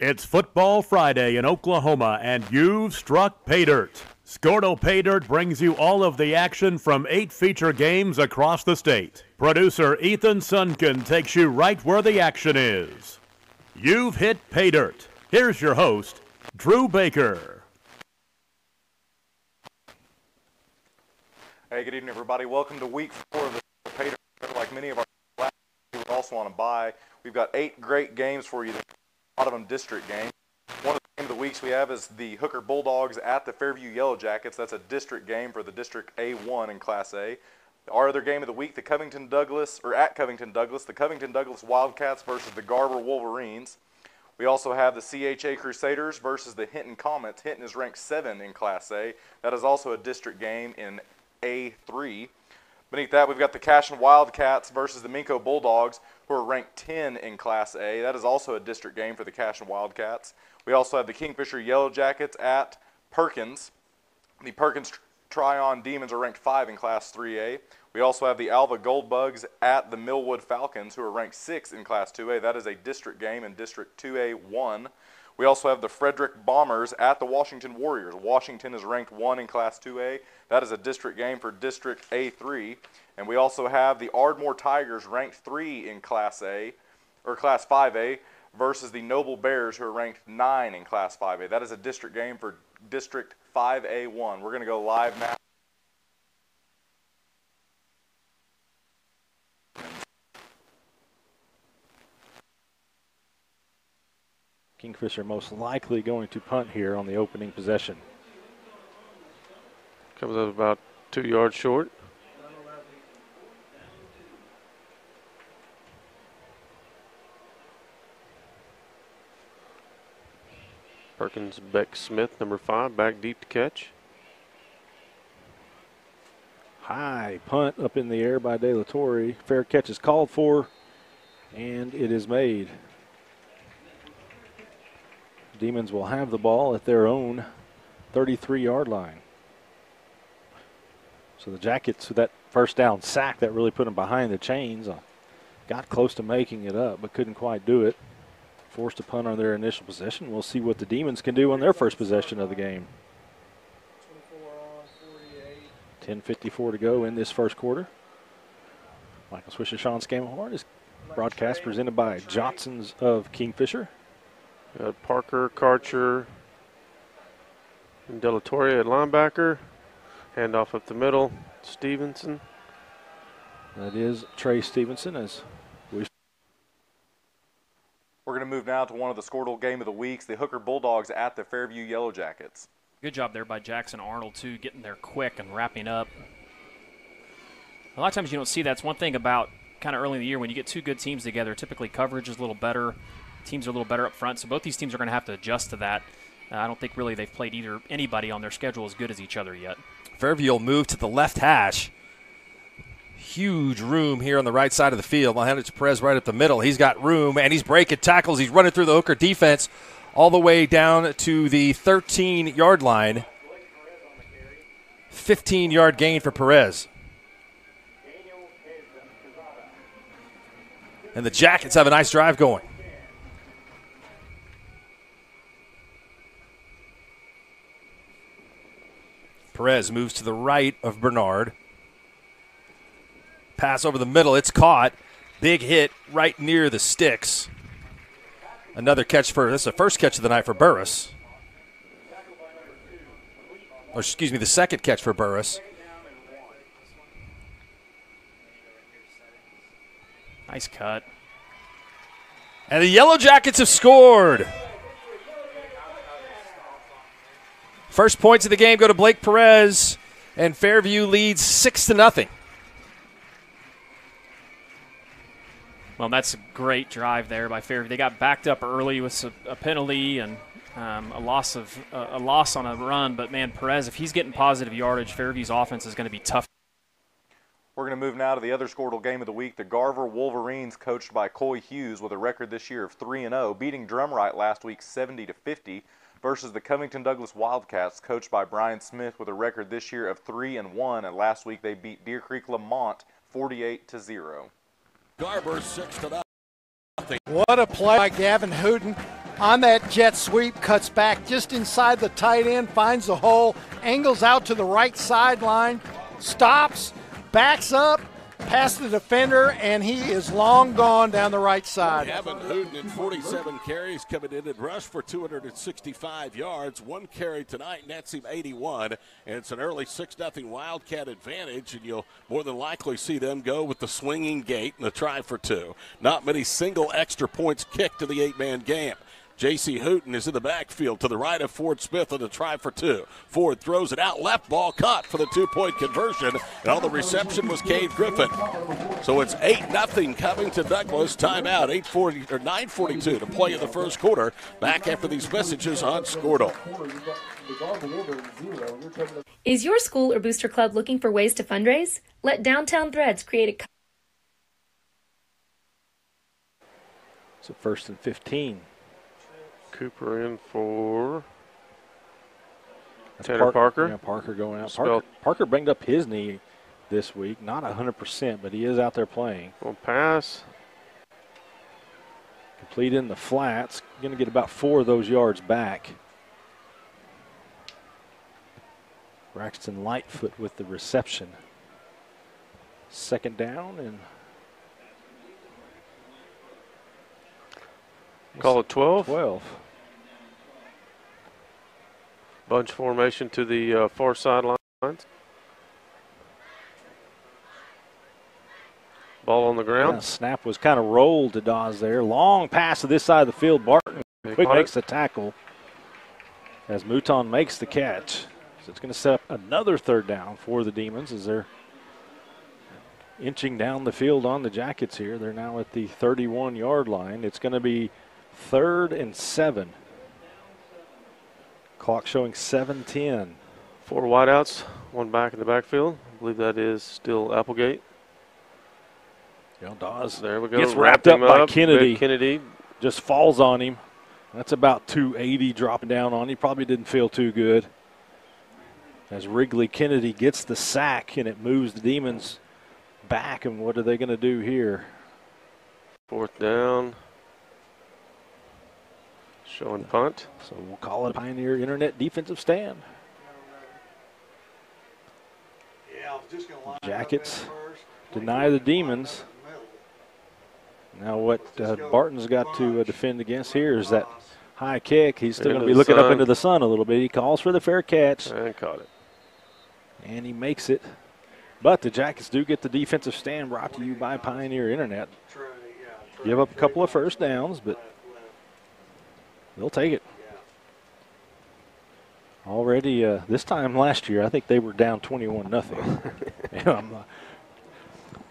It's Football Friday in Oklahoma, and you've struck pay dirt. Skordle Pay Dirt brings you all of the action from 8 feature games across the state. Producer Ethan Sunken takes you right where the action is. You've hit pay dirt. Here's your host, Drew Baker. Hey, good evening, everybody. Welcome to week 4 of the pay dirt. Like many of our last weeks, we also want to buy. We've got 8 great games for you. A lot of them district games. One of the games of the weeks we have is the Hooker Bulldogs at the Fairview Yellow Jackets. That's a district game for the District A1 in Class A. Our other game of the week, at Covington Douglas, the Covington Douglas Wildcats versus the Garber Wolverines. We also have the CHA Crusaders versus the Hinton Comets. Hinton is ranked 7 in Class A. That is also a district game in A3. Beneath that, we've got the Cashin Wildcats versus the Minko Bulldogs, who are ranked 10 in Class A. That is also a district game for the Cashin Wildcats. We also have the Kingfisher Yellow Jackets at Perkins. The Perkins Tryon Demons are ranked 5 in Class 3A. We also have the Alva Goldbugs at the Millwood Falcons, who are ranked 6 in Class 2A. That is a district game in District 2A1. We also have the Frederick Bombers at the Washington Warriors. Washington is ranked 1 in Class 2A. That is a district game for District A3. And we also have the Ardmore Tigers ranked 3 in Class A, or Class 5A, versus the Noble Bears, who are ranked 9 in Class 5A. That is a district game for District 5A1. We're going to go live now. Kingfisher most likely going to punt here on the opening possession. Comes up about 2 yards short. Perkins Beck Smith, number 5, back deep to catch. High punt up in the air by De La Torre. Fair catch is called for, and it is made. Demons will have the ball at their own 33-yard line. So the Jackets, with that first down sack that really put them behind the chains, got close to making it up but couldn't quite do it. Forced to punt on their initial possession. We'll see what the Demons can do on their first possession of the game. 10:54 to go in this first quarter. Michael Swisher, Sean Scammahorn is broadcast presented by Johnson's of Kingfisher. Got Parker, Karcher, and De La Torre at linebacker. Handoff up the middle, Stevenson. That is Trey Stevenson. We're going to move now to one of the Skordle game of the weeks, the Hooker Bulldogs at the Fairview Yellow Jackets. Good job there by Jackson Arnold, too, getting there quick and wrapping up. A lot of times you don't see that. It's one thing about kind of early in the year when you get two good teams together, typically coverage is a little better. Teams are a little better up front, so both these teams are going to have to adjust to that. I don't think really they've played anybody on their schedule as good as each other yet. Fairview will move to the left hash. Huge room here on the right side of the field. I'll hand it to Perez right up the middle. He's got room, and he's breaking tackles. He's running through the Hooker defense all the way down to the 13-yard line. 15-yard gain for Perez. And the Jackets have a nice drive going. Perez moves to the right of Bernard. Pass over the middle. It's caught. Big hit right near the sticks. Another catch this is the first catch of the night for Burris. Or excuse me, the second catch for Burris. Nice cut. And the Yellow Jackets have scored. First points of the game go to Blake Perez, and Fairview leads 6-0. Well, that's a great drive there by Fairview. They got backed up early with a penalty and a loss on a run. But, man, Perez, if he's getting positive yardage, Fairview's offense is going to be tough. We're going to move now to the other Skordle game of the week, the Garver Wolverines, coached by Coy Hughes, with a record this year of 3-0, beating Drumright last week 70-50. Versus the Covington Douglas Wildcats, coached by Brian Smith, with a record this year of 3-1, and last week they beat Deer Creek Lamont 48-0. Garber 6-0. What a play by Gavin Hooten on that jet sweep, cuts back just inside the tight end, finds the hole, angles out to the right sideline, stops, backs up, past the defender, and he is long gone down the right side. Gavin Hooten in 47 carries coming in and rushed for 265 yards. One carry tonight nets him 81, and it's an early 6-0 Wildcat advantage, and you'll more than likely see them go with the swinging gate and a try for 2. Not many single extra points kicked in the 8-man game. J.C. Hooten is in the backfield to the right of Ford Smith on a try for 2. Ford throws it out left, ball caught for the 2-point conversion, and on the reception was Cade Griffin. So it's 8-0 coming to Douglas. Timeout, 9:42 to play in the first quarter. Back after these messages on Skordle. Is your school or booster club looking for ways to fundraise? Let Downtown Threads create a... So first and 15. Cooper in for Tanner Parker. Yeah, Parker going out. Spelled. Parker banged up his knee this week. Not 100%, but he is out there playing. Will pass. Complete in the flats. Going to get about 4 of those yards back. Braxton Lightfoot with the reception. Second down and call it 12. 12. Bunch formation to the far sidelines. Ball on the ground. Yeah, snap was kind of rolled to Dawes there. Long pass to this side of the field. Barton quick makes the tackle as Mouton makes the catch. So it's going to set up another third down for the Demons as they're inching down the field on the Jackets here. They're now at the 31-yard line. It's going to be 3rd and 7. Clock showing 7:10. 4 wideouts, 1 back in the backfield. I believe that is still Applegate. Dawes there we go. Gets wrapped up by Kennedy. Big Kennedy just falls on him. That's about 280 dropping down on him. Probably didn't feel too good. As Wrigley Kennedy gets the sack and it moves the Demons back. And what are they going to do here? 4th down. Showing punt. So we'll call it Pioneer Internet defensive stand. Jackets deny the Demons. Now what Barton's got to defend against here is that high kick. He's still going to be looking up into the sun a little bit. He calls for the fair catch. And caught it. And he makes it. But the Jackets do get the defensive stand, brought to you by Pioneer Internet. Give up a couple of first downs, but they'll take it. Already, this time last year, I think they were down 21-0.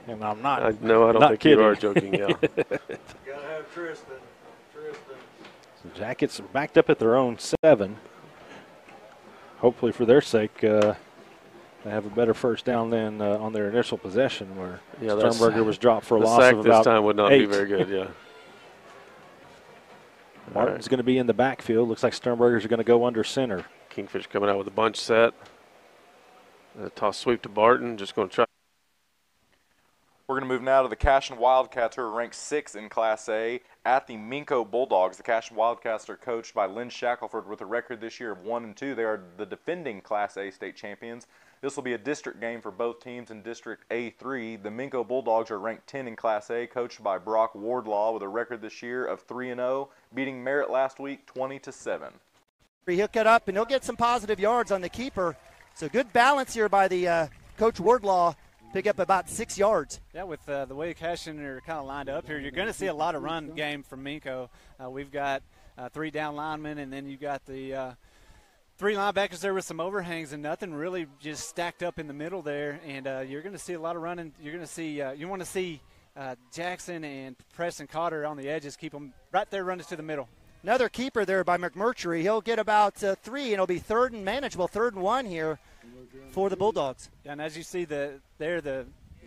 and I'm not. I don't think kidding. You are joking. Yeah. Gotta have Tristan. So Jackets are backed up at their own 7. Hopefully, for their sake, they have a better first down than on their initial possession, where Sternberger was dropped for a loss of about this time would not 8. be very good. Yeah. Martin's going to be in the backfield. Looks like Sternberger's going to go under center. Kingfish coming out with a bunch set. A toss sweep to Barton. Just going to try. We're going to move now to the Cashion Wildcats, who are ranked 6th in Class A at the Minco Bulldogs. The Cashion Wildcats are coached by Lynn Shackelford with a record this year of 1-2. They are the defending Class A state champions. This will be a district game for both teams in District A3. The Minco Bulldogs are ranked 10 in Class A, coached by Brock Wardlaw with a record this year of 3-0, beating Merritt last week 20-7. He'll get up and he'll get some positive yards on the keeper. So good balance here by the Coach Wardlaw. Pick up about 6 yards. Yeah, with the way Cashion are kind of lined up here, you're going to see a lot of run game from Minco. We've got 3 down linemen, and then you got the 3 linebackers there with some overhangs, and nothing really just stacked up in the middle there. And you're going to see a lot of running. You're going to see you want to see Jackson and Preston Cotter on the edges, keep them right there, running to the middle. Another keeper there by McMurtry. He'll get about 3, and it'll be 3rd and manageable, 3rd and 1 here for the Bulldogs. And as you see the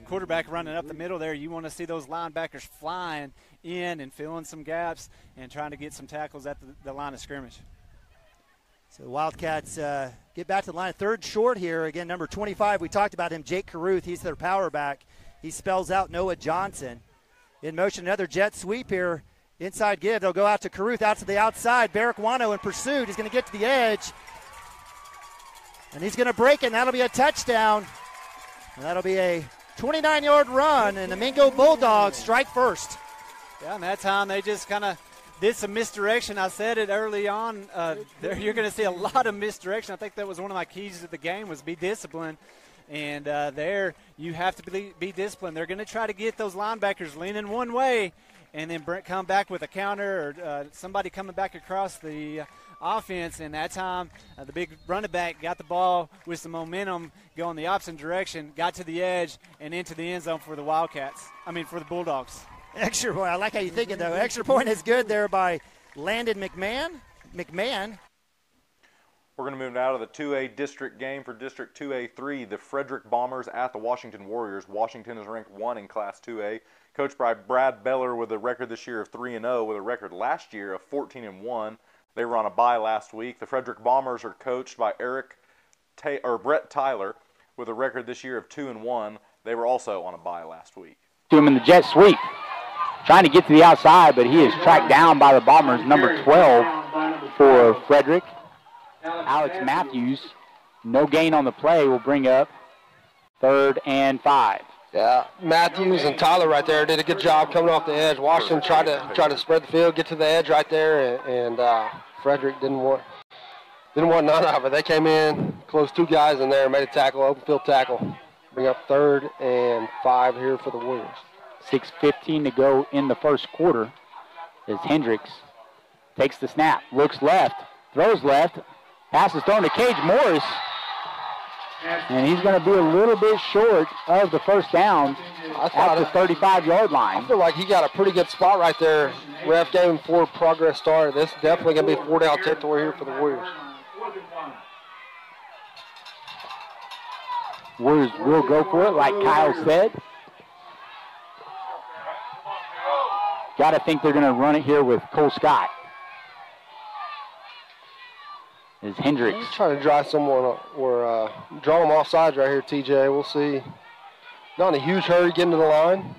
quarterback running up the middle there, you want to see those linebackers flying in and filling some gaps and trying to get some tackles at the line of scrimmage. So the Wildcats get back to the line. 3rd short here. Again, number 25, we talked about him, Jake Caruth. He's their power back. He spells out Noah Johnson. In motion, another jet sweep here. Inside give. They'll go out to Caruth, out to the outside. Barraquano in pursuit. He's going to get to the edge. And he's going to break it, and that'll be a touchdown. And that'll be a 29-yard run, and the Mingo Bulldogs strike first. Yeah, and that time they just kind of did some misdirection. I said it early on. There you're going to see a lot of misdirection. I think that was one of my keys to the game was be disciplined. And there you have to be disciplined. They're going to try to get those linebackers leaning one way and then come back with a counter or somebody coming back across the offense. And that time the big running back got the ball with some momentum going the opposite direction, got to the edge and into the end zone for the for the Bulldogs. Extra point. I like how you're thinking, though. Extra point is good there by Landon McMahon. We're going to move now to the 2A district game for District 2A3, the Frederick Bombers at the Washington Warriors. Washington is ranked 1 in Class 2A, coached by Brad Beller with a record this year of 3-0, with a record last year of 14-1. They were on a bye last week. The Frederick Bombers are coached by Brett Tyler with a record this year of 2-1. They were also on a bye last week. To him in the jet sweep, trying to get to the outside, but he is tracked down by the Bombers, number 12 for Frederick. Alex Matthews, no gain on the play, will bring up 3rd and 5. Yeah, Matthews and Tyler right there did a good job coming off the edge. Washington tried to spread the field, get to the edge right there, and Frederick didn't want none of it. They came in, closed 2 guys in there, made a tackle, open field tackle. Bring up 3rd and 5 here for the Warriors. 6:15 to go in the first quarter as Hendricks takes the snap, looks left, throws left. Pass is thrown to Cage Morris, and he's going to be a little bit short of the first down at the 35-yard line. I feel like he got a pretty good spot right there. Ref gave him 4 progress start. This is definitely going to be 4-down territory here for the Warriors. Warriors will go for it, like Kyle said. Got to think they're going to run it here with Cole Scott. Is Hendricks. He's trying to drive someone or draw him off sides right here, TJ. We'll see. Not in a huge hurry getting to the line.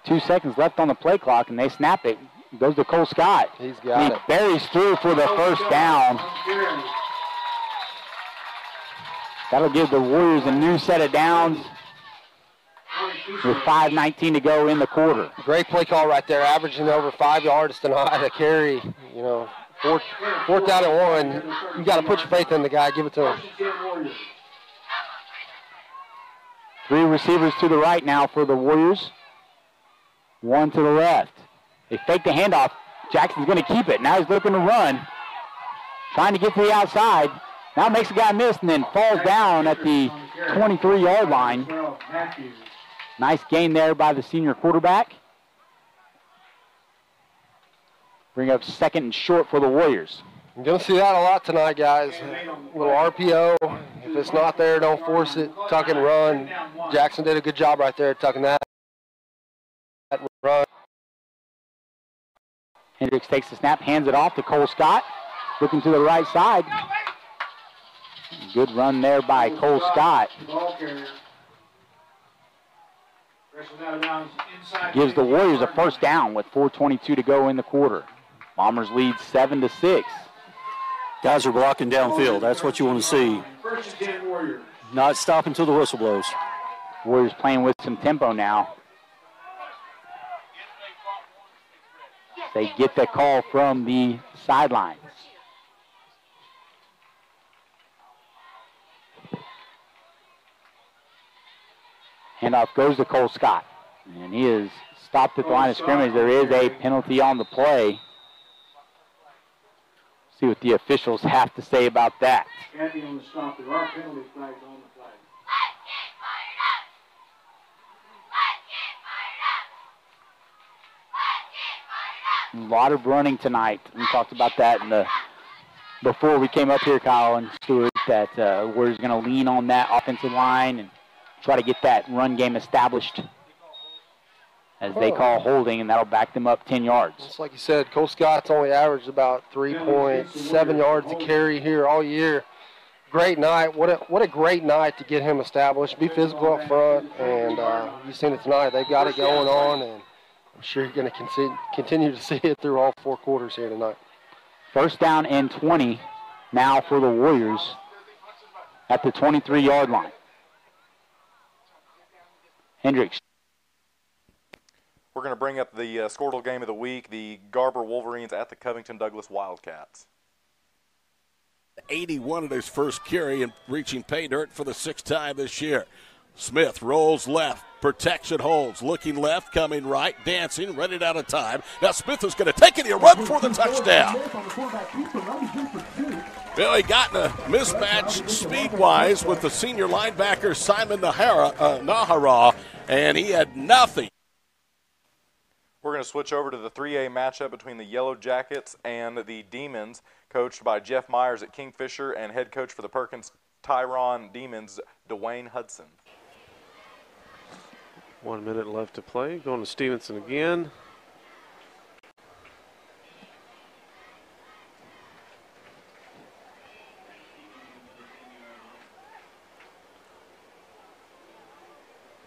2 seconds left on the play clock, and they snap it. It goes to Cole Scott. He's got it. He buries through for the first down. That'll give the Warriors a new set of downs with 5:19 to go in the quarter. Great play call right there, averaging over 5 yards tonight a carry. You know, fourth down and 1. You got to put your faith in the guy. Give it to him. 3 receivers to the right now for the Warriors. 1 to the left. They fake the handoff. Jackson's going to keep it. Now he's looking to run. Trying to get to the outside. Now makes a guy miss and then falls down at the 23-yard line. Nice gain there by the senior quarterback. Bring up 2nd and short for the Warriors. You're going to see that a lot tonight, guys. A little RPO. If it's not there, don't force it. Tuck and run. Jackson did a good job right there tucking that run. Hendricks takes the snap, hands it off to Cole Scott. Looking to the right side. Good run there by Cole Scott. Gives the Warriors a first down with 4:22 to go in the quarter. Bombers lead 7-6. Guys are blocking downfield. That's what you want to see. Not stop until the whistle blows. Warriors playing with some tempo now. They get the call from the sidelines. Handoff goes to Cole Scott. And he is stopped at the line of scrimmage. There is a penalty on the play. See what the officials have to say about that. Kathy on the stop. There are penalty flags on the play. A lot of running tonight. We talked about that before we came up here, Kyle and Stewart, that we're going to lean on that offensive line and try to get that run game established as they call holding, and that'll back them up 10 yards. Just like you said, Cole Scott's only averaged about 3.7 yards a carry here all year. great night. What a great night to get him established. Be physical up front, and you've seen it tonight. They've got it going on, and I'm sure you're going to continue to see it through all 4 quarters here tonight. First down and 20 now for the Warriors at the 23-yard line. Hendricks. We're going to bring up the Skordle game of the week, the Garber Wolverines at the Covington Douglas Wildcats. 81 at his first carry and reaching pay dirt for the 6th time this year. Smith rolls left, protection holds, looking left, coming right, dancing, running out of time. Now Smith is going to take it, he'll run for the touchdown. Well, he got in a mismatch speed-wise with the senior linebacker Simon Nahara, and he had nothing. We're going to switch over to the 3A matchup between the Yellow Jackets and the Demons, coached by Jeff Myers at Kingfisher and head coach for the Perkins Tyron Demons, Dwayne Hudson. 1 minute left to play. Going to Stevenson again.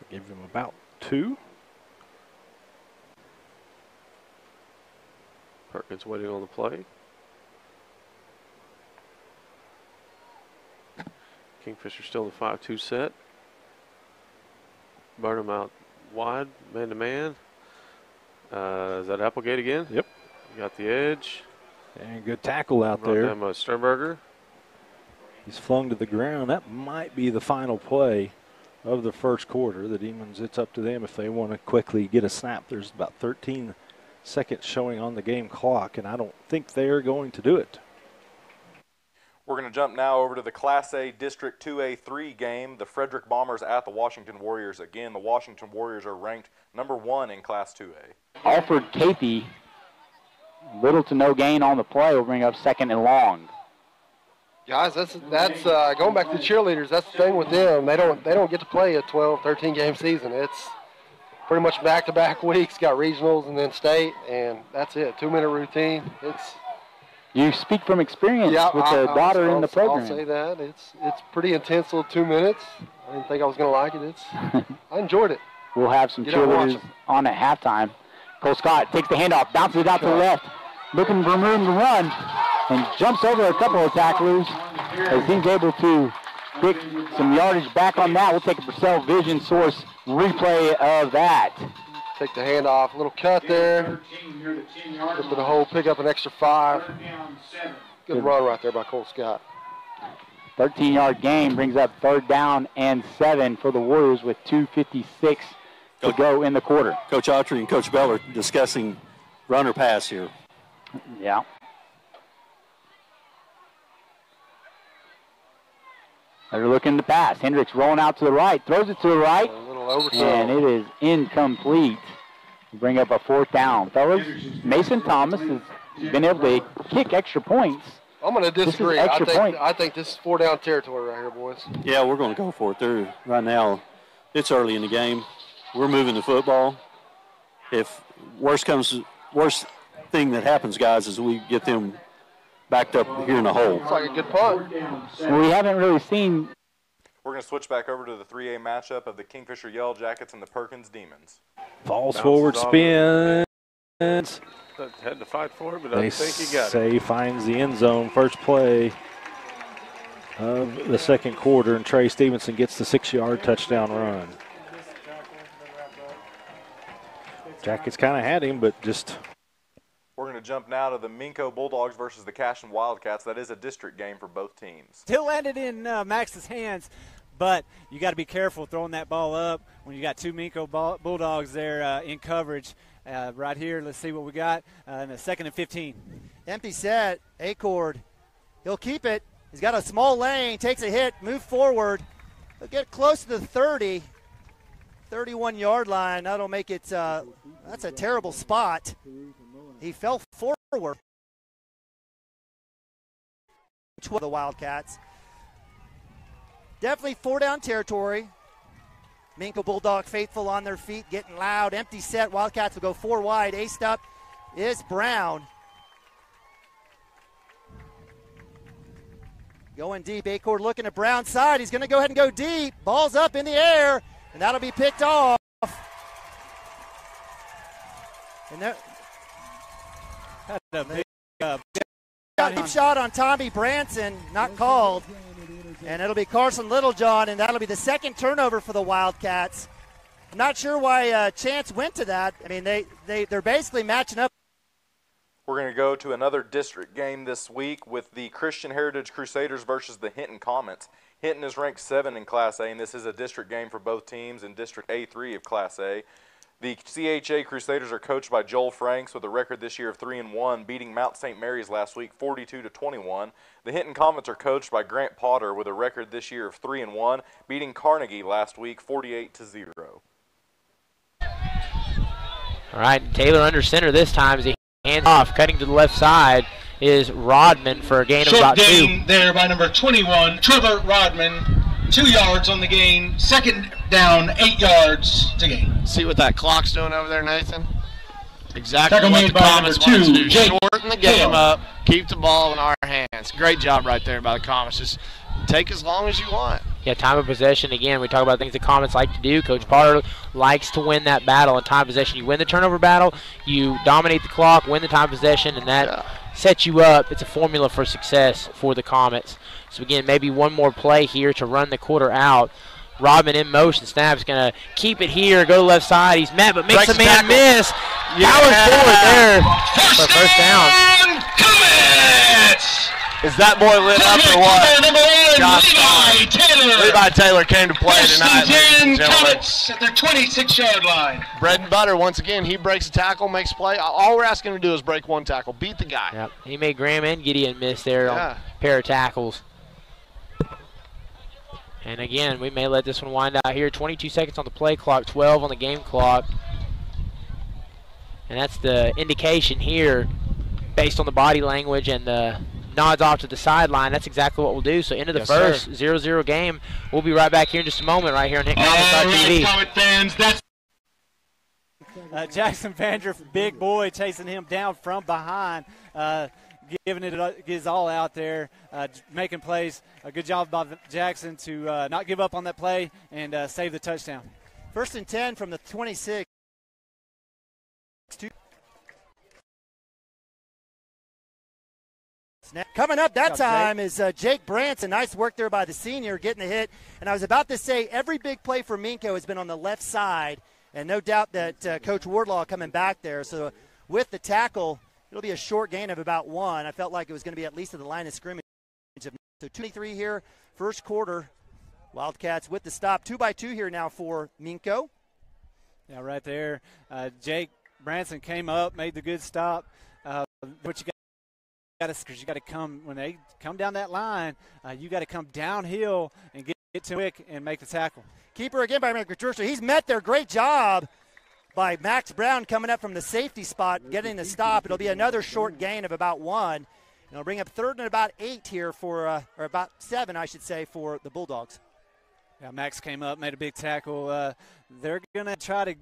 Give him about 2. Perkins waiting on the play. Kingfisher still in the 5-2 set. Burnham out wide, man-to-man. Is that Applegate again? Yep. Got the edge. And good tackle out there. Sternberger. He's flung to the ground. That might be the final play of the first quarter. The Demons, it's up to them if they want to quickly get a snap. There's about 13 seconds showing on the game clock, and I don't think they're going to do it. We're going to jump now over to the Class A District 2A3 game, the Frederick Bombers at the Washington Warriors. Again, the Washington Warriors are ranked number 1 in Class 2A. Alfred Capey, little to no gain on the play, will bring up 2nd and long. Guys, that's going back to the cheerleaders. That's the thing with them. They don't get to play a 12, 13 game season. It's pretty much back-to-back weeks. Got regionals and then state, and that's it. 2-minute routine. You speak from experience with a daughter in the program. I'll say that. It's pretty intense little 2 minutes. I didn't think I was going to like it. I enjoyed it. We'll have some cheerleaders on at halftime. Cole Scott takes the handoff, bounces it out to the left, looking for room to run, and jumps over a couple of tacklers as he's able to pick some yardage back on that. We'll take a Purcell Vision Source replay of that. Take the handoff, little cut there. Get to the hole, pick up an extra 5. Good run right there by Cole Scott. 13-yard gain brings up 3rd down and 7 for the Warriors with 2:56 to go in the quarter. Coach Autry and Coach Bell are discussing runner pass here. Yeah. They're looking to pass. Hendricks rolling out to the right, throws it to the right, and it is incomplete. Bring up a 4th down. Fellas, Mason Thomas has been able to kick extra points. I'm going to disagree. I think this is 4-down territory right here, boys. Yeah, we're going to go for it. Right now, it's early in the game. We're moving the football. If worst thing that happens, guys, is we get them backed up here in the hole. It's like a good punt. We haven't really seen. We're going to switch back over to the 3A matchup of the Kingfisher Yellow Jackets and the Perkins Demons. Falls forward spin. Had to fight for it, but I think he got it. Say finds the end zone. First play of the second quarter, and Trey Stevenson gets the 6-yard touchdown run. Jackets kind of had him, but just. We're going to jump now to the Minco Bulldogs versus the Cashin Wildcats. That is a district game for both teams. Still landed in Max's hands, but you got to be careful throwing that ball up when you got 2 Minco Bulldogs there in coverage. Right here, let's see what we got in a 2nd and 15. Empty set, Acord. He'll keep it. He's got a small lane, takes a hit, move forward. He'll get close to the 30, 31-yard line. That'll make it, that's a terrible spot. He fell forward to the Wildcats. Definitely 4-down territory. Minco Bulldog faithful on their feet, getting loud. Empty set. Wildcats will go 4 wide. Aced up is Brown. Going deep. Acord looking at Brown's side. He's going to go ahead and go deep. Ball's up in the air, and that'll be picked off. And that a big deep shot on Tommy Branson, not called. And it'll be Carson Littlejohn, and that'll be the second turnover for the Wildcats. I'm not sure why Chance went to that. I mean, they're basically matching up. We're going to go to another district game this week with the Christian Heritage Crusaders versus the Hinton Comets. Hinton is ranked 7 in Class A, and this is a district game for both teams in District A3 of Class A. The CHA Crusaders are coached by Joel Franks with a record this year of 3-1, beating Mount St. Mary's last week 42-21. The Hinton Comets are coached by Grant Potter with a record this year of 3-1, beating Carnegie last week 48-0. All right, Taylor under center this time as he hands off. Cutting to the left side is Rodman for a gain of about 2. Short gain there by number 21, Trevor Rodman. 2 yards on the gain. Second down, 8 yards to gain. See what that clock's doing over there, Nathan? Exactly Tackle what made the by Comets number wanted to 2, do. Jake Shorten the game Hale. up, keep the ball in our hands. Great job right there by the Comets. Just take as long as you want. Yeah, time of possession, again, we talk about things the Comets like to do. Coach Potter likes to win that battle in time of possession. You win the turnover battle, you dominate the clock, win the time of possession, and that sets you up. It's a formula for success for the Comets. So, again, maybe one more play here to run the quarter out. Rodman in motion. Snap's going to keep it here, go to the left side. He's met, but makes a man miss. Powers forward there for first down. Comets! Is that boy lit up or what? Levi Taylor came to play tonight. First and 10 Comets at their 26-yard line. Bread and butter, once again, he breaks a tackle, makes a play. All we're asking him to do is break one tackle, beat the guy. Yep. He made Graham and Gideon miss there on a pair of tackles. And again, we may let this one wind out here. 22 seconds on the play clock, 12 on the game clock. And that's the indication here, based on the body language and the nods off to the sideline. That's exactly what we'll do. So into the first 0-0 game. We'll be right back here in just a moment right here on HitComets.tv. Comet fans, that's Jackson Vandriff, big boy, chasing him down from behind. Giving it his all out there, making plays. A good job by Jackson to not give up on that play and save the touchdown. First and 10 from the 26. Snap. Coming up that time is Jake Branson. Nice work there by the senior getting the hit. And I was about to say every big play for Minko has been on the left side, and no doubt that Coach Wardlaw coming back there. So with the tackle, it'll be a short gain of about 1. I felt like it was going to be at least at the line of scrimmage. So 23 here, first quarter. Wildcats with the stop. 2-by-2 here now for Minko. Yeah, right there. Jake Branson came up, made the good stop. But you got to come when they come down that line. You got to come downhill and get to quick and make the tackle. Keeper again by McPatricia. He's met there. Great job by Max Brown coming up from the safety spot, getting the stop. It'll be another short gain of about 1. And it'll bring up third and about 8 here for, or about 7, I should say, for the Bulldogs. Yeah, Max came up, made a big tackle. They're going to try to,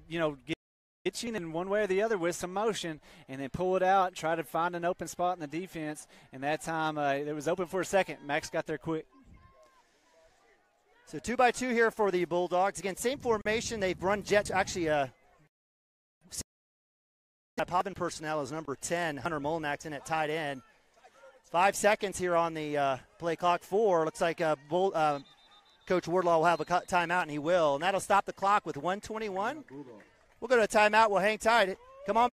get you in one way or the other with some motion and then pull it out and try to find an open spot in the defense. And that time it was open for a second. Max got there quick. So 2-by-2 here for the Bulldogs. Again, same formation. They've run jets. Actually, Pobbin personnel is number 10. Hunter Molinax in at tight end. 5 seconds here on the play clock. 4. Looks like Coach Wardlaw will have a timeout, and he will. And that'll stop the clock with 1:21. We'll go to a timeout. We'll hang tight. Come on.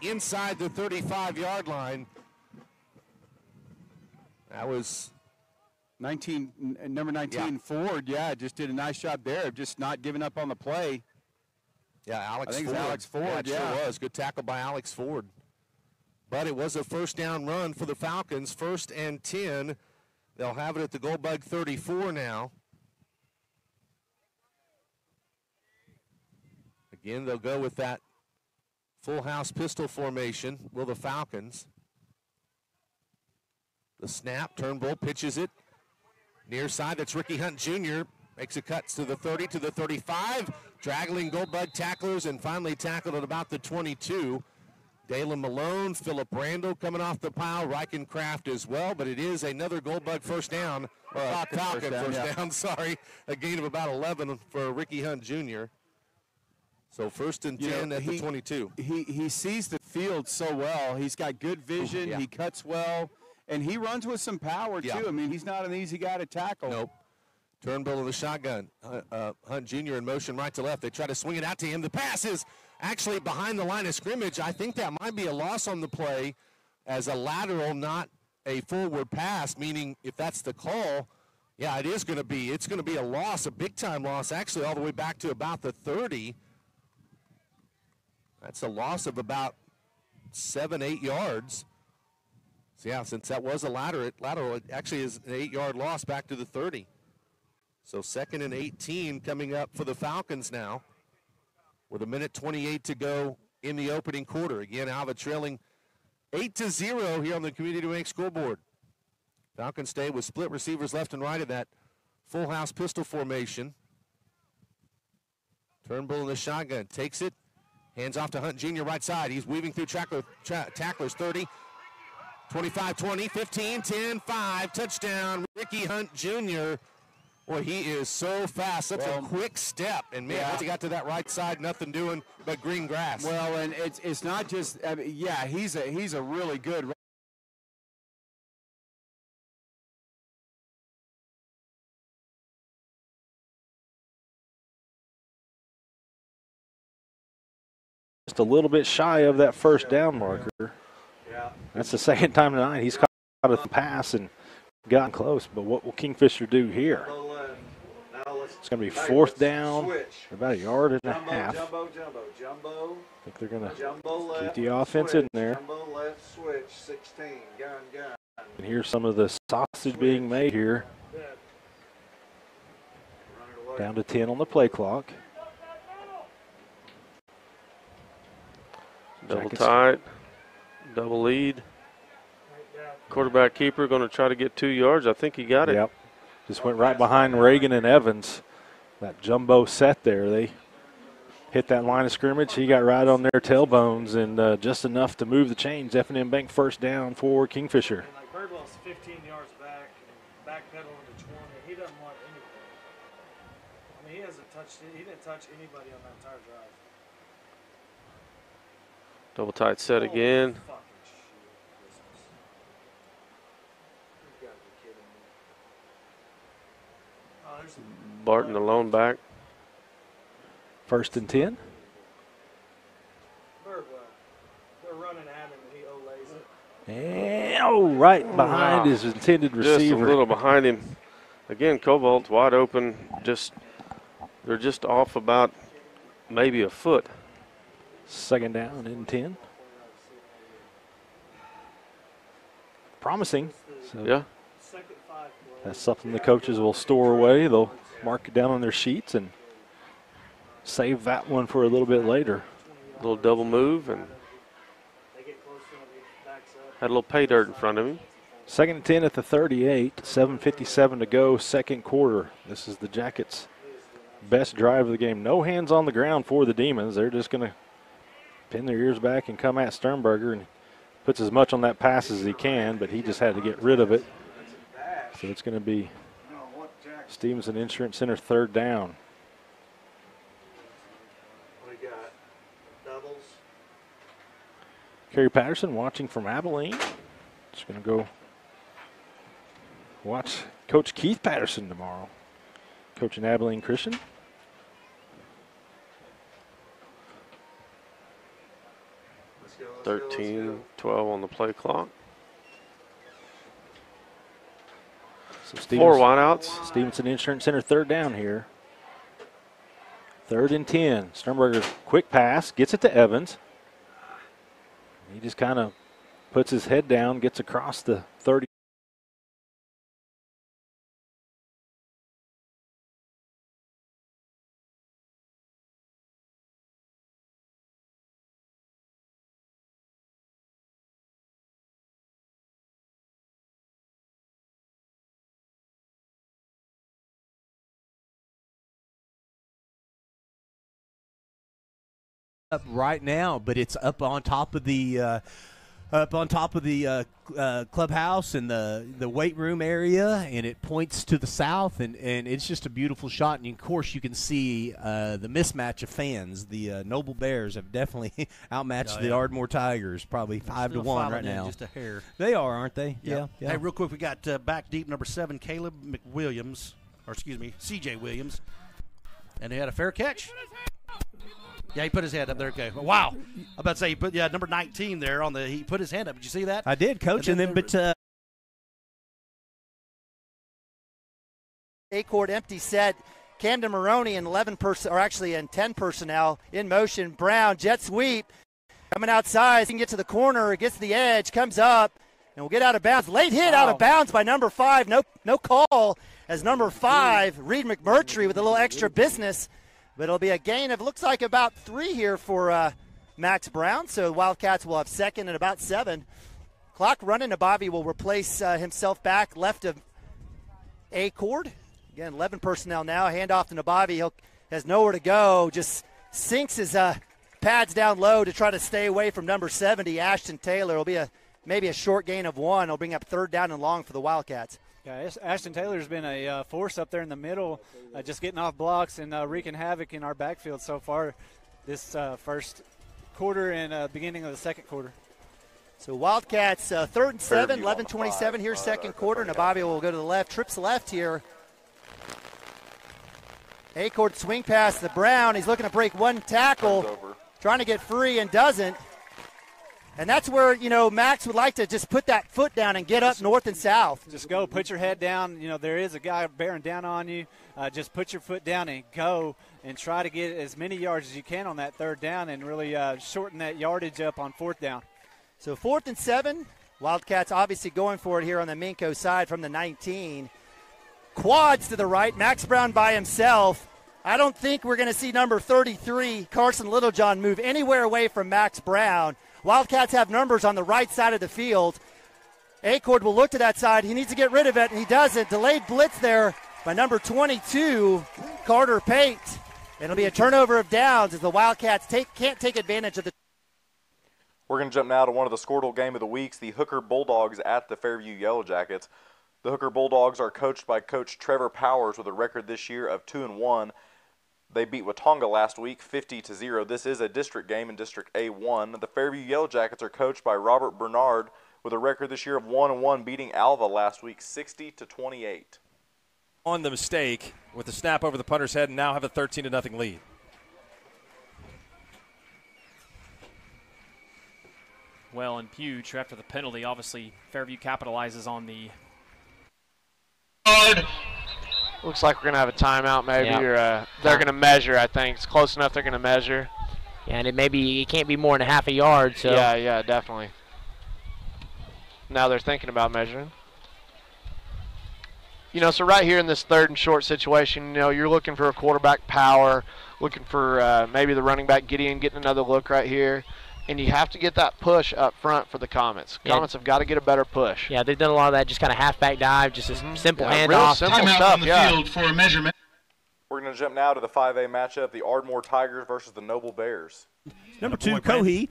Inside the 35-yard line. That was number 19 Ford. Yeah, just did a nice job there of just not giving up on the play. Yeah, Alex Ford. Alex Ford. Yeah, it sure was. Good tackle by Alex Ford. But it was a first down run for the Falcons. 1st and 10. They'll have it at the Goldbug 34 now. Again, they'll go with that Full house pistol formation will the Falcons. The snap, Turnbull pitches it. Near side, that's Ricky Hunt Jr. Makes a cut to the 30, to the 35. Draggling Goldbug tacklers and finally tackled at about the 22. Dalen Malone, Philip Randall coming off the pile, Reichenkraft as well, but it is another Goldbug first down. Falcon first down, sorry. A gain of about 11 for Ricky Hunt Jr. So first and 10 at the 22. He sees the field so well. He's got good vision. He cuts well. And he runs with some power, too. I mean, he's not an easy guy to tackle. Nope. Turnbull in the shotgun. Hunt Jr. in motion right to left. They try to swing it out to him. The pass is actually behind the line of scrimmage. I think that might be a loss on the play as a lateral, not a forward pass, meaning if that's the call, yeah, it is going to be. It's going to be a loss, a big-time loss, actually all the way back to about the 30. That's a loss of about 7-8 yards. So, yeah, since that was a lateral, it actually is an 8-yard loss back to the 30. So 2nd and 18 coming up for the Falcons now with 1:28 to go in the opening quarter. Again, Alva trailing 8-0 here on the Community Bank scoreboard. Falcons stay with split receivers left and right in that full house pistol formation. Turnbull in the shotgun, takes it, hands off to Hunt Jr. right side. He's weaving through tacklers 30, 25, 20, 15, 10, 5, touchdown, Ricky Hunt Jr. Boy, he is so fast, such a quick step. And, man, once he got to that right side, nothing doing but green grass. Well, and it's not just, I mean, yeah, he's a really good. Just a little bit shy of that first down marker. That's the second time tonight he's caught a pass and gotten close. But what will Kingfisher do here? It's going to be fourth down, about a yard and a half. Jumbo. I think they're going to keep the offense in there. Jumbo left switch, 16, gun. And here's some of the sausage being made here. Down to 10 on the play clock. Double tight, double lead. Quarterback keeper going to try to get 2 yards. I think he got it. Yep. Just went right behind Reagan and Evans. That jumbo set there. They hit that line of scrimmage. He got right on their tailbones and just enough to move the chains. F&M Bank first down for Kingfisher. Like Birdwell's 15 yards back, backpedaling to 20. He doesn't want anything. I mean, he didn't touch anybody on that entire drive. Double tight set again. Barton alone back. First and 10. Birdwell. They're running at him and he olays it. And, right behind his intended receiver. Just a little behind him. Again, Cobalt's wide open. They're just off about maybe a foot. Second down and 10. Promising. So yeah. That's something the coaches will store away. They'll mark it down on their sheets and save that one for a little bit later. A little double move and had a little pay dirt in front of him. Second and 10 at the 38, 7:57 to go, second quarter. This is the Jackets' best drive of the game. No hands on the ground for the Demons. They're just going to pin their ears back and come at Sternberger, and puts as much on that pass as he can, but he just had to get rid of it. So it's going to be Stevenson Insurance Center third down. We got doubles. Kerry Patterson watching from Abilene. Just going to go watch Coach Keith Patterson tomorrow. Coaching Abilene Christian. Let's go. 13-12 on the play clock. So 4 wideouts. Stevenson Insurance Center third down here. Third and 10. Sternberger quick pass, gets it to Evans. He just kind of puts his head down, gets across the 30. up right now, but it's up on top of the clubhouse and the weight room area, and it points to the south, and it's just a beautiful shot. And of course, you can see the mismatch of fans. The Noble Bears have definitely outmatched the Ardmore Tigers, probably 5-1 right now. Just a hair. They are, aren't they? Yeah. Hey, real quick, we got back deep number 7, Caleb C.J. Williams, and he had a fair catch. Yeah, he put his hand up there. Okay. Wow. I'm about to say he put number 19 there he put his hand up. Did you see that? I did, Coach. And then A-court empty set. Camden Maroney in 10 personnel in motion. Brown jet sweep coming outside. He can get to the corner, gets to the edge, comes up, and will get out of bounds. Late hit out of bounds by number 5. No call as number 5, Reed McMurtry, with a little extra business. But it'll be a gain of, looks like, about 3 here for Max Brown. So the Wildcats will have second and about 7. Clock running. Abavi will replace himself back left of A-Cord. Again, 11 personnel now. Hand off to Nabavi. He has nowhere to go. Just sinks his pads down low to try to stay away from number 70, Ashton Taylor. It'll be maybe a short gain of 1. It'll bring up 3rd down and long for the Wildcats. Yeah, Ashton Taylor's been a force up there in the middle, just getting off blocks and wreaking havoc in our backfield so far this first quarter and beginning of the second quarter. So Wildcats 3rd and 7, 11:27 here, second quarter. Nabavi will go to the left, trips left here. A-court swing pass to Brown. He's looking to break one tackle, trying to get free and doesn't. And that's where, Max would like to just put that foot down and get up north and south. Just go, put your head down. There is a guy bearing down on you. Just put your foot down and go and try to get as many yards as you can on that 3rd down and really shorten that yardage up on 4th down. So 4th and 7. Wildcats obviously going for it here on the Minco side from the 19. Quads to the right. Max Brown by himself. I don't think we're going to see number 33, Carson Littlejohn, move anywhere away from Max Brown. Wildcats have numbers on the right side of the field. A-Cord will look to that side. He needs to get rid of it, and he doesn't. Delayed blitz there by number 22, Carter Pate. It'll be a turnover of downs as the Wildcats can't take advantage of the. We're going to jump now to one of the Skordle game of the weeks, the Hooker Bulldogs at the Fairview Yellow Jackets. The Hooker Bulldogs are coached by Coach Trevor Powers with a record this year of 2-1. They beat Watonga last week 50-0. This is a district game in District A1. The Fairview Yellow Jackets are coached by Robert Bernard with a record this year of 1-1, beating Alva last week 60-28. On the mistake with the snap over the punter's head and now have a 13-0 lead. Well, and Puge, after the penalty, obviously Fairview capitalizes on the. Looks like we're going to have a timeout maybe, or they're going to measure, I think. It's close enough they're going to measure. Yeah, and it can't be more than a half a yard. So. Yeah, definitely. Now they're thinking about measuring. So right here in this 3rd and short situation, you're looking for a quarterback power, looking for maybe the running back Gideon getting another look right here. And you have to get that push up front for the Comets. Comets have got to get a better push. Yeah, they've done a lot of that, just kind of half-back dive, just a simple handoff. Real simple stuff, on the field for a measurement. We're going to jump now to the 5A matchup, the Ardmore Tigers versus the Noble Bears. Number 2, Cohee,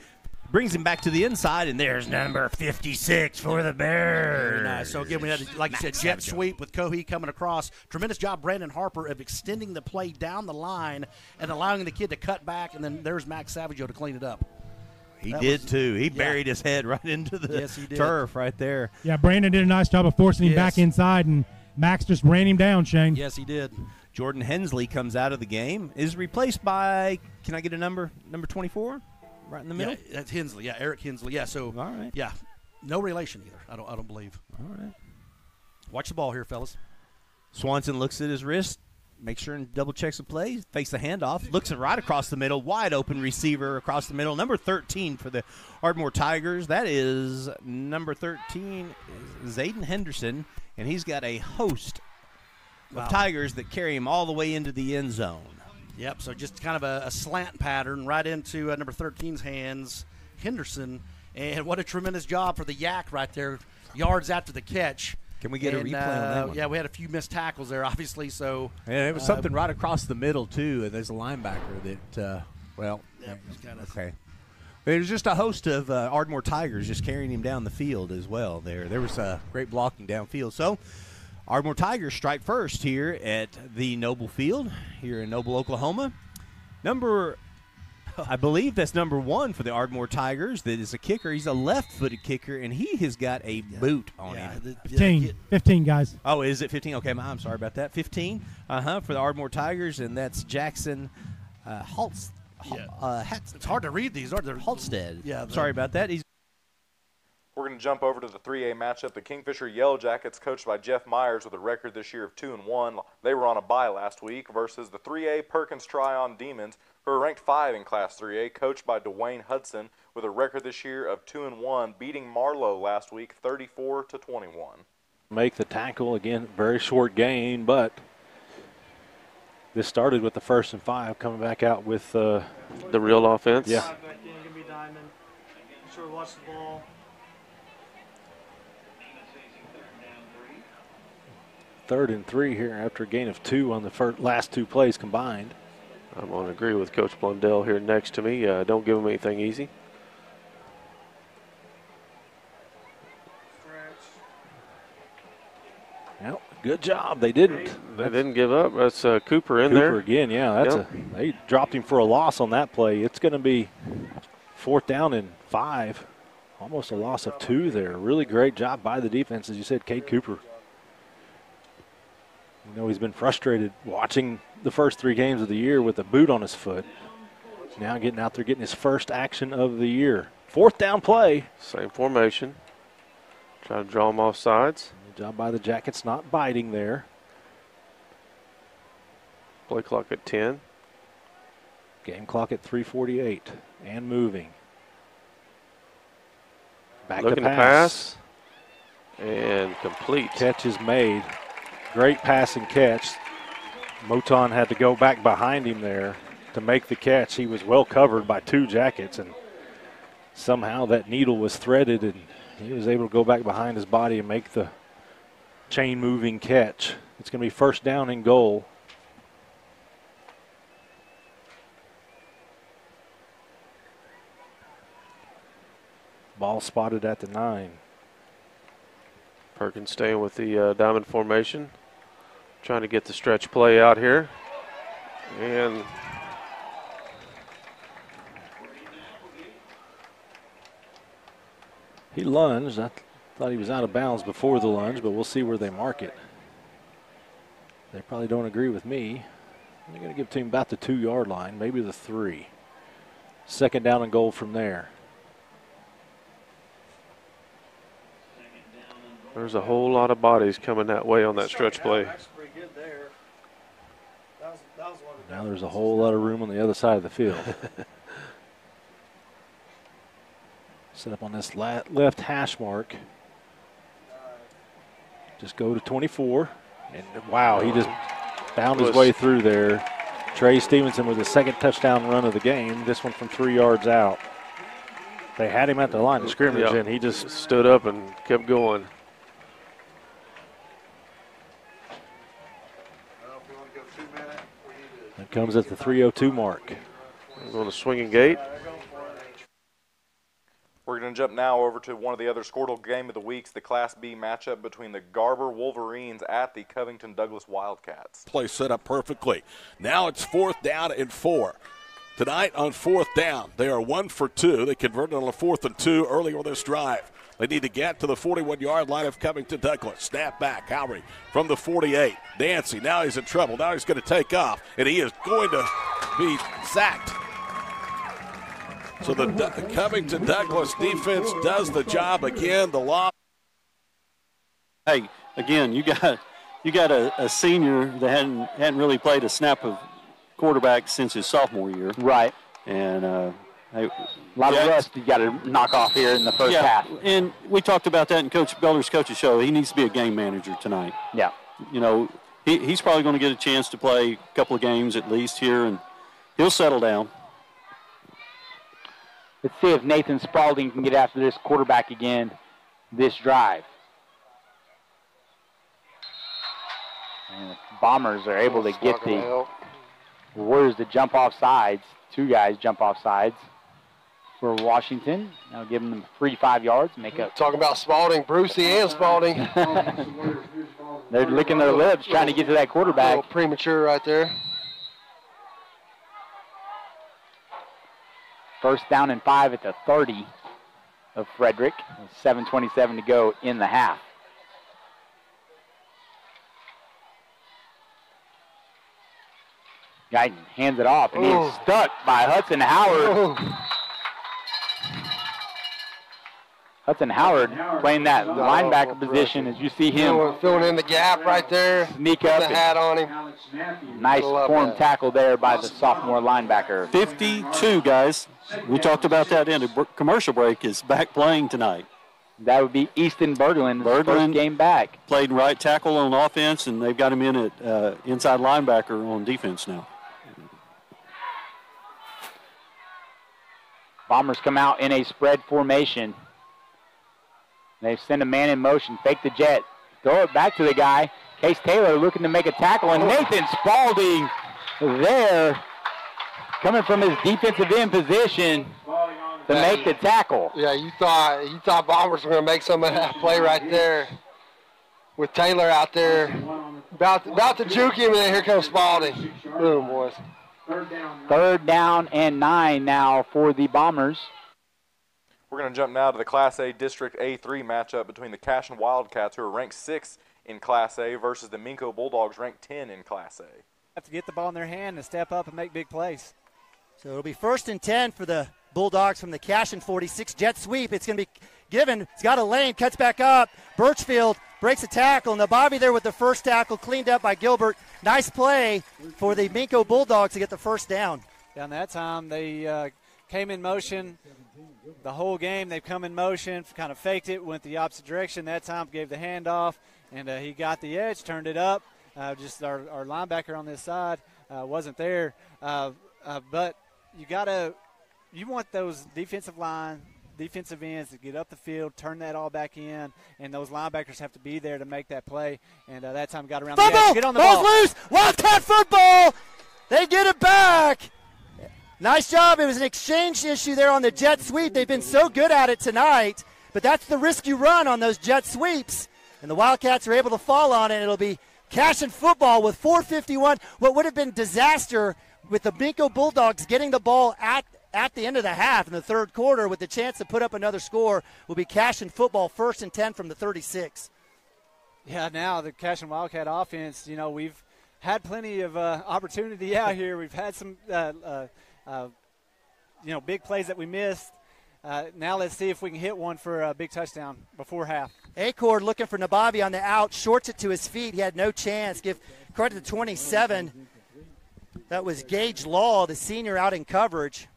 brings him back to the inside, and there's number 56 for the Bears. Very nice. So, again, we had, like you said, jet sweep with Cohee coming across. Tremendous job, Brandon Harper, of extending the play down the line and allowing the kid to cut back, and then there's Max Savaggio to clean it up. He did, too. He buried his head right into the turf right there. Yeah, Brandon did a nice job of forcing him back inside, and Max just ran him down, Shane. Yes, he did. Jordan Hensley comes out of the game, is replaced by, can I get a number 24? Right in the middle? Yeah, that's Hensley. Yeah, Eric Hensley. Yeah, so, all right. Yeah, no relation either, I don't believe. All right. Watch the ball here, fellas. Swanson looks at his wrist, makes sure and double checks the play, fakes the handoff, looks it right across the middle, wide open receiver across the middle. Number 13 for the Ardmore Tigers. That is number 13, Zayden Henderson, and he's got a host of Tigers that carry him all the way into the end zone. Yep, so just kind of a slant pattern right into number 13's hands, Henderson. And what a tremendous job for the Yak right there, yards after the catch. Can we get a replay on that one? Yeah, we had a few missed tackles there, obviously. So and it was something right across the middle, too. And there's a linebacker that Well, Yeah, he's got us. okay. There's just a host of Ardmore Tigers just carrying him down the field as well. There was great blocking downfield. So Ardmore Tigers strike first here at the Noble Field here in Noble, Oklahoma. I believe that's number 1 for the Ardmore Tigers. That is a kicker. He's a left-footed kicker, and he has got a boot on him. 15 guys. Oh, is it 15? Okay, I'm sorry about that. 15 for the Ardmore Tigers, and that's Jackson Holtz. It's hard to read these, aren't they? Halstead. Yeah. Sorry about that. We're going to jump over to the 3A matchup. The Kingfisher Yellow Jackets, coached by Jeff Myers, with a record this year of 2-1. They were on a bye last week, versus the 3A Perkins Tryon Demons, who are ranked 5 in Class 3A, coached by Dwayne Hudson, with a record this year of 2-1, beating Marlowe last week 34-21. Make the tackle again. Very short gain, but this started with the 1st and 5, coming back out with the real offense. Yeah. Back in, gonna be Diamond. Make sure to watch the ball. 3rd and 3 here after a gain of 2 on the last 2 plays combined. I'm going to agree with Coach Blundell here next to me. Don't give him anything easy. Well, good job. They didn't. They didn't give up. That's Cooper in there. Cooper again, yeah. They dropped him for a loss on that play. It's going to be 4th down and 5. Almost a loss of 2 there. Really great job by the defense, as you said, Cade Cooper. You know, he's been frustrated watching the first 3 games of the year with a boot on his foot. Now getting out there, getting his first action of the year. 4th down play. Same formation. Try to draw him off sides. Good job by the Jackets not biting there. Play clock at 10. Game clock at 3:48 and moving. Back Looking to pass. And complete. Catch is made. Great pass and catch. Moton had to go back behind him there to make the catch. He was well covered by 2 Jackets, and somehow that needle was threaded, and he was able to go back behind his body and make the chain-moving catch. It's going to be 1st down and goal. Ball spotted at the 9. Perkins staying with the diamond formation. Trying to get the stretch play out here. And he lunged. I thought he was out of bounds before the lunge, but we'll see where they mark it. They probably don't agree with me. They're going to give it to him about the 2-yard line, maybe the 3. 2nd down and goal from there. there's a whole lot of bodies coming that way on that stretch play. Now there's a whole lot of room on the other side of the field. Set up on this left hash mark. Just go to 24. And wow, he just found his way through there. Trey Stevenson with the 2nd touchdown run of the game. This one from 3 yards out. They had him at the line of scrimmage, and he just stood up and kept going. That comes at the 3:02 mark. Going to swinging gate. We're going to jump now over to one of the other Skordle game of the weeks, the Class B matchup between the Garber Wolverines at the Covington Douglas Wildcats. Play set up perfectly. Now it's 4th down and 4. Tonight on 4th down, they are 1 for 2. They converted on a 4th and 2 earlier on this drive. They need to get to the 41-yard line of Covington Douglas. Snap back, Howry from the 48. Dancy, now he's in trouble. Now he's going to take off, and he is going to be sacked. So the Covington Douglas defense does the job again. The loss. Hey, again, you got a senior that hadn't really played a snap of quarterback since his sophomore year. Right. And a lot of rust you got to knock off here in the first half. And we talked about that in Coach Beller's coach's show. He needs to be a game manager tonight. Yeah. You know, he's probably going to get a chance to play a couple of games at least here, and he'll settle down. Let's see if Nathan Spalding can get after this quarterback again this drive. And the Bombers are able to get the Warriors to jump off sides. 2 guys jump off sides for Washington. Now giving them 3 5 yards. Make up. Talking about Spalding, Brucey and Spalding. They're licking their lips trying to get to that quarterback. A little premature right there. First down and 5 at the 30 of Frederick. 7:27 to go in the half. Guyton hands it off, and he's stuck by Hudson Howard. Hudson Howard playing that linebacker position as you see him. Filling in the gap right there. Sneak up. The hat on him. Nice form tackle there by the sophomore linebacker. 52, guys. We talked about that in the commercial break, is back playing tonight. That would be Easton Berglund, first game back. Played right tackle on offense, and they've got him in at inside linebacker on defense now. Bombers come out in a spread formation. They send a man in motion, fake the jet, throw it back to the guy. Case Taylor looking to make a tackle, and Nathan Spalding there coming from his defensive end position to make the tackle. Yeah, you thought Bombers were going to make some of that play right there with Taylor out there about to juke him, and then here comes Spalding. Boom, boys. Third down and 9 now for the Bombers. We're going to jump now to the Class A District A3 matchup between the Cashin Wildcats, who are ranked 6 in Class A, versus the Minco Bulldogs, ranked 10 in Class A. Have to get the ball in their hand and step up and make big plays. So it'll be 1st and 10 for the Bulldogs from the Cashin 46. Jet sweep. It's going to be given. It's got a lane. Cuts back up. Birchfield breaks a tackle. Nabavi there with the first tackle. Cleaned up by Gilbert. Nice play for the Minco Bulldogs to get the first down. Down that time, they came in motion. The whole game, they've come in motion, kind of faked it, went the opposite direction. That time, gave the handoff, and he got the edge, turned it up. Just our linebacker on this side wasn't there. But you want those defensive ends to get up the field, turn that all back in, and those linebackers have to be there to make that play. And that time got around the edge. Get on the ball. Ball's loose. Wildcat football. They get it back. Nice job. It was an exchange issue there on the jet sweep. They've been so good at it tonight, but that's the risk you run on those jet sweeps. And the Wildcats are able to fall on it. It'll be Cashin football with 4:51. What would have been disaster with the Minco Bulldogs getting the ball at the end of the half in the third quarter with the chance to put up another score will be Cashin football, 1st and 10 from the 36. Yeah, now the Cashin Wildcat offense, we've had plenty of opportunity out here. We've had some big plays that we missed. Now let's see if we can hit one for a big touchdown before half. Acord looking for Nabavi on the out, shorts it to his feet. He had no chance. Give credit to 27. That was Gage Law, the senior, out in coverage.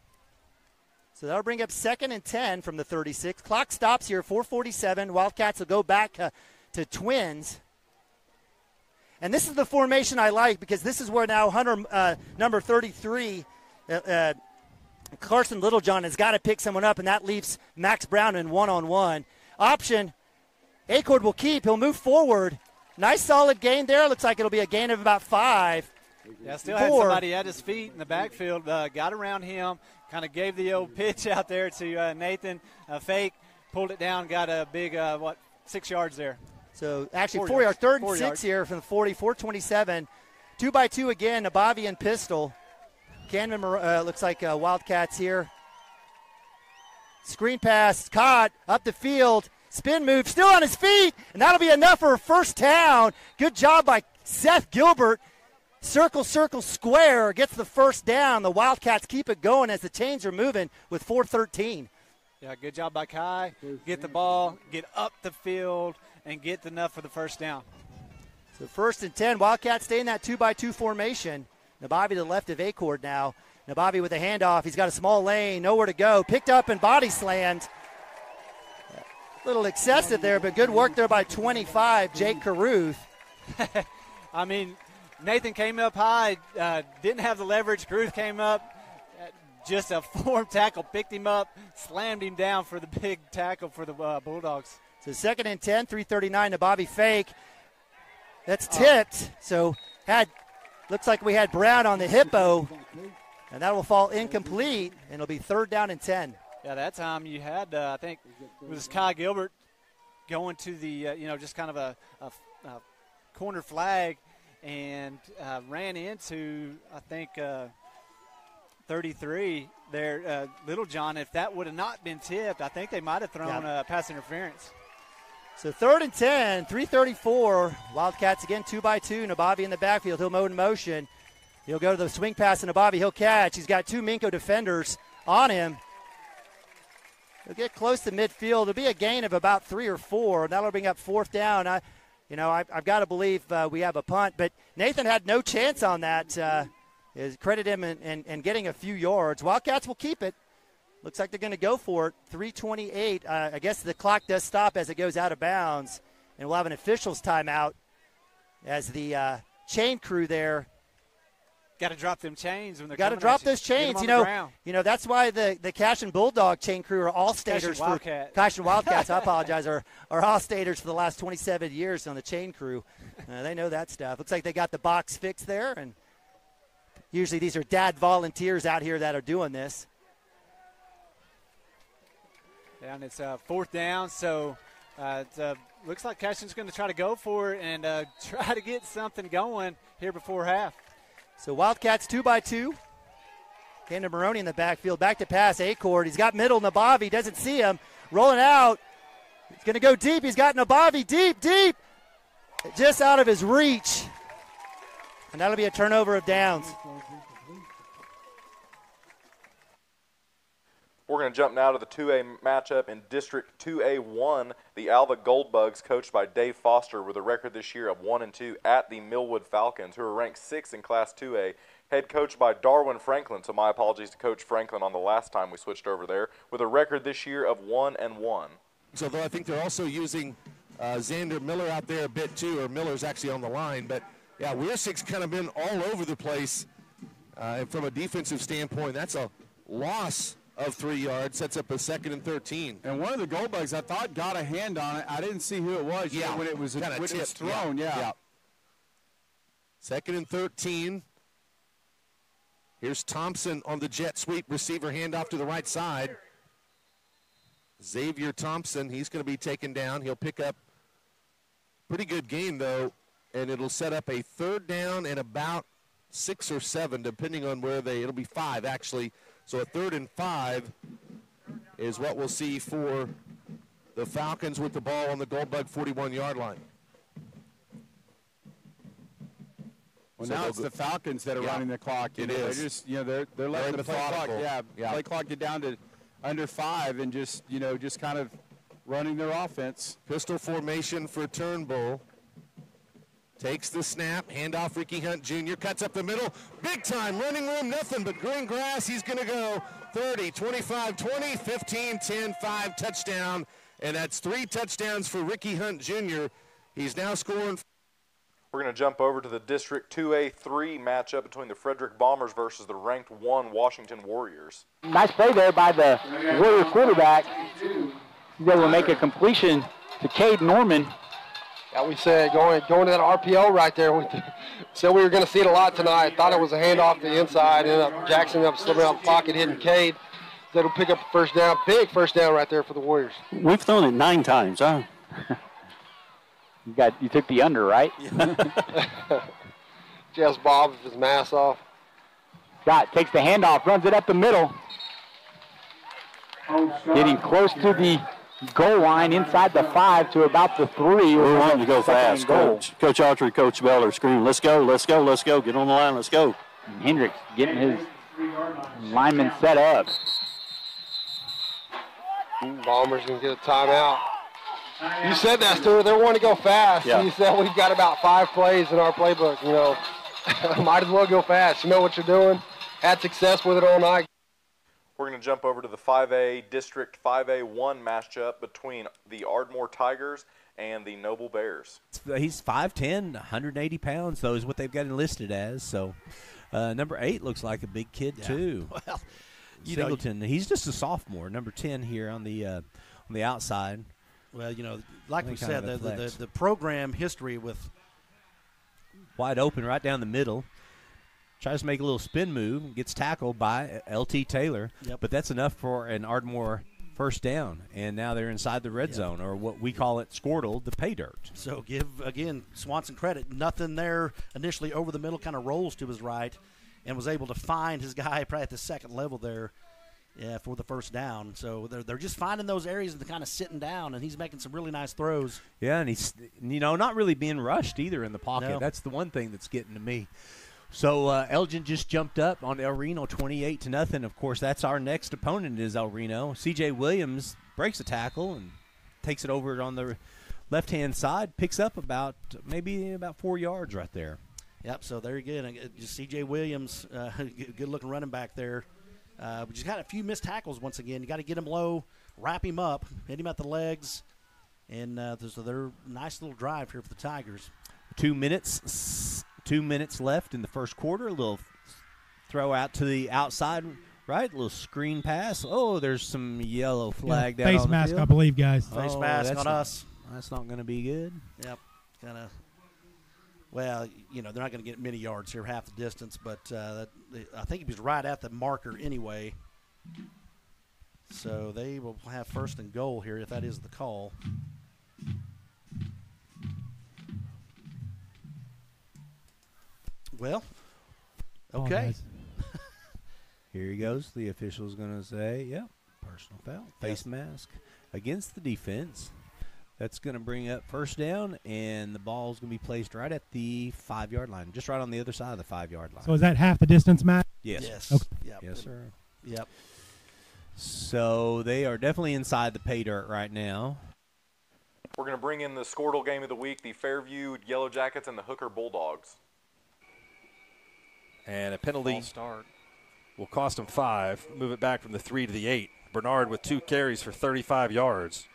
So that'll bring up 2nd and 10 from the 36. Clock stops here, 4:47. Wildcats will go back to twins. And this is the formation I like, because this is where now Hunter, number 33, Carson Littlejohn has got to pick someone up, and that leaves Max Brown in one-on-one. Option, Acord will keep. He'll move forward. Nice solid gain there. Looks like it'll be a gain of about 5. Yeah, still had somebody at his feet in the backfield. Got around him, kind of gave the old pitch out there to Nathan. Fake, pulled it down, got a big, 6 yards there. So actually 4 yards. 3rd and 6 here from the 40, 4:27. 2-by-2 again, Nabavi and pistol. Canman looks like Wildcats here. Screen pass, caught, up the field. Spin move, still on his feet, and that'll be enough for a first down. Good job by Seth Gilbert. Circle, circle, square, gets the first down. The Wildcats keep it going as the chains are moving with 4:13. Yeah, good job by Kai. Get the ball, get up the field, and get enough for the first down. So 1st and 10. Wildcats stay in that 2-by-2 formation. Nabavi to the left of Acord now. Nabavi with a handoff. He's got a small lane, nowhere to go. Picked up and body slammed. A little excessive there, but good work there by 25, Jake Caruth. I mean, Nathan came up high, didn't have the leverage. Caruth came up, just a form tackle, picked him up, slammed him down for the big tackle for the Bulldogs. So 2nd and 10, 3:39, Nabavi fake. That's tipped, so had Looks like we had Brown on the hippo, and that will fall incomplete, and it'll be 3rd down and 10. Yeah, that time you had, I think, it was Kai Gilbert going to the, just kind of a corner flag and ran into, I think, 33 there, Little John. If that would have not been tipped, I think they might have thrown pass interference. So 3rd and 10, 3:34. Wildcats again 2-by-2. Nabavi in the backfield. He'll move in motion. He'll go to the swing pass to Nabavi. He'll catch. He's got 2 Minko defenders on him. He'll get close to midfield. There'll be a gain of about 3 or 4. That'll bring up 4th down. I've got to believe we have a punt, but Nathan had no chance on that. Credit him in getting a few yards. Wildcats will keep it. Looks like they're going to go for it. 3:28. I guess the clock does stop as it goes out of bounds, and we'll have an officials timeout as the chain crew there. Got to drop them chains when they're got to drop those chains. That's why the Cash and Bulldog chain crew are all staters for Cash and Wildcats. I apologize. Are all staters for the last 27 years on the chain crew. They know that stuff. Looks like they got the box fixed there, and usually these are dad volunteers out here that are doing this. And it's 4th down, so it looks like Cashton's going to try to go for it and try to get something going here before half. So Wildcats 2-by-2. Camden Maroney in the backfield. Back to pass, Acord. He's got middle, Nabavi doesn't see him. Rolling out. He's going to go deep. He's got Nabavi deep. Just out of his reach. And that'll be a turnover of downs. We're going to jump now to the 2A matchup in District 2A1. The Alva Goldbugs, coached by Dave Foster, with a record this year of 1-2 at the Millwood Falcons, who are ranked 6th in Class 2A. Head coached by Darwin Franklin, so my apologies to Coach Franklin on the last time we switched over there, with a record this year of 1-1. So though I think they're also using Xander Miller out there a bit too, or Miller's actually on the line. But, yeah, Weirsick's kind of been all over the place. And from a defensive standpoint, that's a loss of 3 yards, sets up a 2nd and 13. And one of the Goldbugs, I thought, got a hand on it. I didn't see who it was when it was thrown. Yeah. 2nd and 13. Here's Thompson on the jet sweep receiver handoff to the right side. Xavier Thompson, he's going to be taken down. He'll pick up pretty good gain, though, and it'll set up a 3rd down and about 6 or 7, depending on where it'll be 5, actually. So a 3rd and 5 is what we'll see for the Falcons with the ball on the Goldbug 41-yard line. Well, now it's the Falcons that are running the clock. It is. They're just, they're letting the play clock, play clock get down to under 5 and just kind of running their offense. Pistol formation for Turnbull. Takes the snap, handoff Ricky Hunt Jr., cuts up the middle, big time, running room, nothing but green grass. He's going to go 30, 25, 20, 15, 10, 5, touchdown, and that's 3 touchdowns for Ricky Hunt Jr. He's now scoring. We're going to jump over to the District 2A3 matchup between the Frederick Bombers versus the ranked 1 Washington Warriors. Nice play there by the Warrior quarterback. He's able to make a completion to Cade Norman. Yeah, we said going to that RPO right there. We said we were going to see it a lot tonight. Thought it was a handoff to the inside. Ended up Jackson up slipping out the pocket, hitting Cade. That'll pick up the 1st down. Big 1st down right there for the Warriors. We've thrown it 9 times, huh? You took the under, right? Just Bob with his mask off. Scott takes the handoff, runs it up the middle. Getting close to the goal line inside the 5 to about the 3. We're wanting to go fast, Coach. Coach Archer, Coach Beller screaming, let's go, let's go, let's go. Get on the line, let's go. And Hendricks getting his lineman set up. Bombers going to get a timeout. You said that, Stuart. They want to go fast. Yeah. You said we've got about 5 plays in our playbook. Might as well go fast. You know what you're doing. Had success with it all night. We're going to jump over to the 5A District 5A1 matchup between the Ardmore Tigers and the Noble Bears. He's 5'10", 180 pounds, though, is what they've got him listed as. So number 8 looks like a big kid, too. Well, Singleton, he's just a sophomore, number 10 here on the outside. Well, like we said, the program history with wide open right down the middle. tries to make a little spin move, gets tackled by L.T. Taylor. Yep. But that's enough for an Ardmore first down, and now they're inside the red zone, or what we call it, Skordle, the pay dirt. So give, again, Swanson credit. Nothing there initially over the middle, kind of rolls to his right, and was able to find his guy probably at the second level there for the first down. So they're just finding those areas and kind of sitting down, and he's making some really nice throws. Yeah, and he's, not really being rushed either in the pocket. No. That's the one thing that's getting to me. So Elgin just jumped up on El Reno 28-0. Of course, that's our next opponent is El Reno. C.J. Williams breaks a tackle and takes it over on the left-hand side, picks up maybe about 4 yards right there. Yep, so there you go. Just C.J. Williams, good-looking running back there. But just got a few missed tackles once again. You got to get him low, wrap him up, hit him at the legs, and so they're nice little drive here for the Tigers. 2 minutes. 2 minutes left in the first quarter. A little throw out to the outside, right? A little screen pass. Oh, there's some yellow flag down face on the mask, field. I believe, guys. Face mask on us. That's not going to be good. Yep, kind of. Well, they're not going to get many yards here, half the distance, but I think he was right at the marker anyway. So they will have first and goal here if that is the call. Well, okay. Here he goes. The official's going to say, yep, personal foul, face mask against the defense. That's going to bring up first down, and the ball's going to be placed right at the 5-yard line, just right on the other side of the 5-yard line. So is that half the distance, Matt? Yes. Yes. Okay. Yep. Yes, sir. Yep. So they are definitely inside the pay dirt right now. We're going to bring in the Skordle game of the week, the Fairview Yellow Jackets and the Hooker Bulldogs. And a penalty False start will cost him 5. Move it back from the 3 to the 8. Bernard with 2 carries for 35 yards.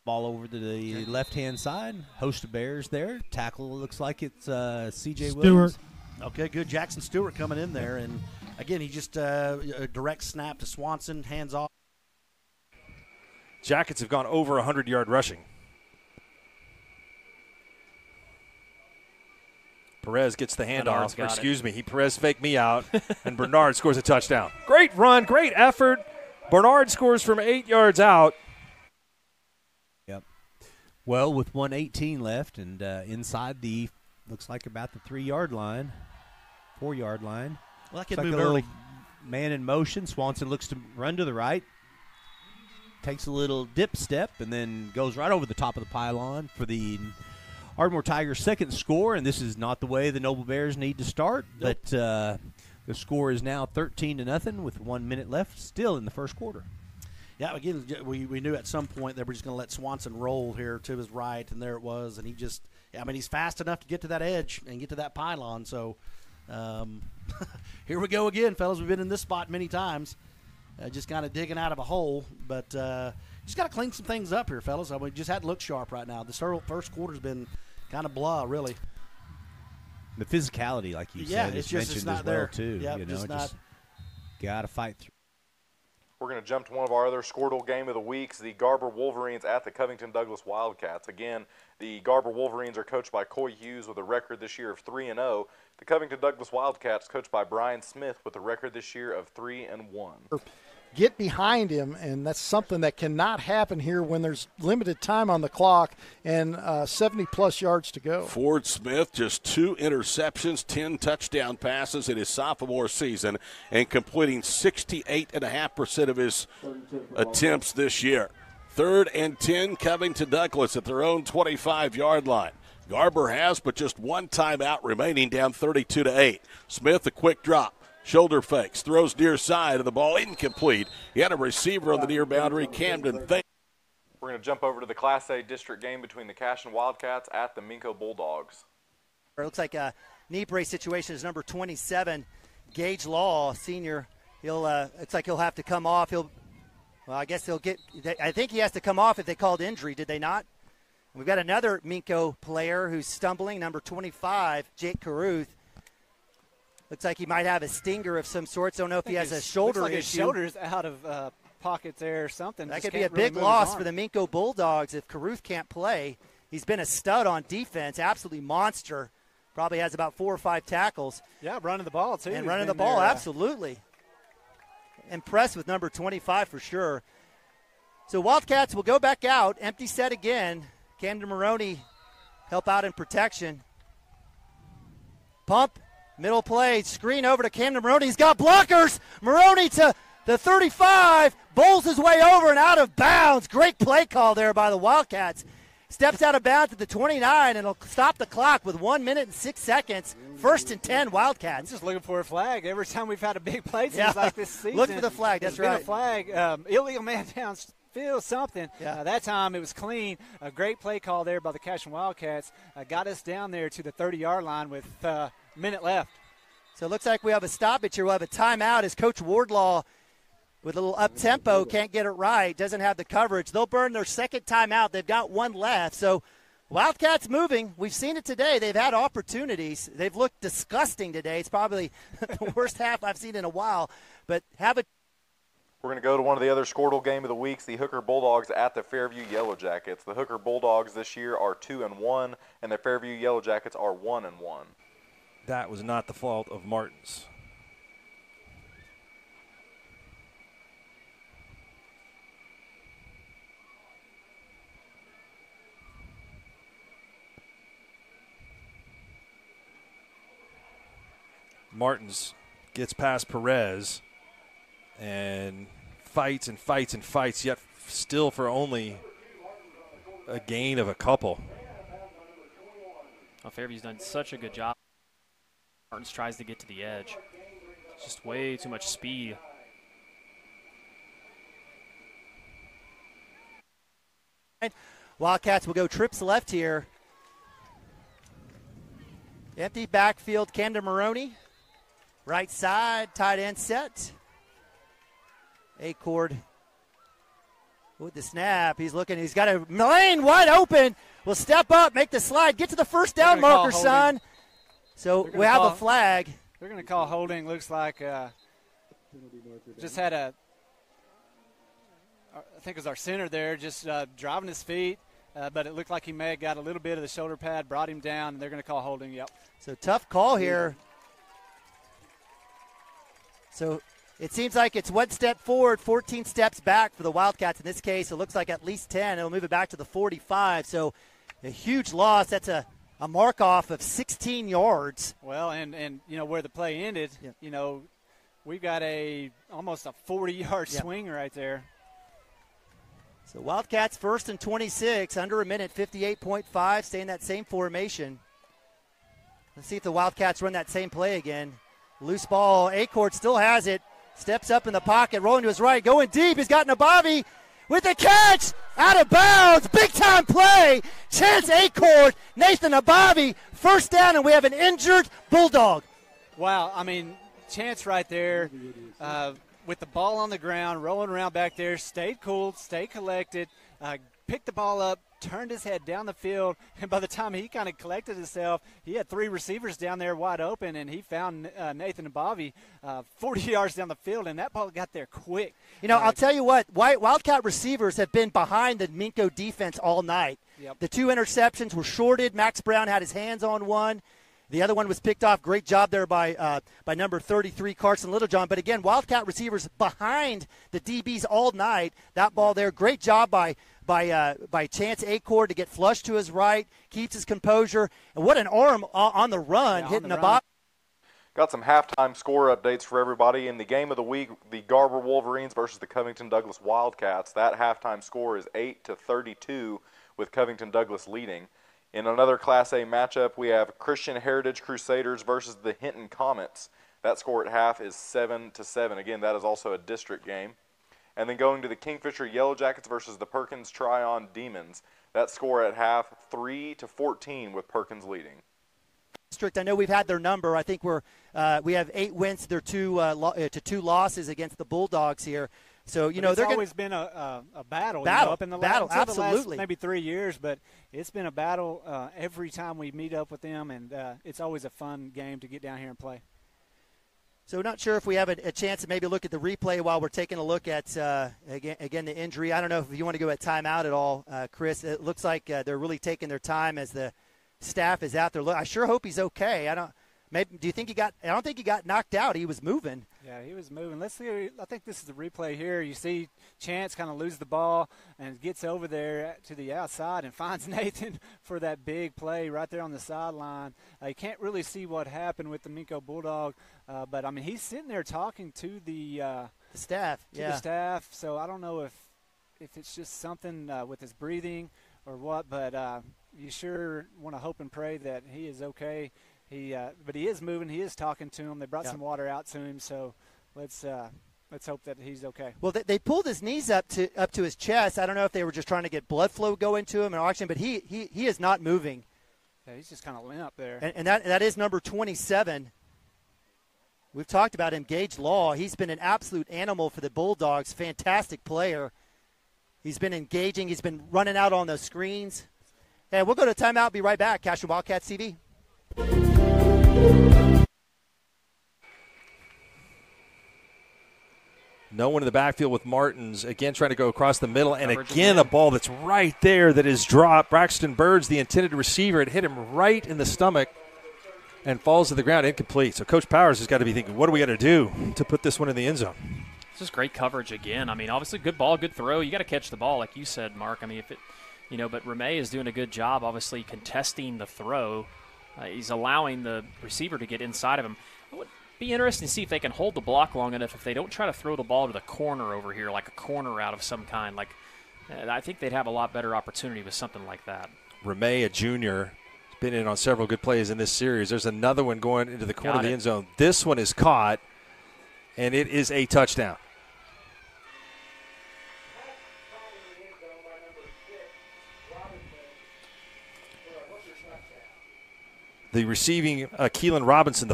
Ball over to the left-hand side. Host of Bears there. Tackle looks like it's C.J. Williams. Okay, good. Jackson Stewart coming in there. And, again, he just a direct snap to Swanson, hands off. Jackets have gone over 100-yard rushing. Perez gets the handoff. Perez faked me out, and Bernard scores a touchdown. Great run, great effort. Bernard scores from 8 yards out. Yep. Well, with 1:18 left and inside looks like about the 3-yard line, 4-yard line. Well, that could looks move like a early. little man in motion. Swanson looks to run to the right. Takes a little dip step and then goes right over the top of the pylon for the Ardmore Tigers' second score. And this is not the way the Noble Bears need to start. Nope. But the score is now 13-0 with 1 minute left still in the first quarter. Yeah, again, we knew at some point they were just going to let Swanson roll here to his right, and there it was. And he's fast enough to get to that edge and get to that pylon. So here we go again, fellas. We've been in this spot many times. Just kind of digging out of a hole, but just got to clean some things up here, fellas. We just had to look sharp right now. This first quarter's been kind of blah, really. The physicality, like you said, it's mentioned not as well, there. too. Yep, just got to fight through. We're going to jump to one of our other Skordle game of the weeks, the Garber Wolverines at the Covington Douglas Wildcats. Again, the Garber Wolverines are coached by Coy Hughes with a record this year of 3-0. The Covington Douglas Wildcats coached by Brian Smith with a record this year of 3-1. Get behind him, and that's something that cannot happen here when there's limited time on the clock and 70-plus yards to go. Ford Smith, just 2 interceptions, 10 touchdown passes in his sophomore season, and completing 68.5% of his attempts this year. 3rd and 10, Covington Douglas at their own 25-yard line. Garber has but just 1 timeout remaining, down 32-8. Smith, a quick drop. Shoulder fakes, throws near side, and the ball incomplete. He had a receiver on the near boundary, Camden. We're going to jump over to the Class A district game between the Cashin Wildcats at the Minko Bulldogs. It looks like a knee brace situation is number 27, Gage Law, senior. It's like he'll have to come off. I think he has to come off if they called injury, did they not? We've got another Minko player who's stumbling, number 25, Jake Caruth. Looks like he might have a stinger of some sorts. Don't know if he has a shoulder looks like issue. His shoulder's out of pocket there or something. That Just could be a can't really big move his loss arm. for the Minko Bulldogs if Caruth can't play. He's been a stud on defense, absolutely monster. Probably has about 4 or 5 tackles. Yeah, running the ball, too. And He's running the been ball, there, absolutely. Impressed with number 25 for sure. So Wildcats will go back out, empty set again. Camden Maroney help out in protection. Pump, middle play, screen over to Camden Maroney. He's got blockers. Maroney to the 35, bowls his way over and out of bounds. Great play call there by the Wildcats. Steps out of bounds at the 29, and it'll stop the clock with 1 minute and 6 seconds. 1st and 10, Wildcats. I'm just looking for a flag. Every time we've had a big play, it seems like this season. Look for the flag, that's there's been right. a flag. Illegal man downfield, something. That time it was clean. A great play call there by the Cashion Wildcats. Got us down there to the 30-yard line with a minute left. So it looks like we have a stoppage here. We'll have a timeout as Coach Wardlaw, with a little up-tempo, can't get it right, doesn't have the coverage. They'll burn their second timeout. They've got one left. So Wildcats moving. We've seen it today. They've had opportunities. They've looked disgusting today. It's probably the worst half I've seen in a while. But have a We're going to go to one of the other Skordle game of the weeks, the Hooker Bulldogs at the Fairview Yellow Jackets. The Hooker Bulldogs this year are 2-1, and the Fairview Yellow Jackets are 1-1. That was not the fault of Martins. Martins gets past Perez and fights and fights and fights, yet still for only a gain of a couple. Well, Fairview's done such a good job. Martins tries to get to the edge. It's just way too much speed. Wildcats will go trips left here. Empty backfield, Camden Maroney. Right side, tight end set. Acord with the snap. He's looking. He's got a lane wide open. Will step up, make the slide, get to the first down marker, son. So we have a flag. They're going to call holding. Looks like just had a, I think it was our center there, just driving his feet. But it looked like he may have got a little bit of the shoulder pad, brought him down, and they're going to call holding. Yep. So tough call here. So it seems like it's 1 step forward, 14 steps back for the Wildcats. In this case, it looks like at least 10. It'll move it back to the 45. So a huge loss. That's a mark off of 16 yards. Well, and you know, where the play ended, you know, we've got almost a 40-yard swing right there. So Wildcats 1st and 26, under a minute, 58.5, stay in that same formation. Let's see if the Wildcats run that same play again. Loose ball, Acord still has it. Steps up in the pocket, rolling to his right, going deep. He's got Nabavi with the catch, out of bounds, big-time play. Chance Acord, Nathan Nabavi, first down, and we have an injured Bulldog. Wow, I mean, Chance right there with the ball on the ground, rolling around back there, stayed cool, stayed collected, picked the ball up, turned his head down the field, and by the time he kind of collected himself, he had 3 receivers down there wide open, and he found Nathan Nabavi 40 yards down the field, and that ball got there quick. You know, I'll tell you what, Wildcat receivers have been behind the Minko defense all night. Yep. The 2 interceptions were shorted. Max Brown had his hands on one. The other one was picked off. Great job there by number 33, Carson Littlejohn. But again, Wildcat receivers behind the DBs all night. That ball there, great job by Chance Acord to get flushed to his right, keeps his composure. And what an arm on the run, hitting the bottom. Got some halftime score updates for everybody. In the game of the week, the Garber Wolverines versus the Covington Douglas Wildcats. That halftime score is 8-32 with Covington Douglas leading. In another Class A matchup, we have Christian Heritage Crusaders versus the Hinton Comets. That score at half is 7-7. Again, that is also a district game. And then going to the Kingfisher Yellow Jackets versus the Perkins Tryon Demons. That score at half, 3-14 with Perkins leading. District, I know we've had their number. I think we have 8 wins to their 2 losses against the Bulldogs here. So, you know, it's always been a battle. Battle, you know, up in the absolutely. The last maybe 3 years, but it's been a battle every time we meet up with them, and it's always a fun game to get down here and play. So not sure if we have a chance to maybe look at the replay while we're taking a look at, again, the injury. I don't know if you want to go at timeout at all, Chris. It looks like they're really taking their time as the staff is out there. I sure hope he's okay. Do you think he got – I don't think he got knocked out. He was moving. Yeah, he was moving. Let's see. I think this is the replay here. You see Chance kind of lose the ball and gets over there to the outside and finds Nathan for that big play right there on the sideline. You can't really see what happened with the Minko Bulldog, but, I mean, he's sitting there talking to the staff. The staff. So I don't know if it's just something with his breathing or what, but you sure want to hope and pray that he is okay. But he is moving. He is talking to him. They brought some water out to him. So let's hope that he's okay. Well, they pulled his knees up to his chest. I don't know if they were just trying to get blood flow going to him and oxygen, but he is not moving. Yeah, he's just kind of limp there. And that is number 27. We've talked about him, Gage Law. He's been an absolute animal for the Bulldogs. Fantastic player. He's been engaging. He's been running out on the screens. And we'll go to timeout. Be right back. Cashman Wildcats TV. No one in the backfield with Martins, again trying to go across the middle, and again a ball that's right there that is dropped. Braxton Birds, the intended receiver, it hit him right in the stomach and falls to the ground, incomplete. So Coach Powers has got to be thinking, what do we got to do to put this one in the end zone? It's just great coverage again. I mean, obviously good ball, good throw. You got to catch the ball, like you said, Mark. I mean, but Ramey is doing a good job, obviously contesting the throw. He's allowing the receiver to get inside of him. It would be interesting to see if they can hold the block long enough if they don't try to throw the ball to the corner over here, like a corner out of some kind. I think they'd have a lot better opportunity with something like that. Ramey, a junior, has been in on several good plays in this series. There's another one going into the corner of the end zone. This one is caught, and it is a touchdown. The receiving, Keelan Robinson.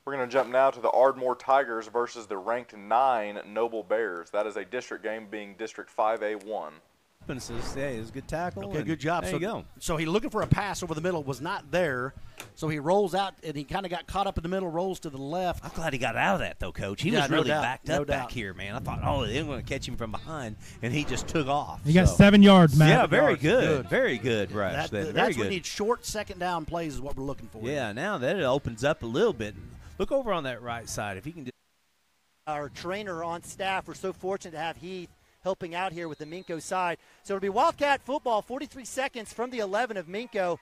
We're going to jump now to the Ardmore Tigers versus the ranked 9 Noble Bears. That is a district game, being District 5A1. Yeah, it was a good tackle. Okay, good job. There you go. So he looking for a pass over the middle, was not there. So he rolls out, and he kind of got caught up in the middle, rolls to the left. I'm glad he got out of that, though, Coach. He was really backed up back here, man. I thought, they're going to catch him from behind, and he just took off. He got 7 yards, Matt. Yeah, very good. Very good rush. That's what we need. Short second down plays is what we're looking for. Yeah, now that it opens up a little bit. Look over on that right side. If he can. Our trainer on staff, we're so fortunate to have Heath helping out here with the Minko side. So it'll be Wildcat football, 43 seconds from the 11 of Minko.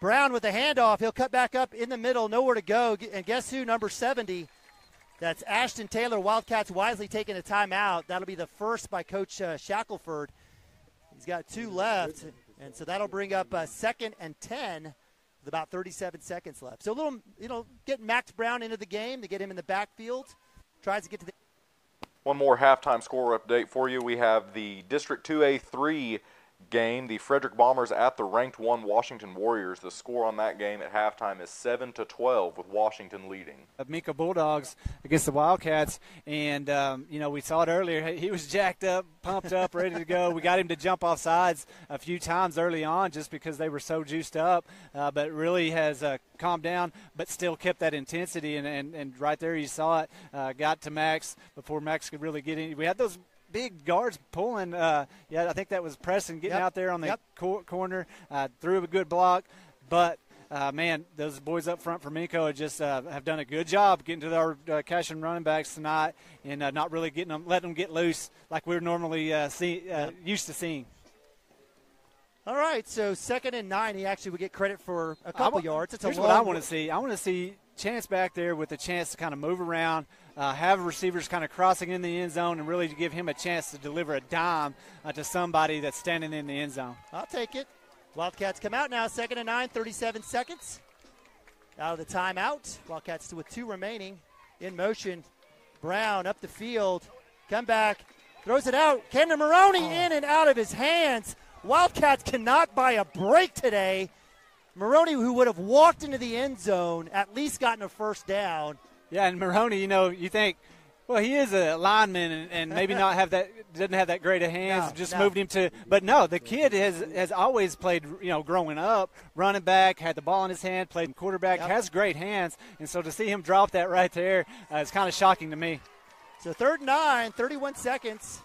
Brown with a handoff. He'll cut back up in the middle, nowhere to go. And guess who, number 70? That's Ashton Taylor. Wildcats wisely taking a timeout. That'll be the first by Coach Shackelford. He's got 2 left, and so that'll bring up 2nd and 10 with about 37 seconds left. So a little, getting Max Brown into the game to get him in the backfield. Tries to get to the. One more halftime score update for you. We have the District 2A3 game, the Frederick Bombers at the ranked 1 Washington Warriors. The score on that game at halftime is 7-12 with Washington leading. Minko Bulldogs against the Wildcats, and we saw it earlier. He was jacked up, pumped up, ready to go. We got him to jump off sides a few times early on just because they were so juiced up, but really has calmed down, but still kept that intensity, and right there you saw it. Got to Max before Max could really get in. We had those big guards pulling. I think that was Preston getting out there on the corner, threw a good block. But, man, those boys up front for Minko just have done a good job getting to our cash and running backs tonight and not really letting them get loose like we're normally used to seeing. All right, so 2nd and 9, he actually would get credit for a couple yards. Here's what I want to see. I want to see Chance back there with a chance to kind of move around, have receivers kind of crossing in the end zone, and really give him a chance to deliver a dime to somebody that's standing in the end zone. I'll take it. Wildcats come out now, 2nd and 9, 37 seconds. Out of the timeout. Wildcats with 2 remaining. In motion. Brown up the field. Come back. Throws it out. Camden Maroney in and out of his hands. Wildcats cannot buy a break today. Maroney, who would have walked into the end zone, at least gotten a first down. Yeah, and Maroney, you think Well, he is a lineman and maybe not have that doesn't have that great of hands. Moved him to, but no, the kid has always played. Growing up, running back, had the ball in his hand, played quarterback, has great hands, and so to see him drop that right there is kind of shocking to me. So 3rd and 9, 31 seconds.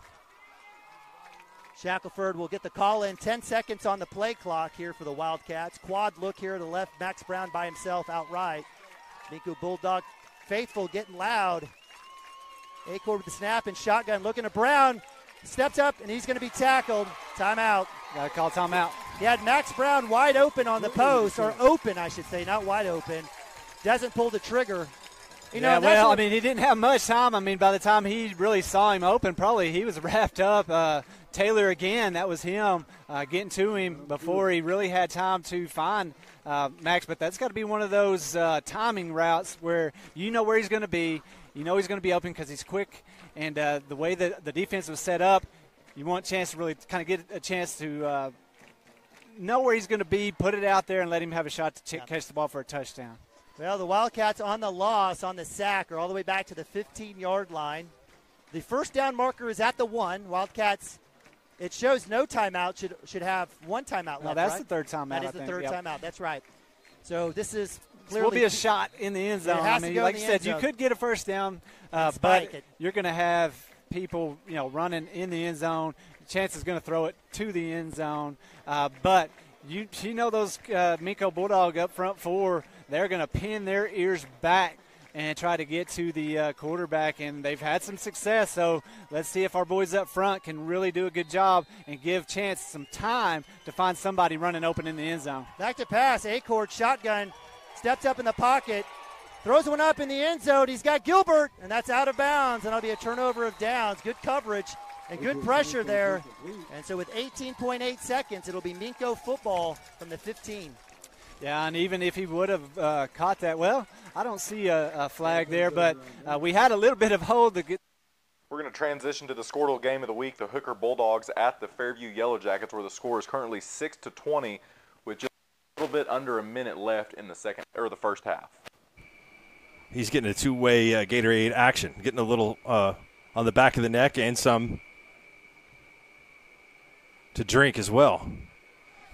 Shackelford will get the call in. 10 seconds on the play clock here for the Wildcats. Quad look here to the left. Max Brown by himself outright. Minko Bulldog faithful getting loud. Acord with the snap and shotgun looking at Brown. Steps up and he's going to be tackled. Timeout. Got to call timeout. He had Max Brown wide open on the post, or open I should say, not wide open. Doesn't pull the trigger. He didn't have much time. By the time he really saw him open, probably he was wrapped up. Taylor again, that was him getting to him before he really had time to find Max. But that's got to be one of those timing routes where you know where he's going to be. You know he's going to be open because he's quick. And the way that the defense was set up, you want a chance to really kind of get a chance to know where he's going to be, put it out there, and let him have a shot to catch the ball for a touchdown. Well, the Wildcats on the loss, on the sack, are all the way back to the 15-yard line. The first down marker is at the 1. Wildcats, it shows no timeout, should have 1 timeout left. No, that's right? the third timeout. That is the third timeout. That's right. So this is clearly. Will be a shot in the end zone. Like you said, you could get a first down, but you're going to have people, running in the end zone. Chance is going to throw it to the end zone, but you know those Minko Bulldog up front 4. They're going to pin their ears back and try to get to the quarterback, and they've had some success. So let's see if our boys up front can really do a good job and give Chance some time to find somebody running open in the end zone. Back to pass. Acord shotgun, steps up in the pocket, throws one up in the end zone. He's got Gilbert, and that's out of bounds, and it'll be a turnover of downs. Good coverage and good pressure there. And so with 18.8 seconds, it'll be Minko football from the 15. Yeah, and even if he would have caught that, well, I don't see a flag there, but we had a little bit of hold to get. We're going to transition to the Skordle game of the week, the Hooker Bulldogs at the Fairview Yellow Jackets, where the score is currently 6-20 with just a little bit under a minute left in the first half. He's getting a two-way Gatorade action, getting a little on the back of the neck and some to drink as well.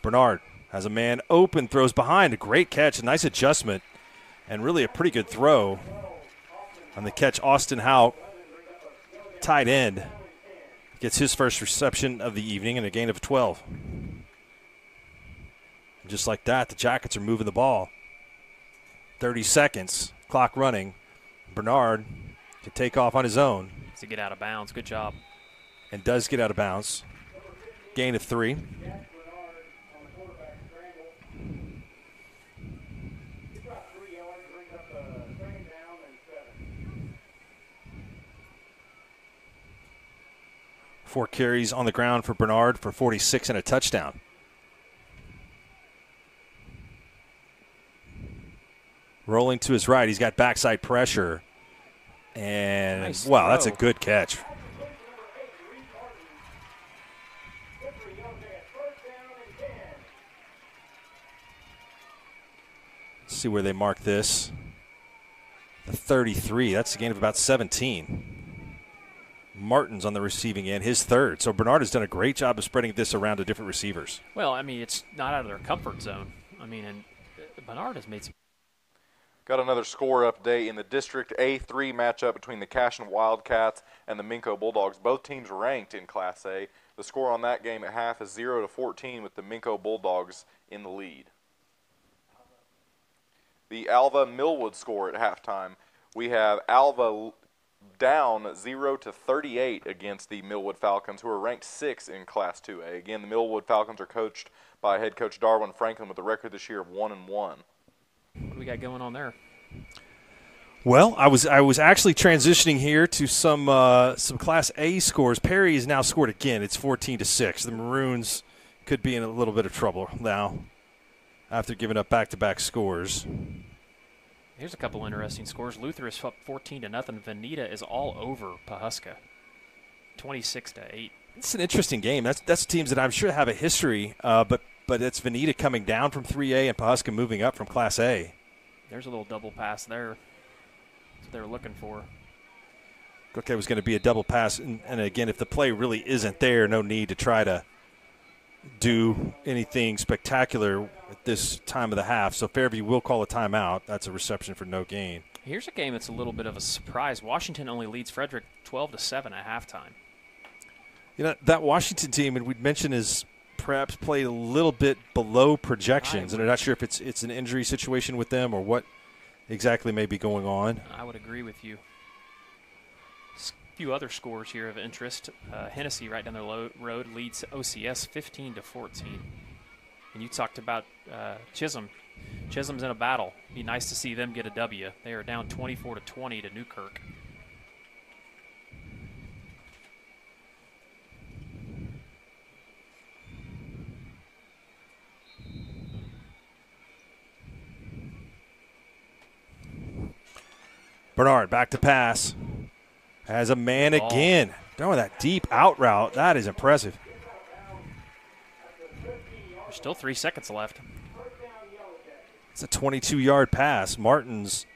Bernard has a man open, throws behind. A great catch, a nice adjustment, and really a pretty good throw on the catch. Austin Howe, tight end, gets his first reception of the evening and a gain of 12. And just like that, the Jackets are moving the ball. 30 seconds, clock running. Bernard can take off on his own. To get out of bounds, good job. And does get out of bounds. Gain of 3. Four carries on the ground for Bernard for 46 and a touchdown. Rolling to his right, he's got backside pressure. And, nice wow, throw. That's a good catch. Let's see where they mark this. The 33, that's a gain of about 17. Martin's on the receiving end, his third. So Bernard has done a great job of spreading this around to different receivers. Well, it's not out of their comfort zone. And Bernard has made some. Got another score update in the District A3 matchup between the Cashin Wildcats and the Minko Bulldogs. Both teams ranked in Class A. The score on that game at half is 0-14 with the Minko Bulldogs in the lead. The Alva Millwood score at halftime. We have Alva down 0-38 against the Millwood Falcons, who are ranked 6th in Class 2A. Again, the Millwood Falcons are coached by head coach Darwin Franklin with a record this year of 1-1. What do we got going on there? Well, I was actually transitioning here to some Class A scores. Perry has now scored again. It's 14-6. The Maroons could be in a little bit of trouble now after giving up back-to-back scores. Here's a couple interesting scores. Luther is up 14-0. Veneta is all over Pawhuska, 26-8. It's an interesting game. That's teams that I'm sure have a history, but it's Veneta coming down from 3A and Pawhuska moving up from Class A. There's a little double pass there. That's what they were looking for. okay, it was going to be a double pass. And again, if the play really isn't there, no need to try to do anything spectacular at this time of the half. So Fairview will call a timeout. That's a reception for no gain. Here's a game that's a little bit of a surprise. Washington only leads Frederick 12-7 at halftime. You know, that Washington team, and we'd mentioned, is perhaps played a little bit below projections, and I'm not sure if it's an injury situation with them or what exactly may be going on. I would agree with you. A few other scores here of interest. Hennessy right down the road leads OCS 15-14. And you talked about Chisholm. Chisholm's in a battle. Be nice to see them get a W. They are down 24-20 to Newkirk. Bernard back to pass. Has a man again. Throwing that deep out route. That is impressive. There's still 3 seconds left. It's a 22-yard pass. Martin's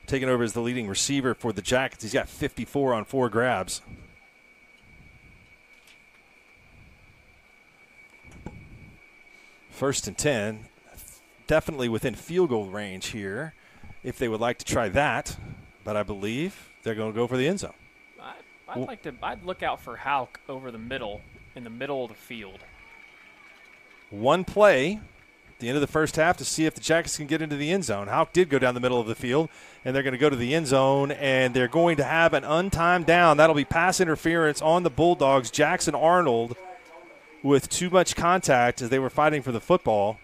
taking over as the leading receiver for the Jackets. He's got 54 on 4 grabs. First and 10. Definitely within field goal range here if they would like to try that. But I believe they're going to go for the end zone. I'd look out for Hauk over the middle, in the middle of the field. One play at the end of the first half to see if the Jackets can get into the end zone. Hauk did go down the middle of the field, and they're going to go to the end zone, and they're going to have an untimed down. That'll be pass interference on the Bulldogs. Jackson Arnold with too much contact as they were fighting for the football.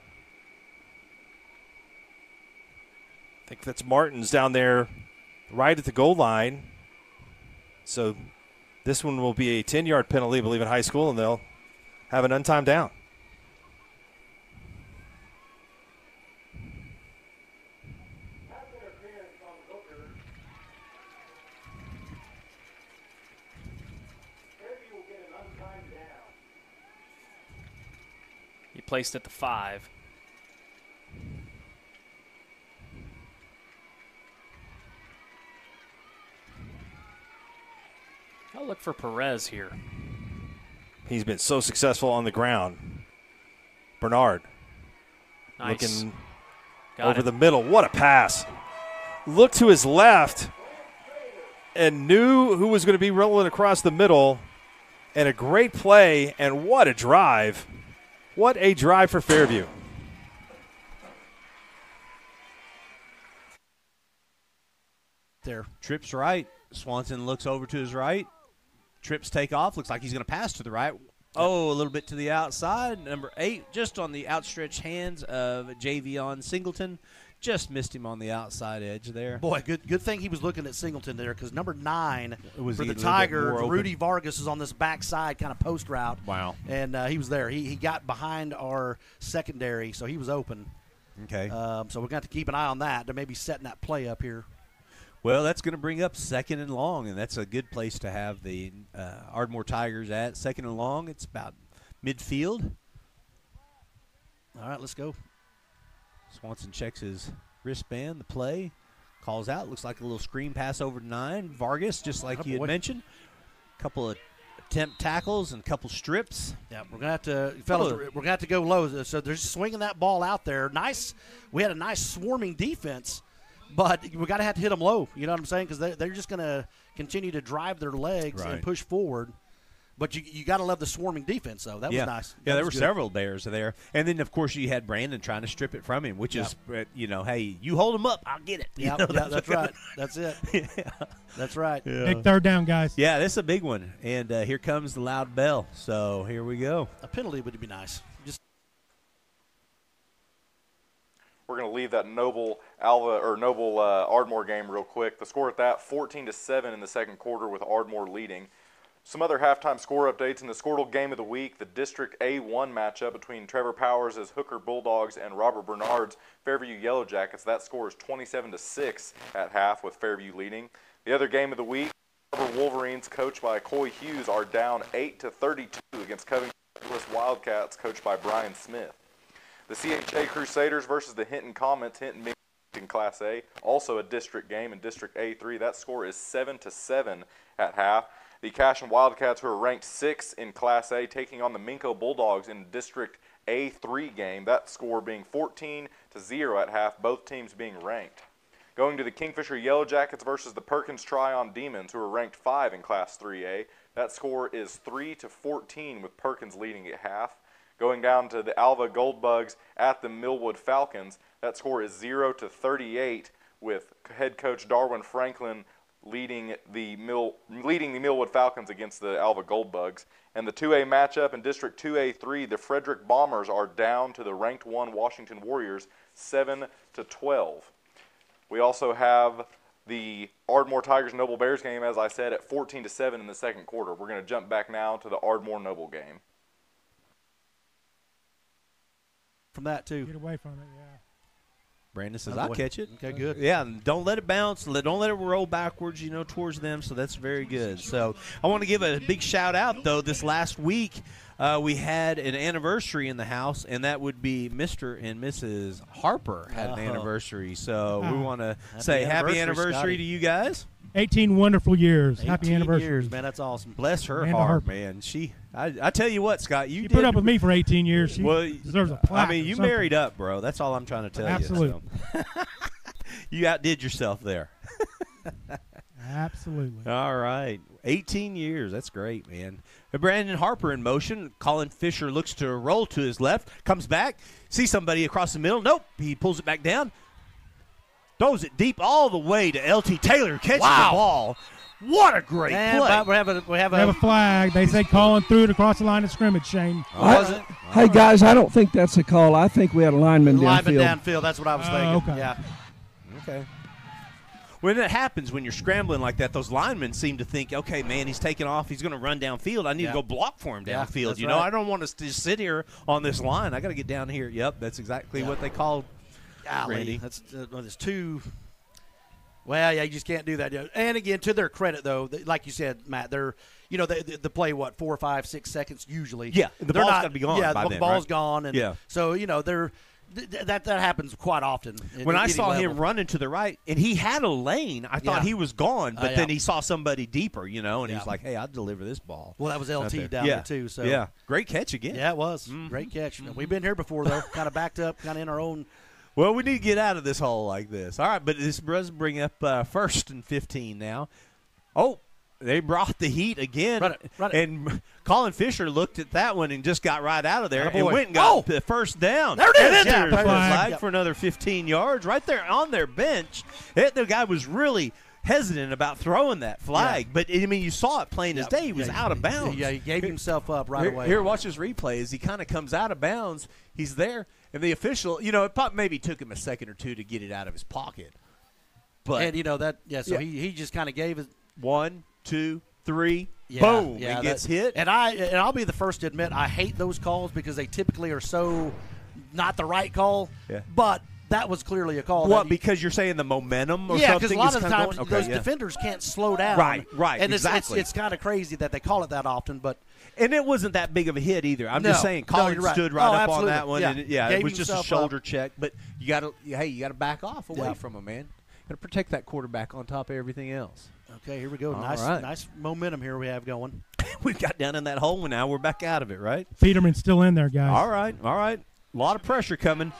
I think that's Martin's down there right at the goal line. So this one will be a 10-yard penalty, I believe, in high school, and they'll have an untimed down. He placed at the 5. I'll look for Perez here. He's been so successful on the ground. Bernard nice. Looking Got over it. the middle. What a pass. Looked to his left and knew who was going to be rolling across the middle. And a great play, and what a drive. What a drive for Fairview. There. Trips right. Swanson looks over to his right. Trips take off. Looks like he's going to pass to the right. Oh, a little bit to the outside. Number 8, just on the outstretched hands of Javion Singleton. Just missed him on the outside edge there. Boy, good thing he was looking at Singleton there, because number 9 was for he the a little bit Tigers, more open? Rudy Vargas is on this backside kind of post route. Wow. And he was there. He got behind our secondary, so he was open. Okay. So we're going to have to keep an eye on that. They may be setting that play up here. Well, that's going to bring up 2nd and long, and that's a good place to have the Ardmore Tigers at. 2nd and long, it's about midfield. All right, let's go. Swanson checks his wristband, the play, calls out. Looks like a little screen pass over to 9. Vargas, just like you had mentioned. A couple of attempt tackles and a couple strips. Yeah, we're gonna have to, fellas. We're gonna have to go low. So they're just swinging that ball out there. Nice. We had a nice swarming defense, but we got to have to hit them low. You know what I'm saying? Because they're just gonna continue to drive their legs and push forward. But you got to love the swarming defense, though. That was nice. Yeah, there was were several Bears there. And then, of course, you had Brandon trying to strip it from him, which is, hey, you hold him up, I'll get it. Yeah, that's right. That's it. That's right. Yeah. Big third down, guys. Yeah, this is a big one. And here comes the loud bell. So here we go. A penalty would be nice. We're going to leave that Noble Ardmore game real quick. The score at that, 14-7 in the second quarter with Ardmore leading. Some other halftime score updates in the Skordle game of the week. The District A1 matchup between Trevor Powers' Hooker Bulldogs and Robert Bernard's Fairview Yellow Jackets. That score is 27-6 at half with Fairview leading. The other game of the week, Arbor Wolverines, coached by Coy Hughes, are down 8-32 against Covington Wildcats, coached by Brian Smith. The CHA Crusaders versus the Hinton Comets. Hinton being in Class A. Also a district game in District A3. That score is 7-7 at half. The Cashion Wildcats, who are ranked 6th in Class A, taking on the Minco Bulldogs in District A3 game. That score being 14-0 at half, both teams being ranked. Going to the Kingfisher Yellow Jackets versus the Perkins Tryon Demons, who are ranked 5 in Class 3A. That score is 3-14 with Perkins leading at half. Going down to the Alva Goldbugs at the Millwood Falcons, that score is 0-38 with head coach Darwin Franklin leading the Millwood Falcons against the Alva Goldbugs. And the 2A matchup in District 2A3, the Frederick Bombers are down to the ranked 1 Washington Warriors, 7-12. We also have the Ardmore Tigers Noble Bears game, as I said, at 14-7 in the second quarter. We're going to jump back now to the Ardmore Noble game. From that too. Get away from it, yeah. Brandon says, I'll catch it. Okay, good. Yeah, and don't let it bounce. Don't let it roll backwards, towards them. So that's very good. So I want to give a big shout out, though. This last week, we had an anniversary in the house, and that would be Mr. and Mrs. Harper had an anniversary. So we want to say happy anniversary Scotty. to you guys. 18 wonderful years. 18 Happy anniversary. years, man. That's awesome. Bless her Amanda heart, Harper. man. I tell you what, Scott, you She put up with me for 18 years. She well, deserves a plaque. I mean, you married up, bro. That's all I'm trying to tell Absolutely. you. So. You outdid yourself there. Absolutely. All right. 18 years. That's great, man. Brandon Harper in motion. Colin Fisher looks to roll to his left. Comes back. Sees somebody across the middle. Nope. He pulls it back down. Throws it deep all the way to L.T. Taylor. Catches the ball. What a great play. But we have a flag. They say calling through it across the line of scrimmage, Shane. Hey, guys, I don't think that's a call. I think we had a lineman downfield. Lineman downfield. That's what I was thinking. Okay. Yeah. Okay. When it happens, when you're scrambling like that, those linemen seem to think, okay, man, he's taking off. He's going to run downfield. I need to go block for him downfield. that's You right. know, I don't want to just sit here on this line. I got to get down here. Yep, that's exactly what they call Randy. That's there's two. Well, yeah, you just can't do that. And again, to their credit, though, like you said, Matt, they're they play 4, 5, 6 seconds usually. Yeah, the ball's got to be gone. Yeah, by the then, ball's right? gone, and yeah. so they're that happens quite often. When I saw him running to the right, and he had a lane, I thought he was gone, but then he saw somebody deeper, and he was like, "Hey, I'll deliver this ball." Well, that was LT down there too. So yeah, great catch again. Yeah, it was great catch. We've been here before though, kind of backed up, kind of in our own. Well, we need to get out of this hole like this. All right, but this does bring up 1st and 15 now. Oh, they brought the heat again. Run it. And Colin Fisher looked at that one and just got right out of there and Attaboy. went and got the first down. There it is. And then Yeah, there's a flag Yep. for another 15 yards right there on their bench. The guy was really hesitant about throwing that flag, but I mean, you saw it plain as day. He was out of bounds. Yeah, he gave himself up right away. Here, watch his replay as he kind of comes out of bounds. He's there, and the official, it probably maybe took him a second or two to get it out of his pocket. But and so he just kind of gave it 1, 2, 3, boom, yeah, he gets hit. And I'll be the first to admit I hate those calls because they typically are so not the right call. Yeah. But that was clearly a call. What, because you're saying the momentum or yeah, something? because a lot of is the kinda times going? those Okay, yeah. defenders can't slow down. Right, And exactly. it's kind of crazy that they call it that often, but And it wasn't that big of a hit either. I'm just saying, Colin you're right. stood right Oh, up absolutely. on that one. Yeah. And it Gave was just a himself shoulder up. check. But you got to back off away Yeah. from him, man. Got to protect that quarterback on top of everything else. Okay, here we go. All Nice, right. nice momentum here we have going. We got down in that hole, and now we're back out of it, right? Peterman's still in there, guys. All right. A lot of pressure coming.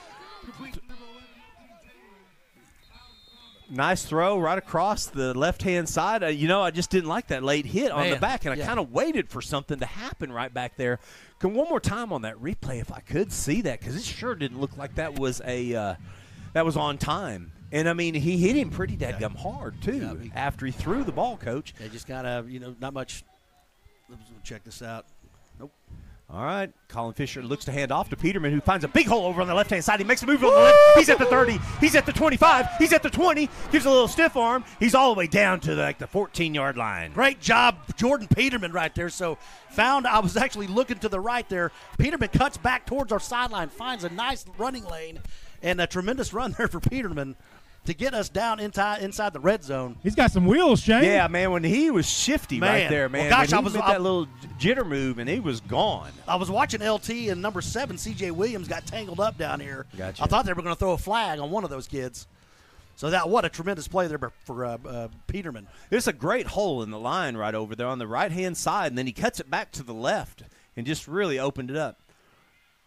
Nice throw right across the left-hand side. I just didn't like that late hit on the back, and I kind of waited for something to happen right back there. Can one more time on that replay if I could see that, because it sure didn't look like that was that was on time. And, I mean, he hit him pretty dadgum hard, too, after he threw the ball, Coach. They just kind of, not much. Let's check this out. Nope. All right. Colin Fisher looks to hand off to Peterman, who finds a big hole over on the left-hand side. He makes a move on the left. He's at the 30. He's at the 25. He's at the 20. Gives a little stiff arm. He's all the way down to the 14-yard line. Great job, Jordan Peterman right there. So I was actually looking to the right there. Peterman cuts back towards our sideline, finds a nice running lane, and a tremendous run there for Peterman to get us down inside the red zone. He's got some wheels, Shane. Yeah, man, when he was shifty right there, man. Well, gosh, I was that little jitter move, and he was gone. I was watching LT, and number 7, C.J. Williams, got tangled up down here. Gotcha. I thought they were going to throw a flag on one of those kids. So what a tremendous play there for Peterman. There's a great hole in the line right over there on the right-hand side, and then he cuts it back to the left and just really opened it up.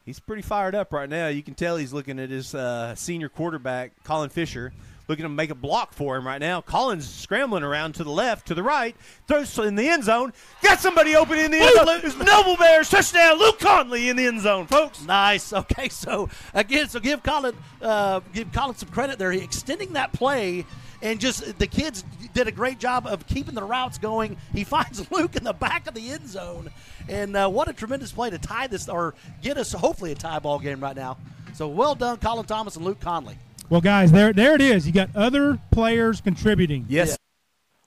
He's pretty fired up right now. You can tell he's looking at his senior quarterback, Colin Fisher, looking to make a block for him right now. Colin's scrambling around to the left, to the right, throws in the end zone. Got somebody open in the end zone. It's Noble Bears touchdown. Luke Conley in the end zone, folks. Nice. Okay, so again, give Colin some credit there. He extending that play, and just the kids did a great job of keeping the routes going. He finds Luke in the back of the end zone, and what a tremendous play to tie this or get us hopefully a tie ball game right now. So well done, Colin Thomas and Luke Conley. Well, guys, there it is. You got other players contributing. Yes. Yeah.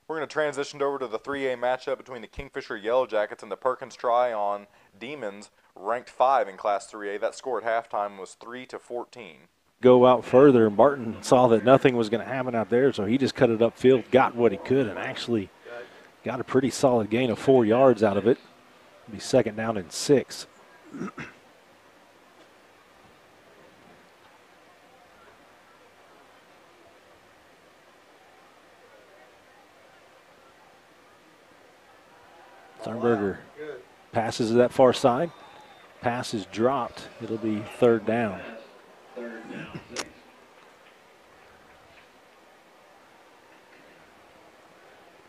We're going to transition over to the 3A matchup between the Kingfisher Yellow Jackets and the Perkins Tryon Demons, ranked 5 in Class 3A. That score at halftime was 3-14. Go out further, and Barton saw that nothing was going to happen out there, so he just cut it upfield, got what he could, and actually got a pretty solid gain of 4 yards out of it. It'll be 2nd down and 6. Sternberger passes to that far side. Pass is dropped. It'll be 3rd down.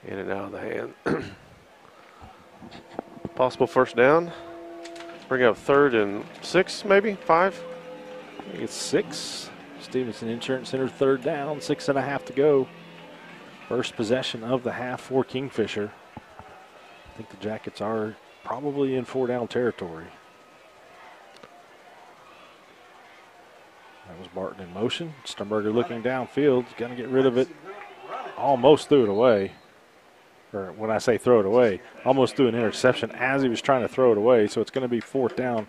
In and out of the hand. Possible 1st down. Bring up 3rd and 6, maybe 5. I think it's 6. Stevenson Insurance Center 3rd down, 6.5 to go. First possession of the half for Kingfisher. I think the Jackets are probably in 4-down territory. That was Barton in motion. Sternberger looking downfield, going to get rid of it. Almost threw it away. Or when I say throw it away, almost threw an interception as he was trying to throw it away. So it's going to be 4th down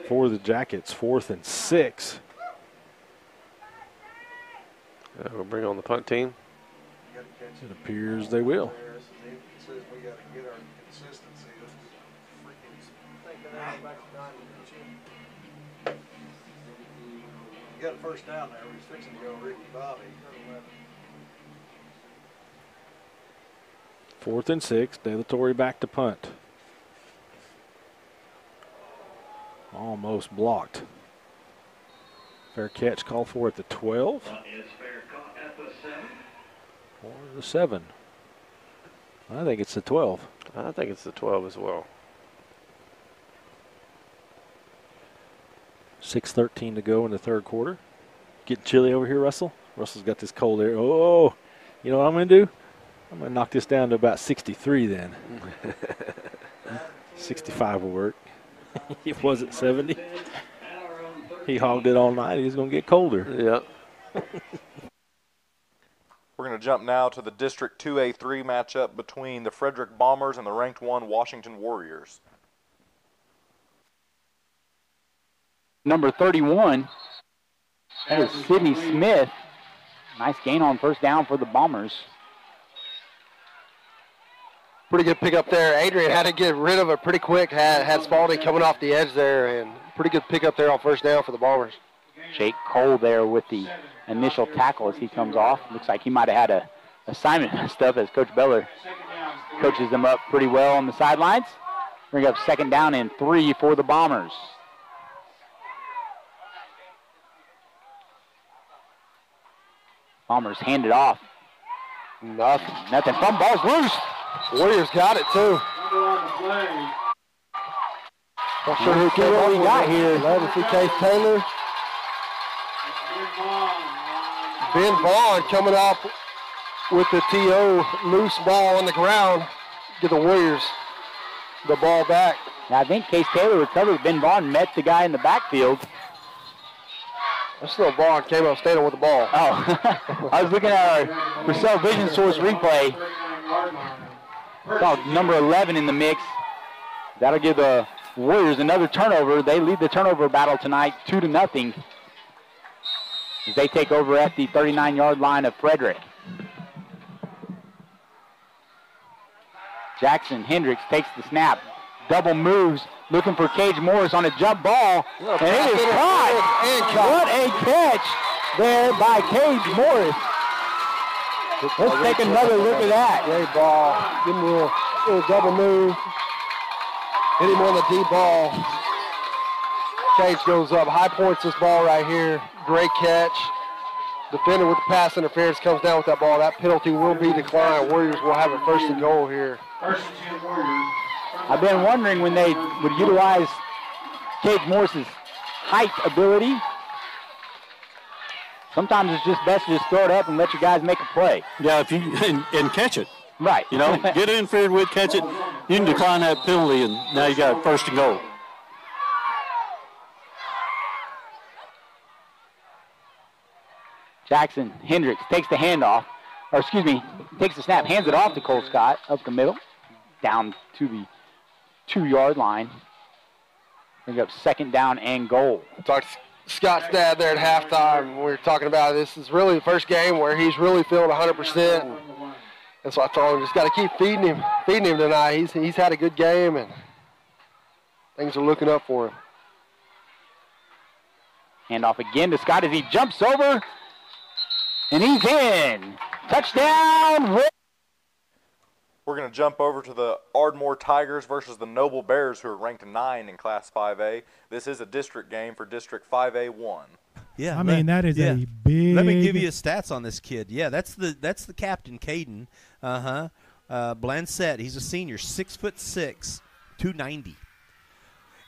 for the Jackets, 4th and 6. We'll bring on the punt team. It appears they will. You got a 1st down there. He's fixing to go Ricky Bobby. 4th and 6. De La Torre back to punt. Almost blocked. Fair catch called for at the 12. Or the 7. I think it's the 12. I think it's the 12 as well. 6:13 to go in the 3rd quarter. Getting chilly over here, Russell. Russell's got this cold air. Oh, you know what I'm going to do? I'm going to knock this down to about 63 then. 65 will work. It wasn't 70. He hogged it all night. He's going to get colder. Yep. We're going to jump now to the District 2A3 matchup between the Frederick Bombers and the ranked 1 Washington Warriors. Number 31, that is Sidney Smith. Nice gain on 1st down for the Bombers. Pretty good pickup there. Adrian had to get rid of it pretty quick. Had Spalding coming off the edge there, and pretty good pickup there on 1st down for the Bombers. Jake Cole there with the initial tackle as he comes off. Looks like he might have had a assignment and stuff as Coach Beller coaches them up pretty well on the sidelines. Bring up 2nd down and 3 for the Bombers. Bombers hand it off. Nothing. From ball's loose. Warriors got it too. Not sure what we got here. 11 for Case Taylor. Ben Vaughn coming off with the TO loose ball on the ground. Get the Warriors the ball back. Now, I think Case Taylor recovered. Ben Vaughn met the guy in the backfield. That's still Vaughn came up standing with the ball. Oh, I was looking at our Purcell Vision Source replay. Saw number 11 in the mix. That'll give the Warriors another turnover. They lead the turnover battle tonight 2-0 as they take over at the 39-yard line of Frederick. Jackson Hendricks takes the snap. Double moves, looking for Cage Morris on a jump ball. And it is caught. What a catch there by Cage Morris. Let's take another look at that. Great ball. Give him a little double move. Hit him on the deep ball. Cage goes up. High points this ball right here. Great catch. Defender with the pass interference comes down with that ball. That penalty will be declined. Warriors will have a first and goal here. I've been wondering when they would utilize Cage Morris's height ability. Sometimes it's just best to just throw it up and let your guys make a play. Yeah, if you and catch it. Right. You know, get it interfered with, catch it. You can decline that penalty, and now you got first and goal. Jackson Hendricks takes the handoff, or excuse me, takes the snap, hands it off to Cole Scott up the middle, down to the 2-yard line. Bring up second down and goal. Talked to Scott's dad there at halftime. We were talking about this is really the first game where he's really feeling 100%. And so I told him just got to keep feeding him tonight. He's had a good game and things are looking up for him. Handoff again to Scott as he jumps over. And he's in. Touchdown. We're going to jump over to the Ardmore Tigers versus the Noble Bears, who are ranked 9 in Class 5A. This is a district game for District 5A1. Yeah, I mean that is a big. Let me give you stats on this kid. Yeah, that's the captain, Caden. Blancett. He's a senior, 6'6", 290.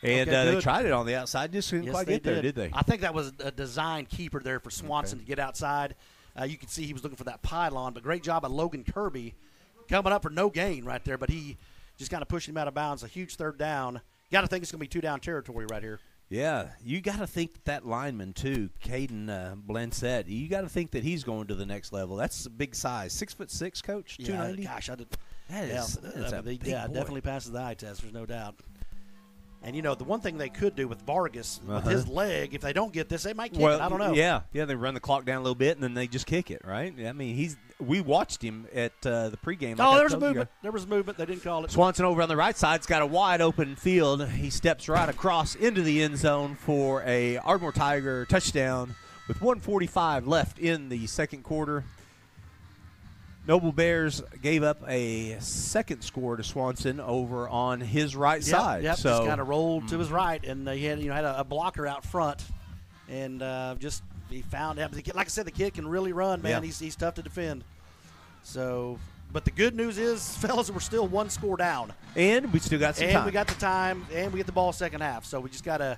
And they tried it on the outside, just couldn't quite get there, did they? I think that was a design keeper there for Swanson to get outside. You could see he was looking for that pylon, but great job by Logan Kirby coming up for no gain right there, but he just kind of pushed him out of bounds. A huge third down. Got to think it's going to be 2-down territory right here. Yeah, you got to think that lineman too, Caden Blancett. You got to think that he's going to the next level. That's a big size, 6'6", Coach, 290. Gosh, I did. That is definitely passes the eye test. There's no doubt. And, you know, the one thing they could do with Vargas, with his leg, if they don't get this, they might kick it. I don't know. Yeah, they run the clock down a little bit, and then they just kick it, right? I mean, we watched him at the pregame. There was a movement. There was movement. They didn't call it. Swanson over on the right side's got a wide open field. He steps right across into the end zone for a Ardmore Tiger touchdown with 1:45 left in the second quarter. Noble Bears gave up a second score to Swanson over on his right side. Yep, so just kind of rolled to his right, and he had a blocker out front, and he found him. Like I said, the kid can really run, man. Yeah. He's tough to defend. So, but the good news is, fellas, we're still one score down, and we still got some time. And we got the time, and we get the ball second half. So we just got to.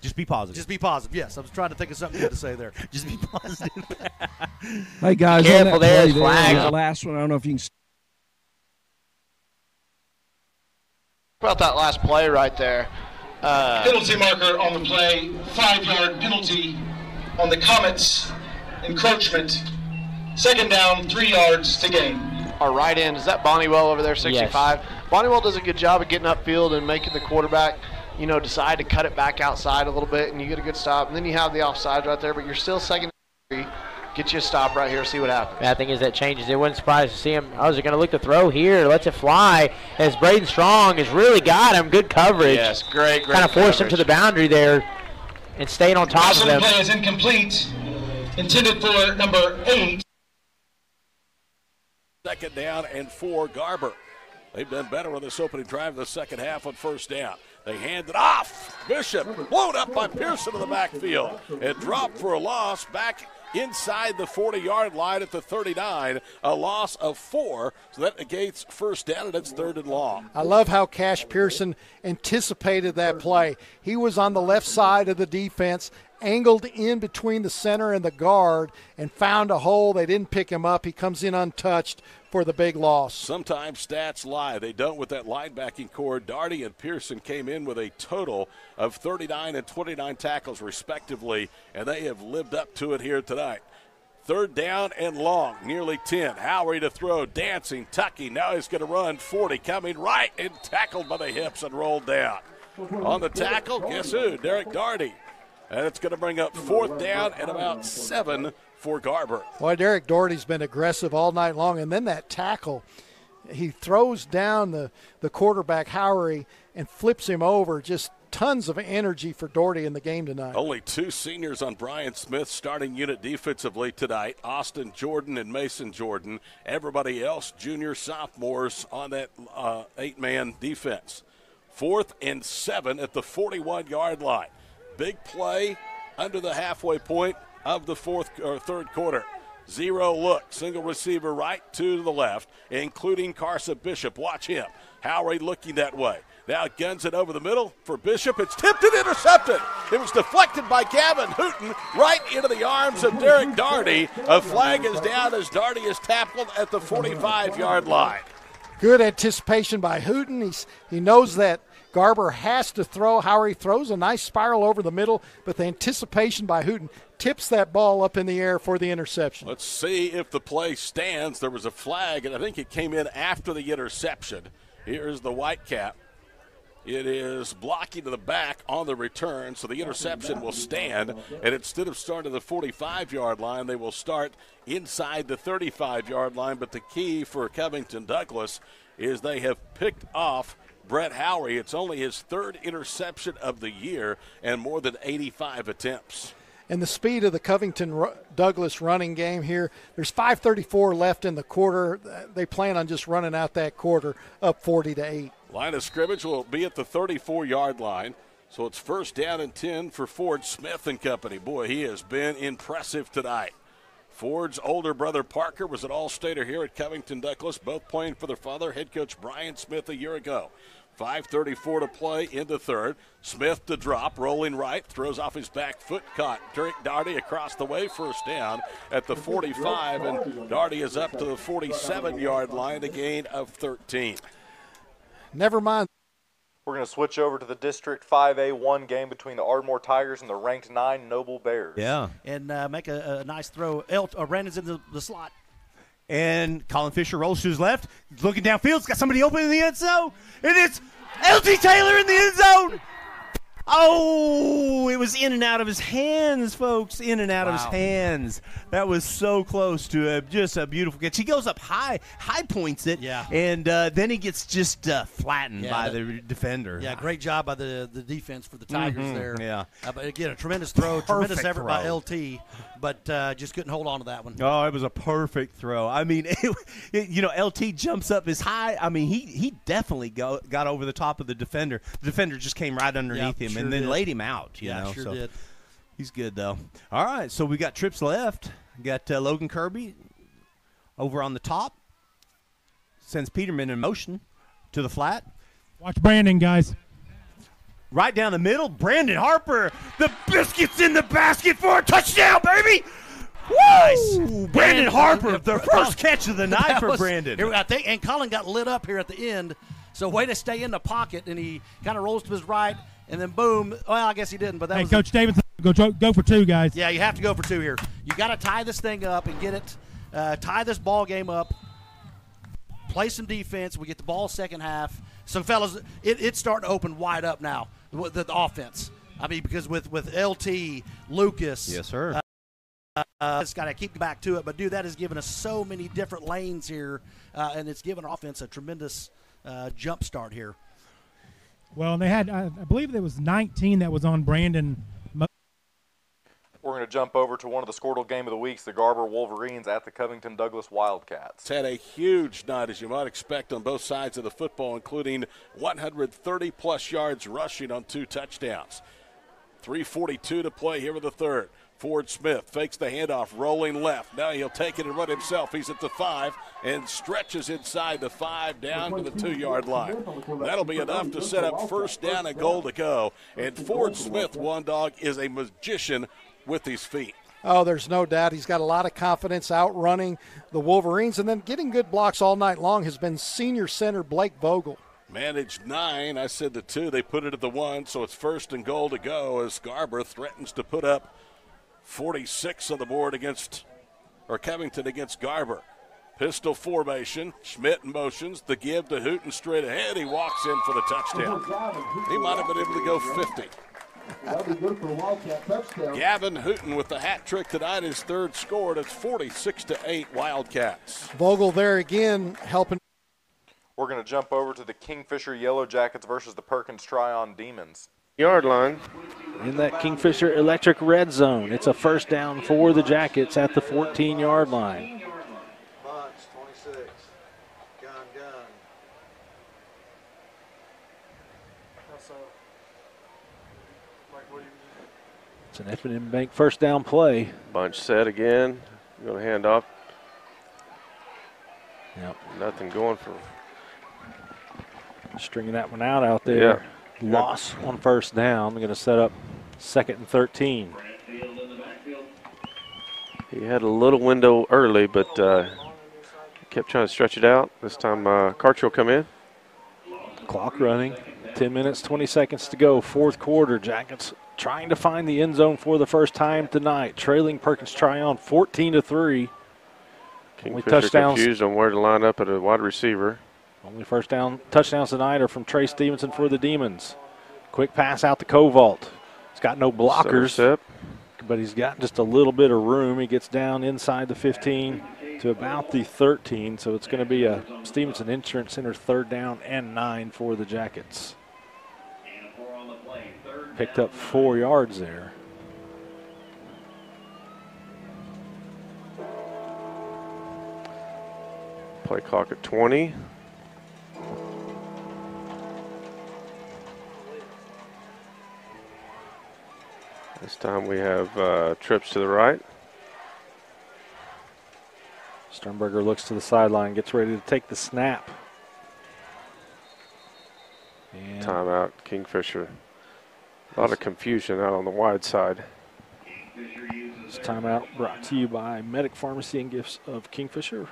Just be positive. Just be positive. Yes, I was trying to think of something good to say there. Just be positive. Hey guys, careful on that there, play flag. The last one, I don't know if you can. About that last play right there. Penalty marker on the play, 5-yard penalty on the Comets encroachment. Second down, 3 yards to gain. Our right end, is that Bonniewell over there, 65? Yes. Bonniewell does a good job of getting upfield and making the quarterback, decide to cut it back outside a little bit, and you get a good stop. And then you have the offside right there, but you're still second. Get you a stop right here, see what happens. Bad thing is that changes. It wasn't surprised to see him. I was going to look to throw here, lets it fly, as Braden Strong has really got him. Good coverage. Yes, great kind of forced him to the boundary there and stayed on top of him. Play is incomplete. Intended for number 8. Second down and 4, Garber. They've done better on this opening drive in the second half on first down. They hand it off. Bishop blown up by Pearson in the backfield. It dropped for a loss back inside the 40-yard line at the 39. A loss of 4, so that negates first down, and it's 3rd and long. I love how Cash Pearson anticipated that play. He was on the left side of the defense, angled in between the center and the guard, and found a hole. They didn't pick him up. He comes in untouched for the big loss. Sometimes stats lie. They don't with that linebacking core. Darty and Pearson came in with a total of 39 and 29 tackles respectively, and they have lived up to it here tonight. 3rd down and long, nearly 10. Howery to throw, dancing, tucking. Now he's going to run 40, coming right and tackled by the hips and rolled down. On the tackle, guess who? Derek Darty. And it's going to bring up 4th down and about 7 for Garber. Boy, Derek Doherty's been aggressive all night long. And then that tackle, he throws down the quarterback, Howery, and flips him over. Just tons of energy for Doherty in the game tonight. Only 2 seniors on Brian Smith's starting unit defensively tonight, Austin Jordan and Mason Jordan. Everybody else, junior sophomores on that 8-man defense. 4th and 7 at the 41-yard line. Big play under the halfway point of the third quarter. 0 look, single receiver right, 2 to the left, including Carson Bishop. Watch him. Howry looking that way. Now guns it over the middle for Bishop. It's tipped and intercepted. It was deflected by Gavin Hooten right into the arms of Derek Daugherty. A flag is down as Daugherty is tackled at the 45-yard line. Good anticipation by Hooten. He knows that Garber has to throw. Howry throws a nice spiral over the middle, but the anticipation by Hooten tips that ball up in the air for the interception. Let's see if the play stands. There was a flag, and I think it came in after the interception. Here's the Whitecap. It is blocking to the back on the return, so the interception will stand. And instead of starting the 45-yard line, they will start inside the 35-yard line. But the key for Covington Douglas is they have picked off Brett Howry. It's only his 3rd interception of the year and more than 85 attempts. And the speed of the Covington Douglas running game here, there's 5:34 left in the quarter. They plan on just running out that quarter up 40-8. Line of scrimmage will be at the 34-yard line. So it's 1st down and 10 for Ford Smith and company. Boy, he has been impressive tonight. Ford's older brother Parker was an All-Stater here at Covington Douglas, both playing for their father, head coach Brian Smith, a year ago. 5:34 to play in the third. Smith to drop, rolling right, throws off his back foot, caught. Derek Daugherty across the way, 1st down at the 45, and Daugherty is up to the 47-yard line, a gain of 13. Never mind. We're going to switch over to the District 5A1 game between the Ardmore Tigers and the ranked 9 Noble Bears. Yeah. And make a nice throw. Brandon's in the slot. And Colin Fisher rolls to his left, looking downfield. He's got somebody open in the end zone. And it's L.T. Taylor in the end zone. Oh, it was in and out of his hands, folks. In and out of his hands. That was so close to just a beautiful catch. He goes up high points it, and then he gets just flattened by the defender. Yeah, great job by the defense for the Tigers there. Yeah. But again, a tremendous throw, tremendous effort by throw. LT, but just couldn't hold on to that one. Oh, it was a perfect throw. I mean, LT jumps up as high. I mean, he definitely got over the top of the defender. The defender just came right underneath him and then laid him out. You know, sure so did. He's good, though. All right, so we got trips left. Got Logan Kirby over on the top. Sends Peterman in motion to the flat. Watch Brandon, guys. Right down the middle, Brandon Harper. The biscuit's in the basket for a touchdown, baby. Nice. Brandon Harper, the first catch of the night for Brandon. I think, and Colin got lit up here at the end. So way to stay in the pocket, and he kind of rolls to his right, and then boom. Well, I guess he didn't, but that was Coach Davidson, go for 2, guys. Yeah, you have to go for 2 here. You got to tie this thing up and get it, tie this ball game up, play some defense. We get the ball second half. So, fellas, it's starting to open wide up now, the offense. I mean, because with LT, Lucas. Yes, sir. It's got to keep back to it. But, dude, that has given us so many different lanes here, and it's given our offense a tremendous jump start here. Well, they had, I believe there was 19 that was on Brandon. We're going to jump over to one of the Skordle Game of the Weeks, the Garber Wolverines at the Covington Douglas Wildcats. It's had a huge night, as you might expect, on both sides of the football, including 130-plus yards rushing on 2 touchdowns. 3:42 to play here in the third. Ford Smith fakes the handoff, rolling left. Now he'll take it and run himself. He's at the 5 and stretches inside the 5 down to the 2-yard line. That'll be enough to set up 1st down and goal to go. And Ford Smith, one dog, is a magician with his feet. Oh, there's no doubt. He's got a lot of confidence outrunning the Wolverines, and then getting good blocks all night long has been senior center Blake Vogel. Managed 9. I said the 2. They put it at the 1, so it's 1st and goal to go as Garber threatens to put up 46 on the board Covington against Garber. Pistol formation. Schmidt motions. The give to Hooten straight ahead. He walks in for the touchdown. He might have been able to go 50. That'll be good for a Wildcat touchdown. Gavin Hooten with the hat trick tonight, his 3rd score. It's 46-8 Wildcats. Vogel there again helping. We're going to jump over to the Kingfisher Yellow Jackets versus the Perkins Tryon Demons. Yard line. In that Kingfisher Electric red zone. It's a first down for the Jackets at the 14-yard line. Bunch, 26. Gun. It's an F&M Bank first down play. Bunch set again. Going to hand off. Yep. Nothing going for. Stringing that one out there. Yeah. Loss on first down. They're going to set up 2nd and 13. He had a little window early, but kept trying to stretch it out. This time Karcher will come in. Clock running. 10 minutes, 20 seconds to go. Fourth quarter. Jackets trying to find the end zone for the first time tonight. Trailing Perkins Tryon 14-3. Only touchdowns. Confused on where to line up at a wide receiver. Only touchdowns tonight are from Trey Stevenson for the Demons. Quick pass out to Kovalt. He's got no blockers, but he's got just a little bit of room. He gets down inside the 15 to about the 13, so it's going to be a Stevenson Insurance Center 3rd down and 9 for the Jackets. Picked up 4 yards there. Play clock at 20. This time we have trips to the right. Sternberger looks to the sideline, gets ready to take the snap. And timeout, Kingfisher. A lot of confusion out on the wide side. This timeout brought to you by Medic Pharmacy and Gifts of Kingfisher.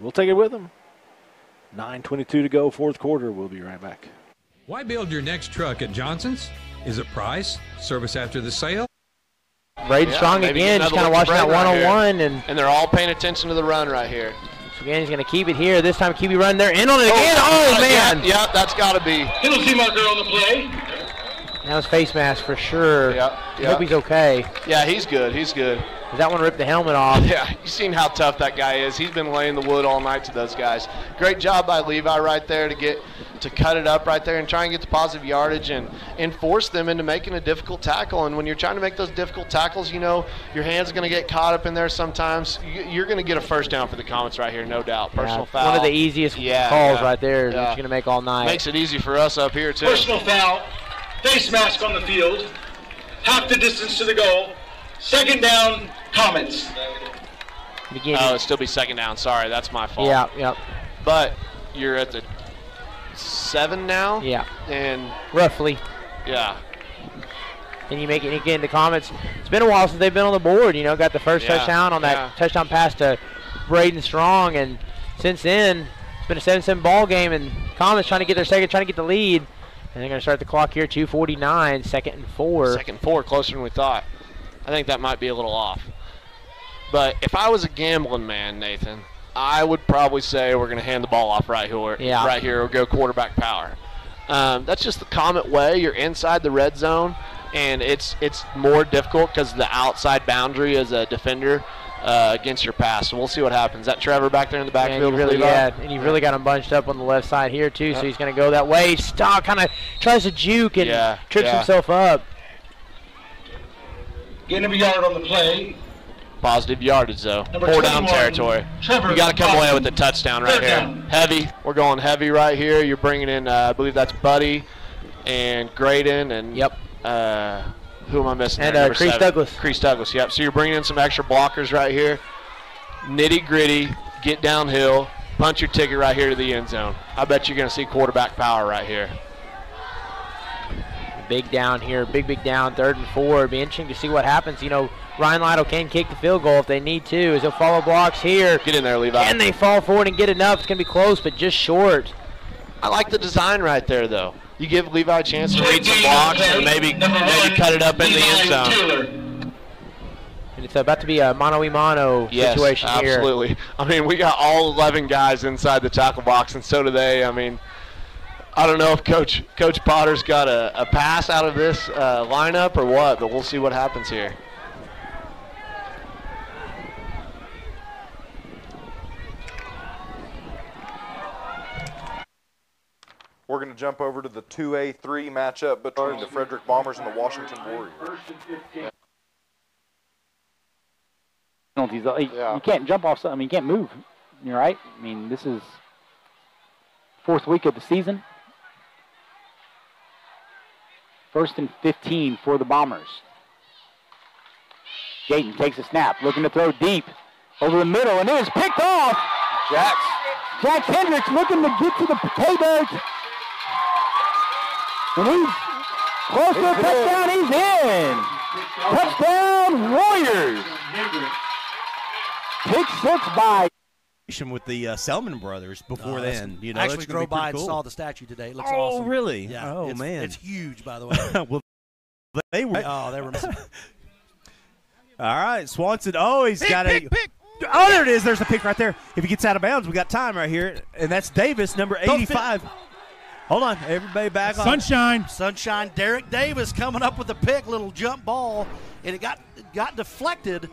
We'll take it with them. 9:22 to go, fourth quarter. We'll be right back. Why build your next truck at Johnson's? Is it price, service after the sale? Braden Strong again, just kind of watching that one-on-one. And they're all paying attention to the run right here. So again, he's going to keep it here. This time, QB run. They're in on it again. Oh, man. Yeah, that's got to be. Penalty marker on the play. That was face mask for sure. I hope he's okay. Yeah, he's good. He's good. That one ripped the helmet off. Yeah, you've seen how tough that guy is. He's been laying the wood all night to those guys. Great job by Levi right there to cut it up right there and try and get the positive yardage and force them into making a difficult tackle. And when you're trying to make those difficult tackles, you know, your hands are going to get caught up in there sometimes. You're going to get a first down for the Comets right here, no doubt. Personal foul. One of the easiest calls right there that you're going to make all night. Makes it easy for us up here, too. Personal foul. Face mask on the field. Half the distance to the goal. 2nd down, Comets. Oh, it'll still be 2nd down. Sorry, that's my fault. Yeah. But you're at the 7 now? Yeah. And roughly. Yeah. And you make it again, the Comets. It's been a while since they've been on the board. You know, got the first touchdown on that touchdown pass to Braden Strong. And since then, it's been a 7-7 ball game. And Comets trying to get their second, trying to get the lead. And they're going to start the clock here, 2:49, 2nd and 4. 2nd and 4, closer than we thought. I think that might be a little off. But if I was a gambling man, Nathan, I would probably say we're going to hand the ball off right here or go quarterback power. That's just the Comet way. You're inside the red zone, and it's more difficult because of the outside boundary as a defender against your pass. So we'll see what happens. Is that Trevor back there in the backfield? And you've really got him bunched up on the left side here, too, so he's going to go that way. Stop, kind of tries to juke and trips himself up. Getting a yard on the play. Positive yardage, though. Number 4 down 21, territory. Trevor You got to come away with the touchdown right here. Down. Heavy. We're going heavy right here. You're bringing in, I believe that's Buddy and Graydon and who am I missing? And Crease Douglas. Crease Douglas, yep. So you're bringing in some extra blockers right here. Nitty gritty. Get downhill. Punch your ticket right here to the end zone. I bet you're going to see quarterback power right here. Big down here, big down, 3rd and 4. It'd be interesting to see what happens. You know, Ryan Lytle can kick the field goal if they need to, as he'll follow blocks here. Get in there, Levi. Can they fall forward and get enough? It's going to be close, but just short. I like the design right there, though. You give Levi a chance to read some blocks and maybe cut it up in the end zone. And it's about to be a mano-a-mano situation here. Yes, absolutely. I mean, we got all 11 guys inside the tackle box, and so do they. I mean, I don't know if Coach Potter's got a pass out of this lineup or what, but we'll see what happens here. We're going to jump over to the 2A3 matchup between the Frederick Bombers and the Washington Warriors. Penalties. You can't jump off something. You can't move. You're right. I mean, this is 4th week of the season. 1st and 15 for the Bombers. Gayton takes a snap, looking to throw deep over the middle, and it is picked off. Jack Hendricks looking to get to the payback. And he's close to a touchdown. He's in. Touchdown, Warriors. Pick 6 by. With the Selman brothers before then. You know, actually drove by and cool. saw the statue today. It looks awesome. Oh, really? Yeah. Oh, man. It's huge, by the way. Well, they were. Oh, they were missing. All right, Swanson. Oh, he's got a. Oh, there it is. There's a pick right there. If he gets out of bounds, we got time right here. And that's Davis, number 85. Hold on. Everybody back on. Sunshine. Derek Davis coming up with a pick, little jump ball. And it got deflected.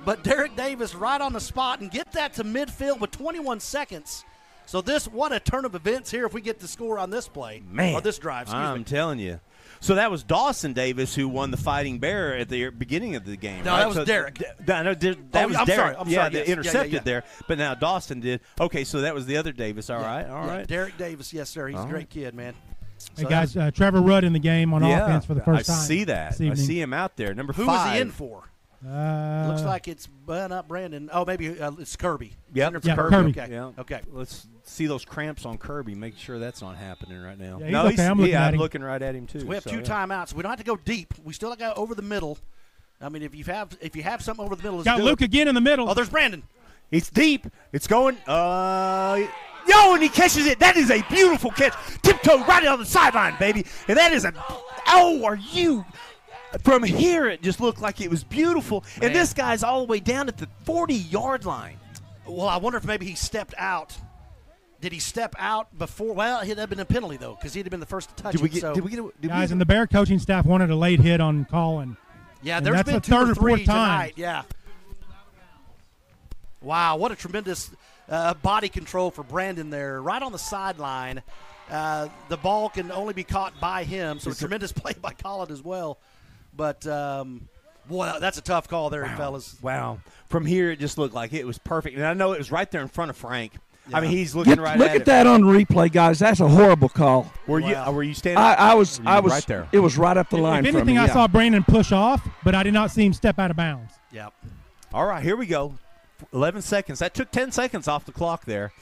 But Derek Davis right on the spot and get that to midfield with 21 seconds. So what a turn of events here if we get the score on this play. Man. Or this drive, I'm telling you. So that was Dawson Davis who won the Fighting Bear at the beginning of the game. No, right? that was Derek. That was Derek. I'm sorry. They intercepted there. But now Dawson did. Okay, so that was the other Davis. All right. Derek Davis, yes, sir. He's a great kid, man. Hey, guys, Trevor Rudd in the game on offense for the first time. I see that. I see him out there. Number 5. Who was he in for? Looks like it's not Brandon. Oh, maybe it's Kirby. Yep. Kirby. Okay. Yeah. Okay. Let's see those cramps on Kirby. Make sure that's not happening right now. Yeah, I'm looking right at him too. So we have 2 timeouts. We don't have to go deep. We still got over the middle. I mean, if you have something over the middle, got Luke again in the middle. Oh, there's Brandon. It's deep. It's going. And he catches it. That is a beautiful catch. Tiptoe right on the sideline, baby. And that is are you? From here, it just looked like it was beautiful. Man. And this guy's all the way down at the 40-yard line. Well, I wonder if maybe he stepped out. Did he step out before? Well, he'd have been a penalty, though, because he'd have been the first to touch it. Guys, and the Bear coaching staff wanted a late hit on Colin. Yeah, there's been 2 or 3 tonight. Yeah. Wow, what a tremendous body control for Brandon there. Right on the sideline. The ball can only be caught by him, so a tremendous play by Colin as well. But, boy, that's a tough call there, fellas. Wow. From here, it just looked like it was perfect. And I know it was right there in front of Frank. Yeah. I mean, he's looking right at it. Look at that on replay, guys. That's a horrible call. Were you standing? I was right there. It was right up the line. If anything, I saw Brandon push off, but I did not see him step out of bounds. Yep. All right, here we go. 11 seconds. That took 10 seconds off the clock there.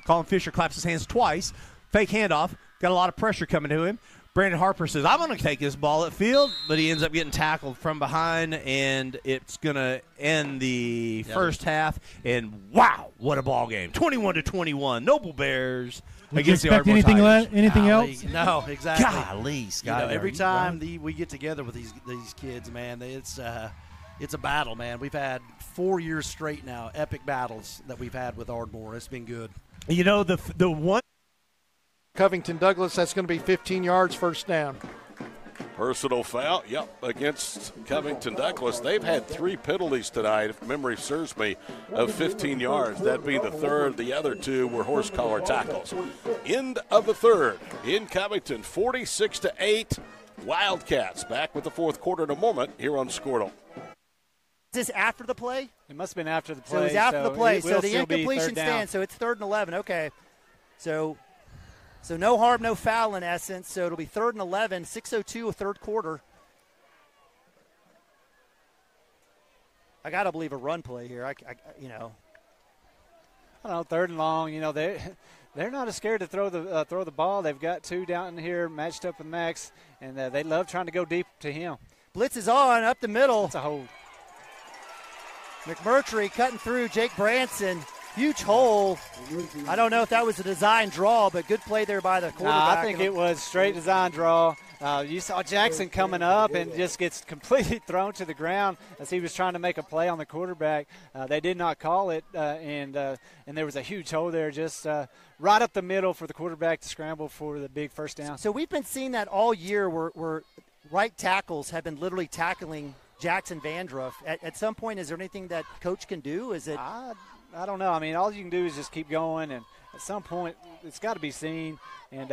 Colin Fisher claps his hands twice. Fake handoff. Got a lot of pressure coming to him. Brandon Harper says, I'm going to take this ball at field, but he ends up getting tackled from behind, and it's going to end the first half. And, wow, what a ball game. 21-21. Noble Bears against the Ardmore Tigers. Anything else? No, exactly. Golly, Scott. Every time we get together with these kids, man, it's a battle, man. We've had 4 years straight now, epic battles that we've had with Ardmore. It's been good. You know, the one. Covington Douglas, that's going to be 15 yards, first down. Personal foul, against Covington Douglas. They've had 3 penalties tonight, if memory serves me, of 15 yards. That being the third. The other 2 were horse collar tackles. End of the third in Covington, 46-8. Wildcats back with the fourth quarter in a moment here on Skordle. Is this after the play? It must have been after the play. So it was after the play. So the incompletion stands. stands. So it's 3rd and 11. Okay. So no harm, no foul in essence. So it'll be 3rd and 11, 6:02 of third quarter. I got to believe a run play here. I don't know, 3rd and long. They're not as scared to throw the ball. They've got 2 down in here matched up with Max, and they love trying to go deep to him. Blitz is on up the middle. It's a hold. McMurtry cutting through Jake Branson. Huge hole. I don't know if that was a design draw, but good play there by the quarterback. I think it was straight design draw. You saw Jackson coming up and just gets completely thrown to the ground as he was trying to make a play on the quarterback. They did not call it, and there was a huge hole there just right up the middle for the quarterback to scramble for the big first down. So we've been seeing that all year where right tackles have been literally tackling Jackson Vandruff. At some point, is there anything that coach can do? Is it? I don't know. I mean, all you can do is just keep going, and at some point, it's got to be seen. And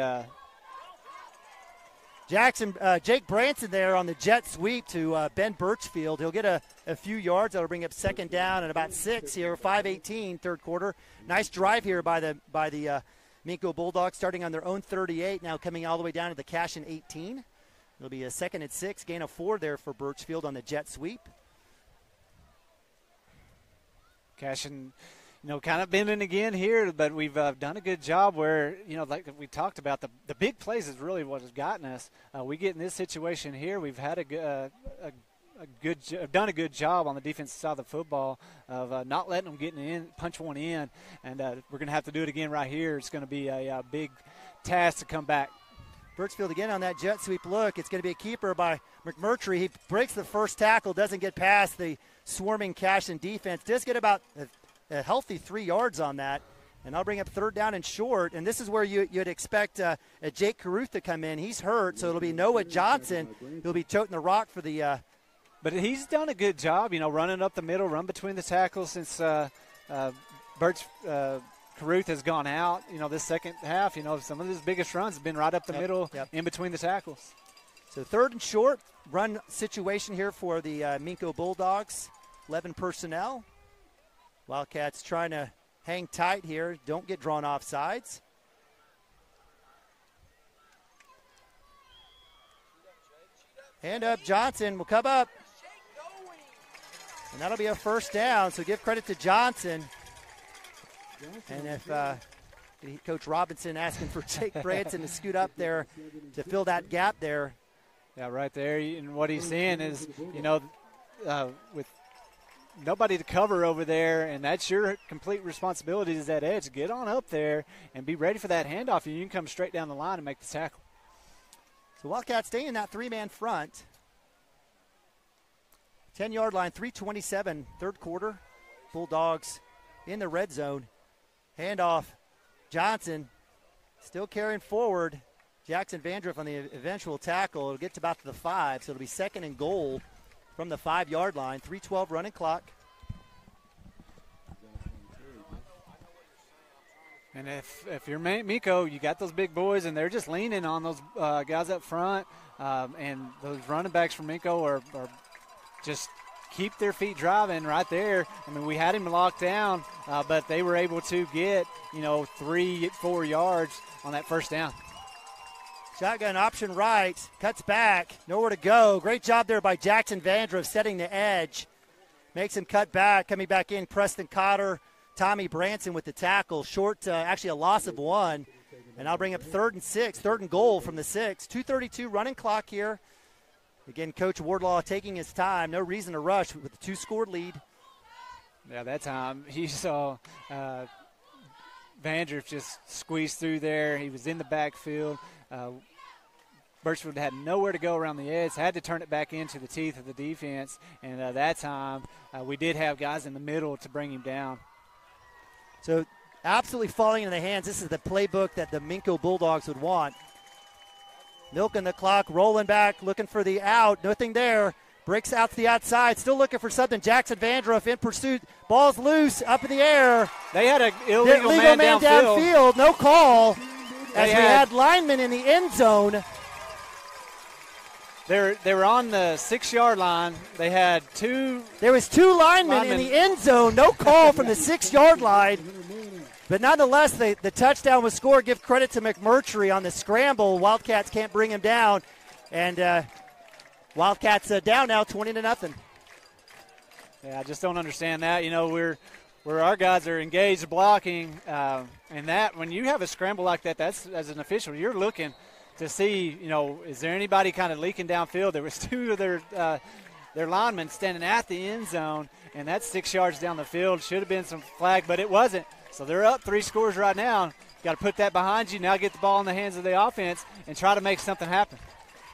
Jake Branson there on the jet sweep to Ben Birchfield. He'll get a few yards. That'll bring up second down and about 6 here, 5:18 third quarter. Nice drive here by the Minko Bulldogs, starting on their own 38, now coming all the way down to the Cashin 18. It'll be a 2nd and 6, gain of 4 there for Birchfield on the jet sweep. Cashin, kind of bending again here, but we've done a good job where, like we talked about, the big plays is really what has gotten us. We get in this situation here, we've had done a good job on the defensive side of the football of not letting them get punch one in, and we're going to have to do it again right here. It's going to be a big task to come back. Birchfield again on that jet sweep look. It's going to be a keeper by McMurtry. He breaks the first tackle, doesn't get past the swarming Cashin defense. Does get about a healthy 3 yards on that, and I'll bring up third down and short. And this is where you'd expect a Jake Caruth to come in. He's hurt, so it'll be Noah Johnson who'll be toting the rock for the but he's done a good job, running up the middle, run between the tackles since Caruth has gone out. This second half, some of his biggest runs have been right up the middle in between the tackles. So third and short, run situation here for the Minko Bulldogs. 11 personnel. Wildcats trying to hang tight here. Don't get drawn off sides. Hand up, Johnson will come up. And that'll be a first down, so give credit to Johnson. And if Coach Robinson asking for Jake Branson to scoot up there to fill that gap there. Yeah, right there. And what he's saying is, with nobody to cover over there, and that's your complete responsibility is that edge. Get on up there and be ready for that handoff, and you can come straight down the line and make the tackle. So Wildcats stay in that 3-man front. 10-yard line, 3:27, third quarter. Bulldogs in the red zone. Handoff, Johnson still carrying forward. Jackson Vandruff on the eventual tackle. It'll get to about the 5, so it'll be 2nd and goal from the 5-yard line. 3:12 running clock. And if you're Minko, you got those big boys, and they're just leaning on those guys up front. And those running backs from Minko are just keep their feet driving right there. I mean, we had him locked down, but they were able to get, 3-4 yards on that first down. Shotgun option right, cuts back, nowhere to go. Great job there by Jackson Vandruff setting the edge. Makes him cut back, coming back in, Preston Cotter, Tommy Branson with the tackle. Short, actually a loss of 1. And I'll bring up 3rd and 6, 3rd and goal from the 6. 2:32 running clock here. Again, Coach Wardlaw taking his time. No reason to rush with a 2-score lead. Yeah, that time he saw Vandruff just squeeze through there. He was in the backfield. Birchfield had nowhere to go around the edge, had to turn it back into the teeth of the defense. And that time we did have guys in the middle to bring him down. So absolutely falling into the hands. This is the playbook that the Minko Bulldogs would want. Milking the clock, rolling back, looking for the out. Nothing there. Breaks out to the outside. Still looking for something. Jackson Vandruff in pursuit. Ball's loose, up in the air. They had an illegal man downfield. No call. As we had linemen in the end zone. They were on the 6-yard line. They had two. There was 2 linemen in the end zone. No call from the 6-yard line. But nonetheless, the touchdown was scored. Give credit to McMurtry on the scramble. Wildcats can't bring him down. And Wildcats down now 20-0. Yeah, I just don't understand that. Where our guys are engaged blocking, and that when you have a scramble like that, that's as an official, you're looking to see, is there anybody kind of leaking downfield? There was 2 of their linemen standing at the end zone, and that's 6 yards down the field. Should have been some flag, but it wasn't. So they're up 3 scores right now. Got to put that behind you. Now get the ball in the hands of the offense and try to make something happen.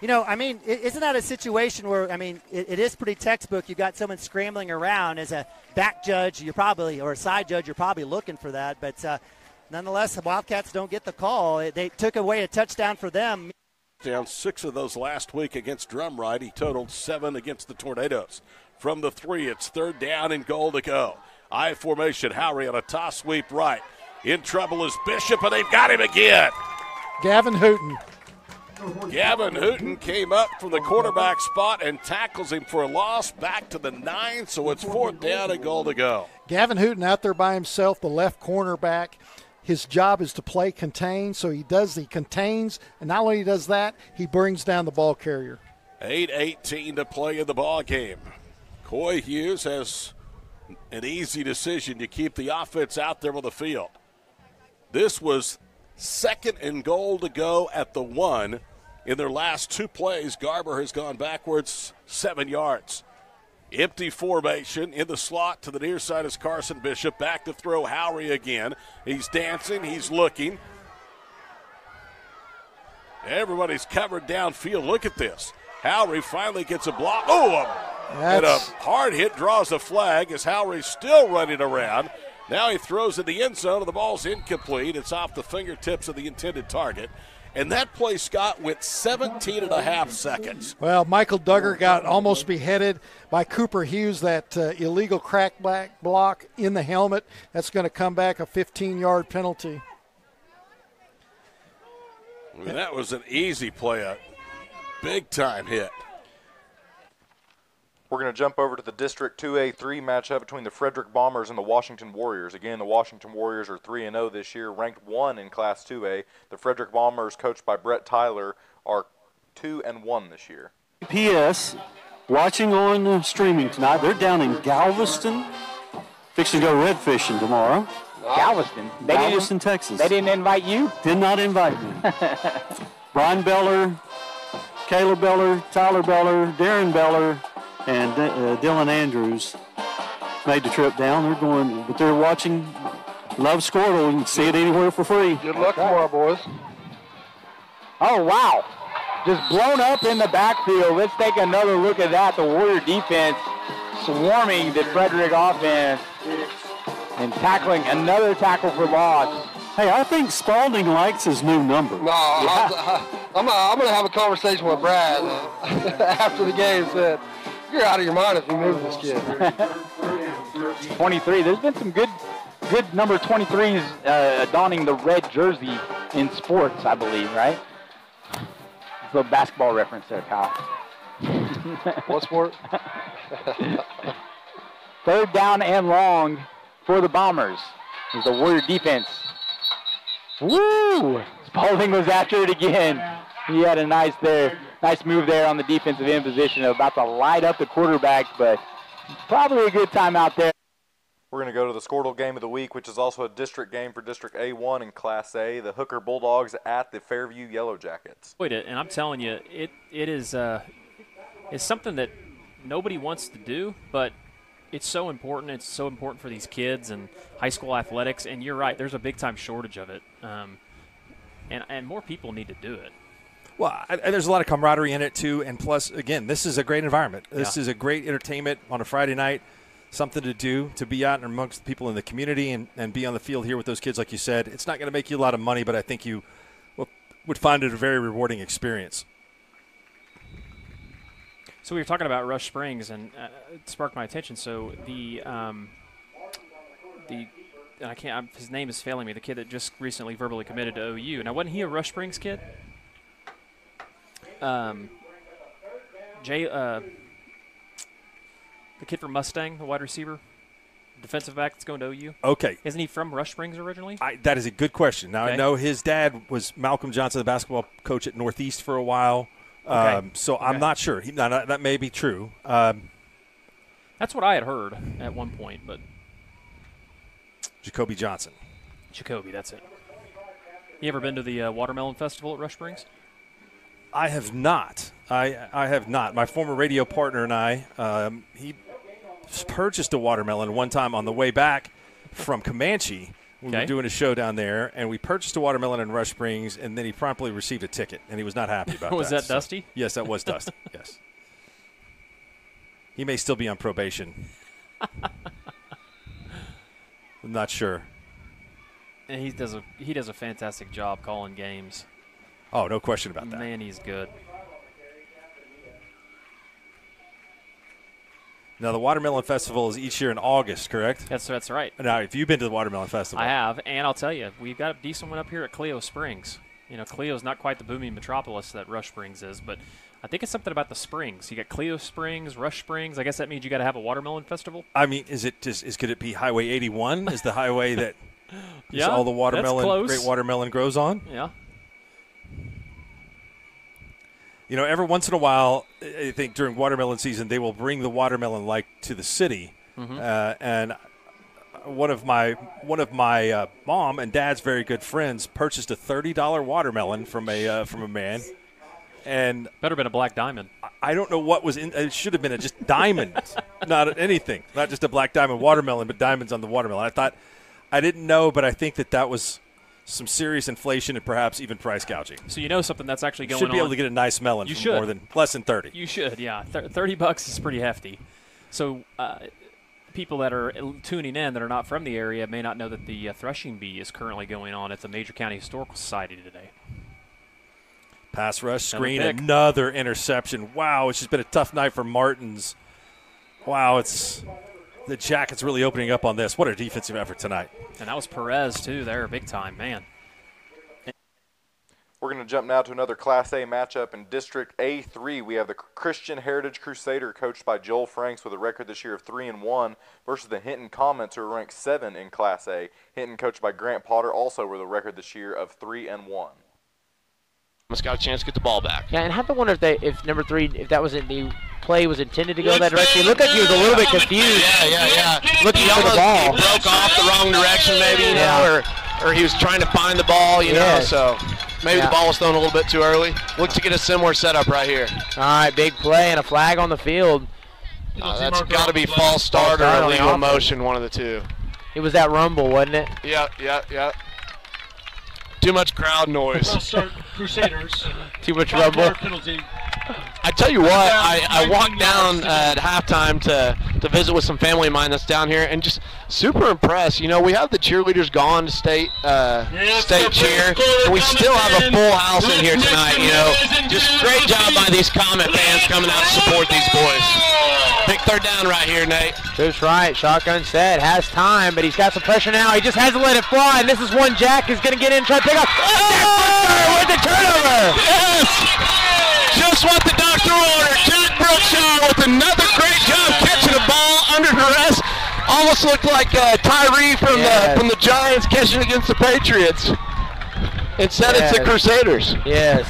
Isn't that a situation where, it is pretty textbook. You got someone scrambling around as a back judge, or a side judge, you're probably looking for that. But nonetheless, the Wildcats don't get the call. They took away a touchdown for them. Down 6 of those last week against Drumright. He totaled 7 against the Tornadoes. From the 3, it's 3rd down and goal to go. I formation, Howry on a toss sweep right. In trouble is Bishop, and they've got him again. Gavin Hooten. Gavin Hooten came up from the quarterback spot and tackles him for a loss back to the 9, so it's 4th down and goal to go. Gavin Hooten out there by himself, the left cornerback. His job is to play contain, so he contains, and not only does that, he brings down the ball carrier. 8:18 to play in the ball game. Coy Hughes has an easy decision to keep the offense out there on the field. This was 2nd and goal to go at the 1. In their last 2 plays, Garber has gone backwards 7 yards. Empty formation in the slot to the near side is Carson Bishop. Back to throw Howry again. He's dancing. He's looking. Everybody's covered downfield. Look at this. Howry finally gets a block. And a hard hit draws a flag as Howry's still running around. Now he throws in the end zone and the ball's incomplete. It's off the fingertips of the intended target. And that play, Scott, went 17 and a half seconds. Well, Michael Duggar got almost beheaded by Cooper Hughes, that illegal crackback block in the helmet. That's going to come back a 15-yard penalty. I mean, that was an easy play, a big-time hit. We're going to jump over to the District 2A3 matchup between the Frederick Bombers and the Washington Warriors. Again, the Washington Warriors are 3-0 this year, ranked 1 in Class 2A. The Frederick Bombers, coached by Brett Tyler, are 2-1 this year. P.S. Watching on streaming tonight, they're down in Galveston, fixing to go red fishing tomorrow. Galveston? Galveston, Texas. They didn't invite you? Did not invite me. Brian Beller, Caleb Beller, Tyler Beller, Darren Beller, and Dylan Andrews made the trip down. They're going, but they're watching Love Skordle. You can see it anywhere for free. Good luck tomorrow, boys. Oh, wow. Just blown up in the backfield. Let's take another look at that. The Warrior defense swarming the Frederick offense and tackling another tackle for loss. Hey, I think Spalding likes his new number. No, I'm going to have a conversation with Brad after the game. Said, you're out of your mind if you move this kid. 23. There's been some good number 23s donning the red jersey in sports, I believe, right? It's a little basketball reference there, Kyle. What sport? 3rd down and long for the Bombers. Is the Warrior defense. Woo! Spalding was after it again. He had a nice move there on the defensive end position, about to light up the quarterback, but probably a good time out there. We're going to go to the Skordle game of the week, which is also a district game for District A1 in Class A. The Hooker Bulldogs at the Fairview Yellow Jackets. And I'm telling you, it is it's something that nobody wants to do, but it's so important. It's so important for these kids and high school athletics. And you're right, there's a big-time shortage of it. And more people need to do it. Well, there's a lot of camaraderie in it, too. And plus, again, this is a great environment. This is a great entertainment on a Friday night, something to do, to be out and amongst people in the community and be on the field here with those kids, like you said. It's not going to make you a lot of money, but I think you would find it a very rewarding experience. So we were talking about Rush Springs, and it sparked my attention. So his name is failing me, the kid that just recently verbally committed to OU. Now, wasn't he a Rush Springs kid? The kid from Mustang, the wide receiver, defensive back that's going to OU. Okay. Isn't he from Rush Springs originally? That is a good question. Now, okay. I know his dad was Malcolm Johnson, the basketball coach at Northeast for a while. Okay. I'm not sure. That may be true. That's what I had heard at one point, but Jacoby Johnson. Jacoby, that's it. You ever been to the Watermelon Festival at Rush Springs? I have not. I have not. My former radio partner and I, he purchased a watermelon one time on the way back from Comanche. We were doing a show down there, and we purchased a watermelon in Rush Springs, and then he promptly received a ticket, and he was not happy about was that Dusty? Yes, that was Dusty, yes. He may still be on probation. I'm not sure. And he does a fantastic job calling games. Oh, no question about that. Man, he's good. Now, the Watermelon Festival is each year in August, correct? That's right. Now, have you been to the Watermelon Festival? I have, and I'll tell you, we've got a decent one up here at Cleo Springs. You know, Cleo's not quite the booming metropolis that Rush Springs is, but I think it's something about the springs. You got Cleo Springs, Rush Springs. I guess that means you got to have a watermelon festival. I mean, could it be Highway 81? Is the highway that yeah, all the watermelon, great watermelon grows on? Yeah. You know, every once in a while, I think during watermelon season, they will bring the watermelon to the city, and one of my mom and dad's very good friends purchased a $30 watermelon from a man, and better been a black diamond. I don't know what was in. It should have been just diamonds, not anything, not just a black diamond watermelon, but diamonds on the watermelon. I didn't know, but I think that was some serious inflation and perhaps even price gouging. So you know something that's actually going on. Should be able to get a nice melon for less than 30. You should, yeah. $30 is pretty hefty. So people that are tuning in that are not from the area may not know that the threshing bee is currently going on at the Major County Historical Society today. Pass rush, screen, another interception. Wow, it's just been a tough night for Martins. Wow, the Jackets really opening up on this. What a defensive effort tonight. And that was Perez, too, there, big time, man. We're going to jump now to another Class A matchup in District A3. We have the Christian Heritage Crusader, coached by Joel Franks, with a record this year of 3-1, versus the Hinton Comets, who are ranked 7 in Class A. Hinton, coached by Grant Potter, also with a record this year of 3-1. Almost got a chance to get the ball back. Yeah, and I have to wonder if number 3, if that wasn't the play was intended to go that direction. It looked like he was a little bit confused. Yeah. Looking for the ball. He broke off the wrong direction, maybe, you know, or he was trying to find the ball, you know, so maybe the ball was thrown a little bit too early. Look to get a similar setup right here. All right, big play and a flag on the field. That's got to be false start or illegal motion, one of the two. It was that rumble, wasn't it? Yeah. Too much crowd noise. Crusaders. Too much rumble. I tell you what, I walked down at halftime to visit with some family of mine that's down here, and just super impressed. You know, we have the cheerleaders gone to state cheer, and we still have a full house in here tonight. You know, just great job by these Comet fans coming out to support these boys. Big third down right here, Nate. That's right. Shotgun set, has time, but he's got some pressure now. He just hasn't let it fly, and this is one Jack is going to get in, try to pick up. With the turnover. Yes. Just what the doctor ordered. Jack Brookshire with another great job catching a ball under duress. Almost looked like Tyree from the Giants catching against the Patriots. Instead, it's the Crusaders. Yes.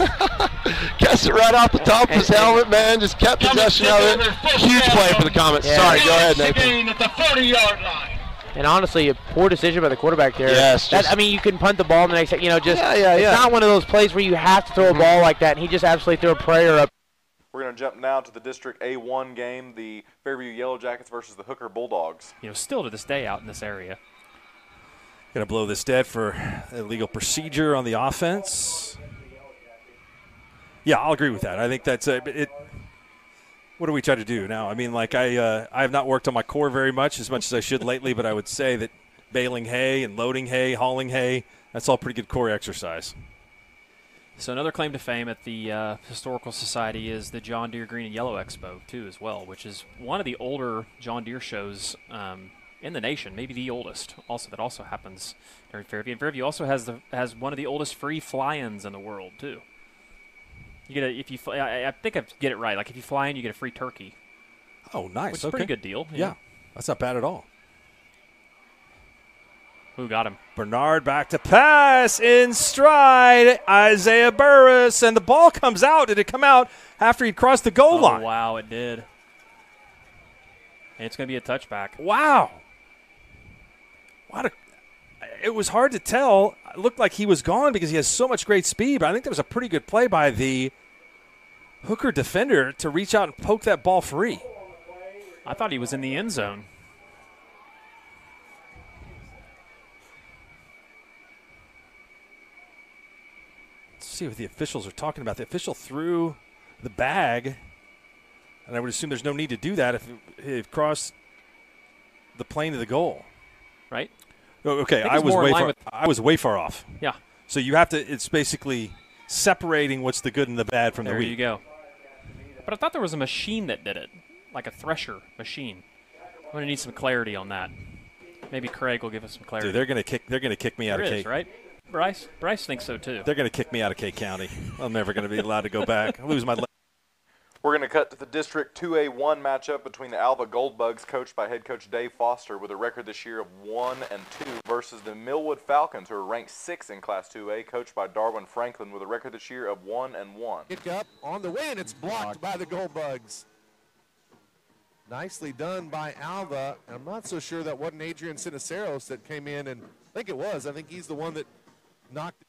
Gets it right off the top of his helmet, man. Just kept possession of it. Huge play for the Comets. Yeah. Sorry, go ahead, Nathan. At the 40-yard line. And honestly, a poor decision by the quarterback there. Yes. I mean, you can punt the ball in the next, you know, just yeah. It's not one of those plays where you have to throw a ball like that, and he just absolutely threw a prayer up. We're going to jump now to the District A1 game, the Fairview Yellow Jackets versus the Hooker Bulldogs. You know, still to this day out in this area. Going to blow this dead for illegal procedure on the offense. Yeah, I'll agree with that. I think that's it. What do we try to do now? I mean, like I have not worked on my core very much as I should lately, but I would say that baling hay and loading hay, hauling hay, that's all pretty good core exercise. So another claim to fame at the Historical Society is the John Deere Green and Yellow Expo, too, as well, which is one of the older John Deere shows in the nation, maybe the oldest. That also happens during Fairview. And Fairview also has one of the oldest free fly-ins in the world, too. You get I think I get it right. Like if you fly in, you get a free turkey. Oh, nice. Which is a pretty good deal. Yeah, that's not bad at all. Who got him? Bernard back to pass in stride. Isaiah Burris, and the ball comes out. Did it come out after he crossed the goal line? Wow, it did. And it's going to be a touchback. Wow. It was hard to tell. It looked like he was gone because he has so much great speed, but I think that was a pretty good play by the Hooker defender to reach out and poke that ball free. I thought he was in the end zone. Let's see what the officials are talking about. The official threw the bag, and I would assume there's no need to do that if it crossed the plane of the goal. Right? Okay, I was way far off. Yeah. So you have to. It's basically separating what's the good and the bad from the weak. There you go. But I thought there was a machine that did it, like a thresher machine. I'm going to need some clarity on that. Maybe Craig will give us some clarity. Dude, they're going to kick me out of cake. Right? Bryce? Bryce thinks so, too. They're going to kick me out of K County. I'm never going to be allowed to go back. I lose my We're going to cut to the District 2A1 matchup between the Alva Goldbugs, coached by head coach Dave Foster, with a record this year of 1-2, versus the Millwood Falcons, who are ranked 6th in Class 2A, coached by Darwin Franklin, with a record this year of 1-1. Kick up on the way, and it's blocked by the Goldbugs. Nicely done by Alva. And I'm not so sure that wasn't Adrian Siniceros that came in, and I think it was. I think he's the one that knocked.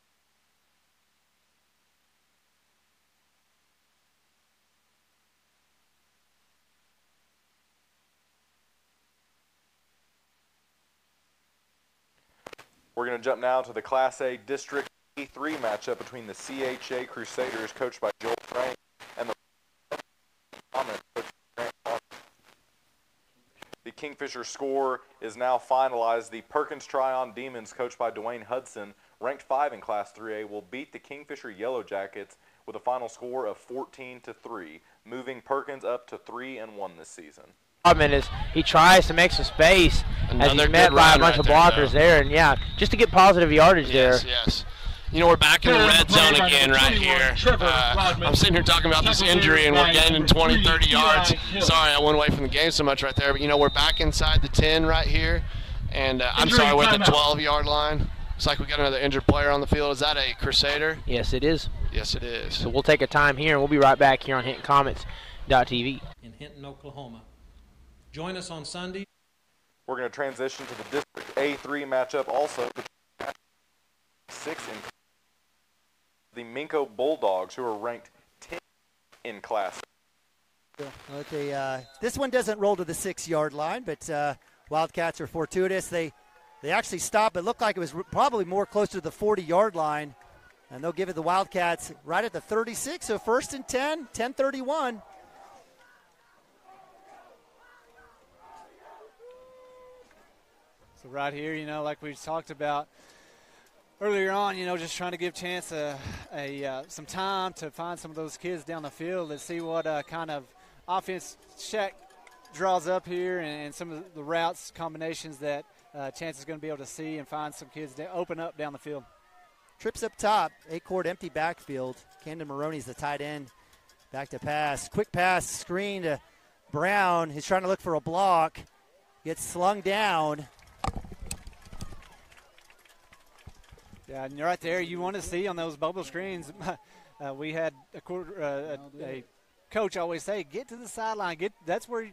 We're going to jump now to the Class A District A3 matchup between the CHA Crusaders, coached by Joel Frank, and the coached by Grant Martin. The Kingfisher score is now finalized. The Perkins Tryon Demons, coached by Dwayne Hudson, ranked 5 in Class 3A, will beat the Kingfisher Yellow Jackets with a final score of 14-3, moving Perkins up to 3-1 this season. Is he tries to make some space as he's met by a bunch of blockers there, and yeah, just to get positive yardage there. Yes. You know, we're back in the red zone again right here. I'm sitting here talking about this injury, and we're getting 20, 30 yards. Sorry, I went away from the game so much right there. But, you know, we're back inside the 10 right here. And I'm sorry, we're at the 12-yard line. Looks like we got another injured player on the field. Is that a Crusader? Yes, it is. Yes, it is. So we'll take a time here, and we'll be right back here on HintonComets.tv. In Hinton, Oklahoma. Join us on Sunday. We're going to transition to the District A3 matchup also between 6 in the Minko Bulldogs, who are ranked 10th in class. Okay, this one doesn't roll to the 6-yard line, but Wildcats are fortuitous. They actually stopped. It looked like it was probably more close to the 40-yard line, and they'll give it the Wildcats right at the 36. So 1st and 10, 10:31. So right here, you know, like we talked about earlier on, you know, just trying to give Chance some time to find some of those kids down the field and see what kind of offense Shaq draws up here and some of the routes combinations that Chance is going to be able to see and find some kids to open up down the field. Trips up top, A-court empty backfield. Camden Maroney's the tight end. Back to pass. Quick pass, screen to Brown. He's trying to look for a block. Gets slung down. Yeah, and right there, you want to see on those bubble screens. We had a coach always say, "Get to the sideline. That's where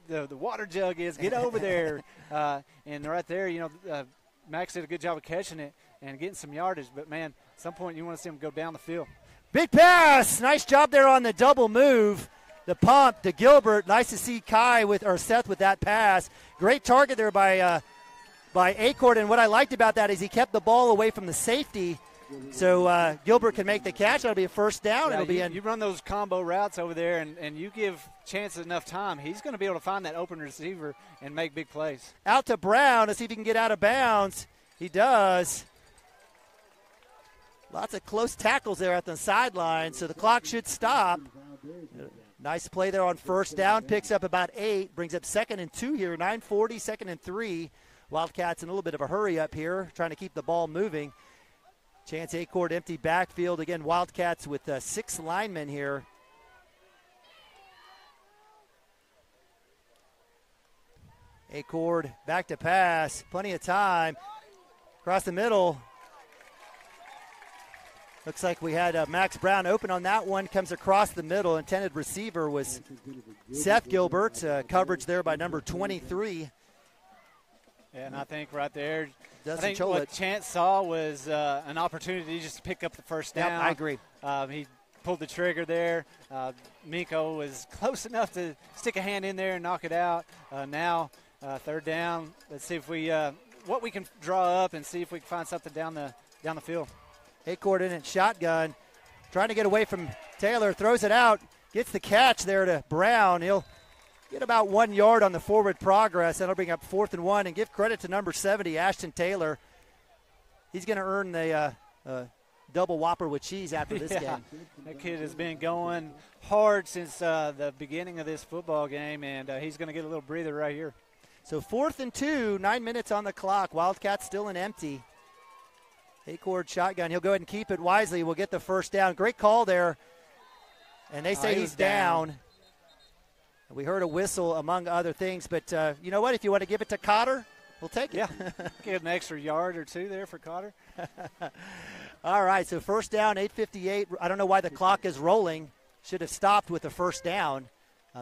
the water jug is. Get over there." And right there, you know, Max did a good job of catching it and getting some yardage. But man, at some point you want to see him go down the field. Big pass. Nice job there on the double move. The pump to Gilbert. Nice to see Seth with that pass. Great target there by A-Court, and what I liked about that is he kept the ball away from the safety, so Gilbert can make the catch. That'll be a first down. Yeah, you run those combo routes over there, and you give Chance enough time, he's going to be able to find that open receiver and make big plays. Out to Brown to see if he can get out of bounds. He does. Lots of close tackles there at the sideline, so the clock should stop. Nice play there on first down. Picks up about 8, brings up 2nd and 2 here, 9:40, 2nd and 3. Wildcats in a little bit of a hurry up here, trying to keep the ball moving. Chance A-Court empty backfield. Again, Wildcats with 6 linemen here. A-Court back to pass. Plenty of time. Across the middle. Looks like we had Max Brown open on that one. Comes across the middle. Intended receiver was Seth Gilbert. Coverage there by number 23. Yeah, and I think right there, Dustin I think what Chance saw was an opportunity just to pick up the first down. Yep, I agree. He pulled the trigger there. Minko was close enough to stick a hand in there and knock it out. Now, 3rd down. Let's see if we what we can draw up and see if we can find something down the field. A-Court in it, shotgun, trying to get away from Taylor. Throws it out, gets the catch there to Brown. He'll get about 1 yard on the forward progress. That'll bring up 4th and 1. And give credit to number 70, Ashton Taylor. He's going to earn the double Whopper with cheese after this game. That kid has been going hard since the beginning of this football game, and he's going to get a little breather right here. So 4th and 2, 9 minutes on the clock. Wildcats still in empty. Acord shotgun. He'll go ahead and keep it wisely. We'll get the first down. Great call there. And they say he's down. We heard a whistle, among other things. But you know what? If you want to give it to Cotter, we'll take it. Yeah, get an extra yard or two there for Cotter. All right, so first down, 8:58. I don't know why the clock is rolling. Should have stopped with the first down.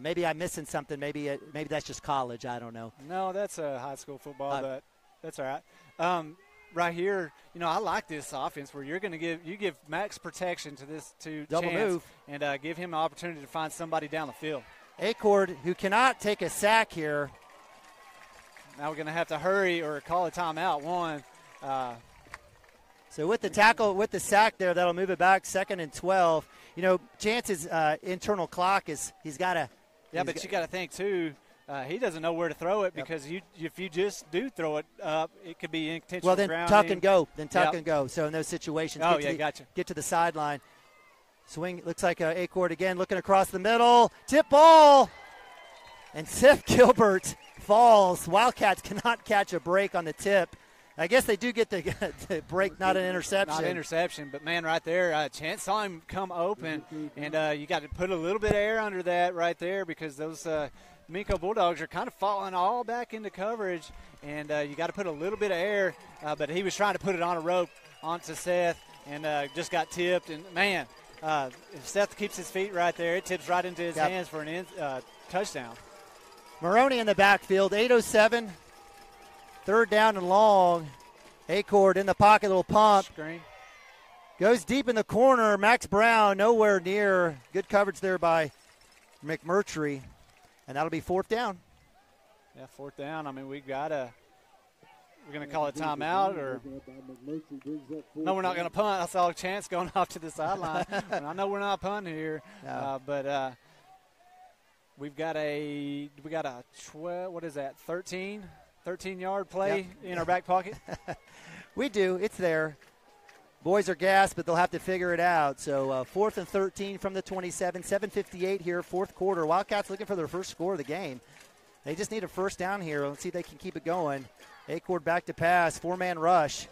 Maybe I'm missing something. Maybe that's just college. I don't know. No, that's high school football, but that's all right. Right here, I like this offense where you're going to give max protection to double Chance move and give him an opportunity to find somebody down the field. Acord, who cannot take a sack here. Now we're going to have to hurry or call a timeout. So with the tackle, with the sack there, that'll move it back 2nd and 12. Chance's internal clock is he's got to. Yeah, but you got to think too. He doesn't know where to throw it because if you just do throw it up, it could be intentional. Well, then grounding. tuck and go. Tuck and go. So in those situations, gotcha. Get to the sideline. Swing. Looks like Acord again looking across the middle. Tip ball, and Seth Gilbert falls. Wildcats cannot catch a break on the tip. I guess they do get the break, not an interception. Not an interception, but, man, right there, Chance saw him come open, and you got to put a little bit of air under that right there because those Minko Bulldogs are kind of falling all back into coverage, and you got to put a little bit of air, but he was trying to put it on a rope onto Seth and just got tipped. And, man, if Seth keeps his feet right there, it tips right into his hands for an touchdown. Maroney in the backfield, 8:07. 3rd down and long. Acord in the pocket, little pump. Screen. Goes deep in the corner. Max Brown nowhere near. Good coverage there by McMurtry. And that'll be 4th down. Yeah, 4th down. I mean, we're going to call it timeout or no, we're not going to punt. I saw a Chance going off to the sideline. I know we're not punting here, but we've got a 12, what is that, 13-yard play in our back pocket? We do. It's there. Boys are gassed, but they'll have to figure it out. So 4th and 13 from the 27. 7:58 here, 4th quarter. Wildcats looking for their first score of the game. They just need a first down here. Let's see if they can keep it going. Acord back to pass. 4-man rush.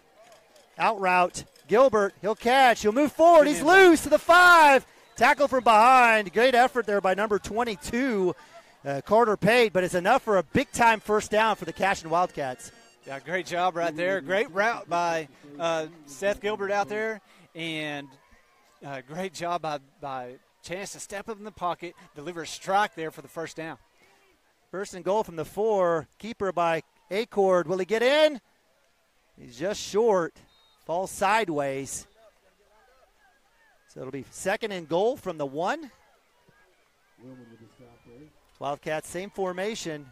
Out route. Gilbert. He'll catch. He'll move forward. He's loose to the 5. Tackle from behind. Great effort there by number 22. Carter Pate, but it's enough for a big-time first down for the Cashion Wildcats. Yeah, great job right there. Great route by Seth Gilbert out there, and great job by Chance to step up in the pocket, deliver a strike there for the first down. First and goal from the 4. Keeper by Acord. Will he get in? He's just short. Falls sideways. So it'll be 2nd and goal from the 1. Wildcats, same formation.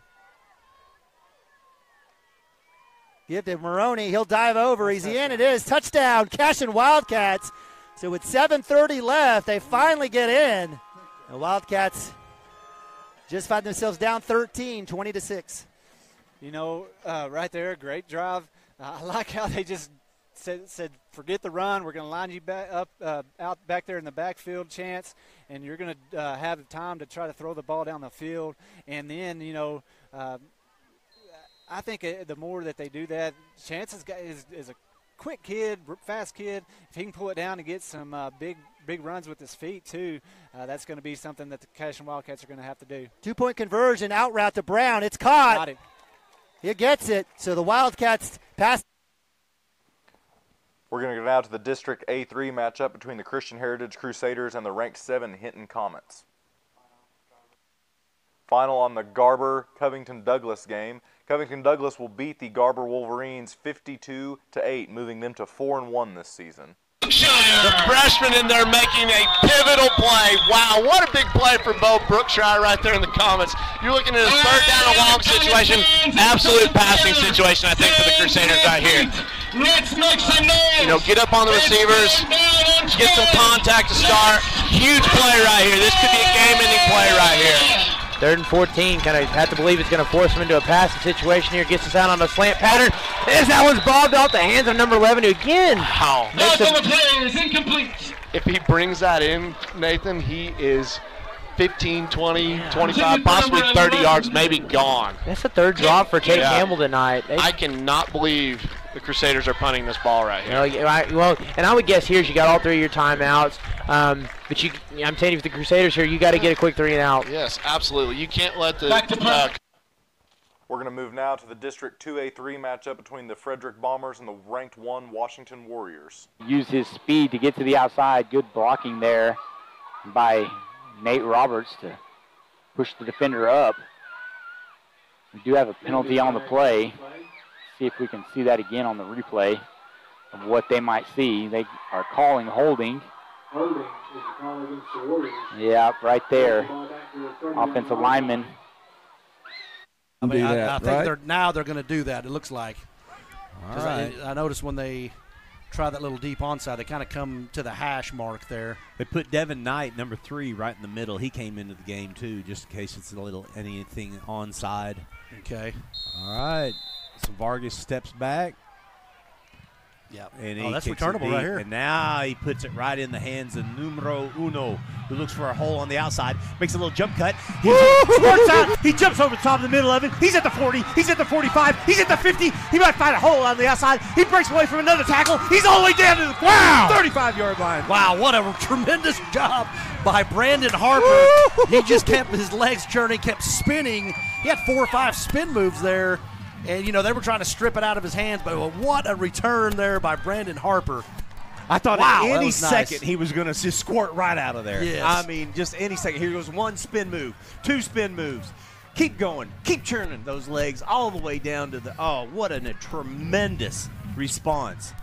Give to Maroney. He'll dive over. He's in. It is. Touchdown. Cashion Wildcats. So with 7:30 left, they finally get in. The Wildcats just find themselves down 13, 20-6. Right there, great drive. I like how they just said forget the run. We're going to line you back up out back there in the backfield, Chance, and you're going to have time to try to throw the ball down the field. And then, I think the more that they do that, Chance is a quick kid, fast kid. If he can pull it down and get some big runs with his feet too, that's going to be something that the Cashion Wildcats are going to have to do. 2-point conversion, out route to Brown. It's caught. Got it. He gets it. So the Wildcats pass. We're going to go now to the District A3 matchup between the Christian Heritage Crusaders and the ranked 7 Hinton Comets. Final on the Garber-Covington-Douglas game. Covington-Douglas will beat the Garber Wolverines 52-8, moving them to 4-1 this season. The freshman in there making a pivotal play. Wow, what a big play for Bo Brookshire right there in the Comets. You're looking at a 3rd down and long situation, absolute passing situation, I think, for the Crusaders right here. Get up on the receivers, get some contact to start. Huge play right here. This could be a game-ending play right here. 3rd and 14, kind of have to believe it's going to force him into a passing situation here. Gets us out on a slant pattern. As that one's bobbed off the hands of number 11, who again. Wow. Incomplete. If he brings that in, Nathan, he is 15, 20, 25, possibly 30 yards, maybe gone. That's the 3rd drop for Tate Campbell tonight. I cannot believe the Crusaders are punting this ball right here. Well, and I would guess here you got all 3 of your timeouts. But I'm telling you, if the Crusaders here, you got to get a quick 3 and out. Yes, absolutely. You can't let the We're going to move now to the District 2A3 matchup between the Frederick Bombers and the ranked 1 Washington Warriors. Use his speed to get to the outside. Good blocking there by Nate Roberts to push the defender up. We do have a penalty on the play. See if we can see that again on the replay of what they might see. They are calling holding. Holding is a call against the Warriors. Yeah, right there. Offensive lineman. I mean, I think right? they're going to do that. It looks like. All right. I noticed when they try that little deep onside, they kind of come to the hash mark there. They put Devin Knight, number 3, right in the middle. He came into the game too, just in case it's anything onside. Okay. All right. So Vargas steps back. Yeah. And that's returnable right here. And now he puts it right in the hands of numero uno, who looks for a hole on the outside, makes a little jump cut. He squirts out. He jumps over the top of the middle of it. He's at the 40. He's at the 45. He's at the 50. He might find a hole on the outside. He breaks away from another tackle. He's all the way down to the 35-yard line. Wow, what a tremendous job by Brandon Harper. He just kept his legs churning, kept spinning. He had 4 or 5 spin moves there. And, they were trying to strip it out of his hands, but what a return there by Brandon Harper. I thought any second nice. he was going to just squirt right out of there. Yes. I mean, just any second. Here goes 1 spin move, 2 spin moves. Keep going. Keep churning those legs all the way down to the – oh, what a tremendous response.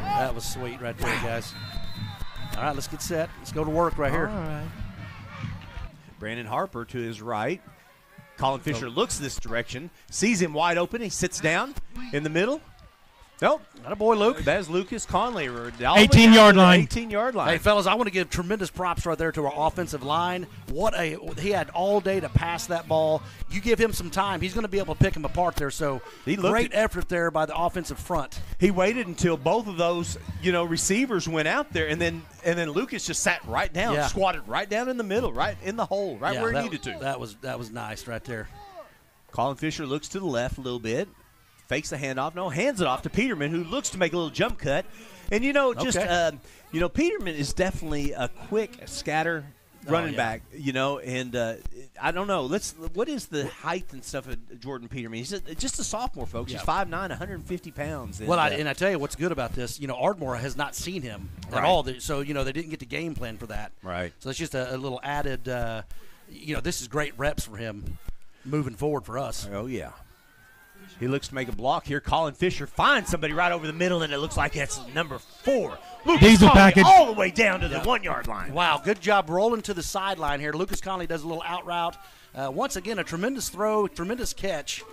That was sweet right there, guys. All right, let's get set. Let's go to work right here. All right. Brandon Harper to his right. Colin Fisher looks this direction, sees him wide open. He sits down in the middle. Nope. Not a boy, Luke. That is Lucas Conley. 18-yard line. 18-yard line. Hey, fellas, I want to give tremendous props right there to our offensive line. He had all day to pass that ball. You give him some time, he's going to be able to pick him apart there. So great effort there by the offensive front. He waited until both of those, receivers went out there, and then Lucas just sat right down, squatted right down in the middle, right in the hole, right where he needed to. That was nice right there. Colin Fisher looks to the left a little bit. Fakes the handoff. No, hands it off to Peterman, who looks to make a little jump cut. And, Peterman is definitely a quick scatter running back, and I don't know. What is the height and stuff of Jordan Peterman? He's just a sophomore, folks. He's 5'9", 150 pounds. And, I tell you what's good about this, Ardmore has not seen him at all. So, they didn't get the game plan for that. Right. So it's just a little added, this is great reps for him moving forward for us. Oh, yeah. He looks to make a block here. Colin Fisher finds somebody right over the middle, and it looks like that's number 4. Lucas Conley all the way down to the 1-yard line. Wow, good job rolling to the sideline here. Lucas Conley does a little out route. Once again, a tremendous throw, tremendous catch,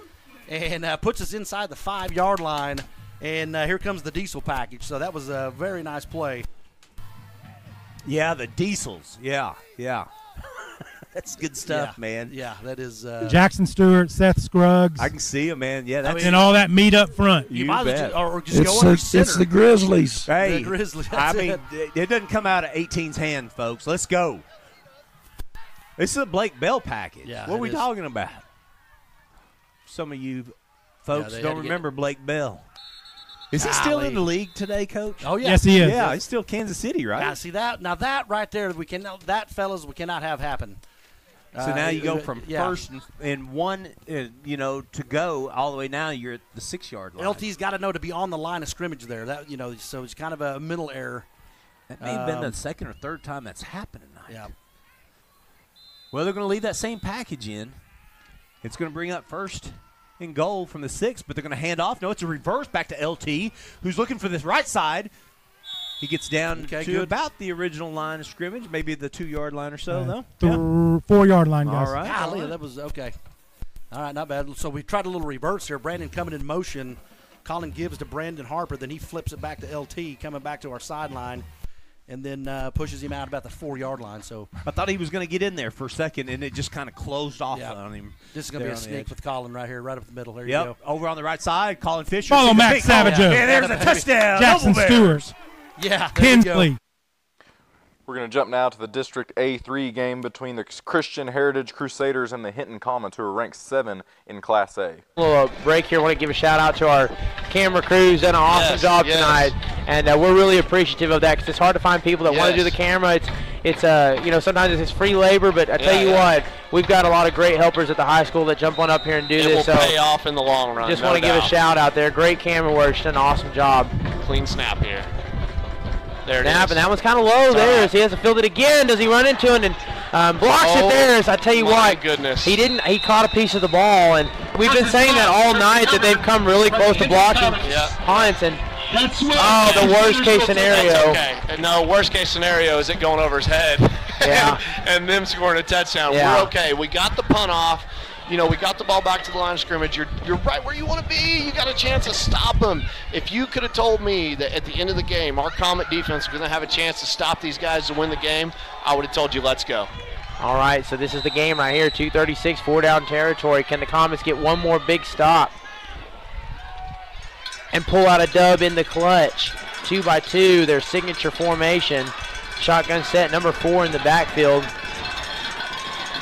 and puts us inside the 5-yard line. And here comes the diesel package. So that was a very nice play. Yeah, the diesels. Yeah. That's good stuff, man. Yeah, that is. Jackson Stewart, Seth Scruggs. I can see him, man. Yeah, and all that meat up front. You bet. Or just go under center. It's the Grizzlies. Hey, the Grizzlies. It doesn't come out of 18's hand, folks. Let's go. This is a Blake Bell package. Yeah, what are we talking about? Some of you folks don't remember Blake Bell. Is he still in the league today, Coach? Oh, yeah. Yes, he is. Yeah, he's still Kansas City, right? Now, see that? Now, that right there, we cannot have happen. So now you go from first and 1, to go all the way. Now you're at the 6-yard line. LT's got to know to be on the line of scrimmage there. That so it's kind of a middle error. That may have been the second or third time that's happened tonight. Yeah. Well, they're going to leave that same package in. It's going to bring up first and goal from the 6, but they're going to hand off. No, it's a reverse back to LT, who's looking for this right side. He gets down to about the original line of scrimmage, maybe the 2-yard line or so, though. 4-yard line, guys. All right. Golly, that was okay. All right, not bad. So we tried a little reverse here. Brandon coming in motion. Colin gives to Brandon Harper. Then he flips it back to LT, coming back to our sideline, and then pushes him out about the 4-yard line. So I thought he was going to get in there for a second, and it just kind of closed off on him. This is going to be a sneak with Colin right here, right up the middle. There you go. Over on the right side, Colin Fisher. Follow Matt Savage. And there's a touchdown. Jackson Stewart. Yeah, Kinsley. We're going to jump now to the District A3 game between the Christian Heritage Crusaders and the Hinton Comets, who are ranked 7 in Class A. A little break here. I want to give a shout out to our camera crews. Done an awesome job tonight, and we're really appreciative of that because it's hard to find people that want to do the camera. It's you know, sometimes it's free labor, but I tell you what, we've got a lot of great helpers at the high school that jump on up here and do this. It will pay off in the long run. Just want to give a shout out there. Great camera work. Just done an awesome job. Clean snap here. There it snap, is. and that one's kind of low there. As he has to field it again. Does he run into it and blocks it there? So I tell you what, goodness. He didn't. He caught a piece of the ball, and we've been saying that all night that they've come really close to blocking punts. And the worst case scenario. That's okay. No, worst case scenario is it going over his head. Yeah. and them scoring a touchdown. Yeah. We're okay. We got the punt off. You know, we got the ball back to the line of scrimmage. You're right where you want to be. You got a chance to stop them. If you could have told me that at the end of the game, our Comet defense was going to have a chance to stop these guys to win the game, I would have told you, let's go. All right, so this is the game right here. 2:36, 4-down territory. Can the Comets get one more big stop and pull out a dub in the clutch? 2x2, their signature formation. Shotgun set, number 4 in the backfield.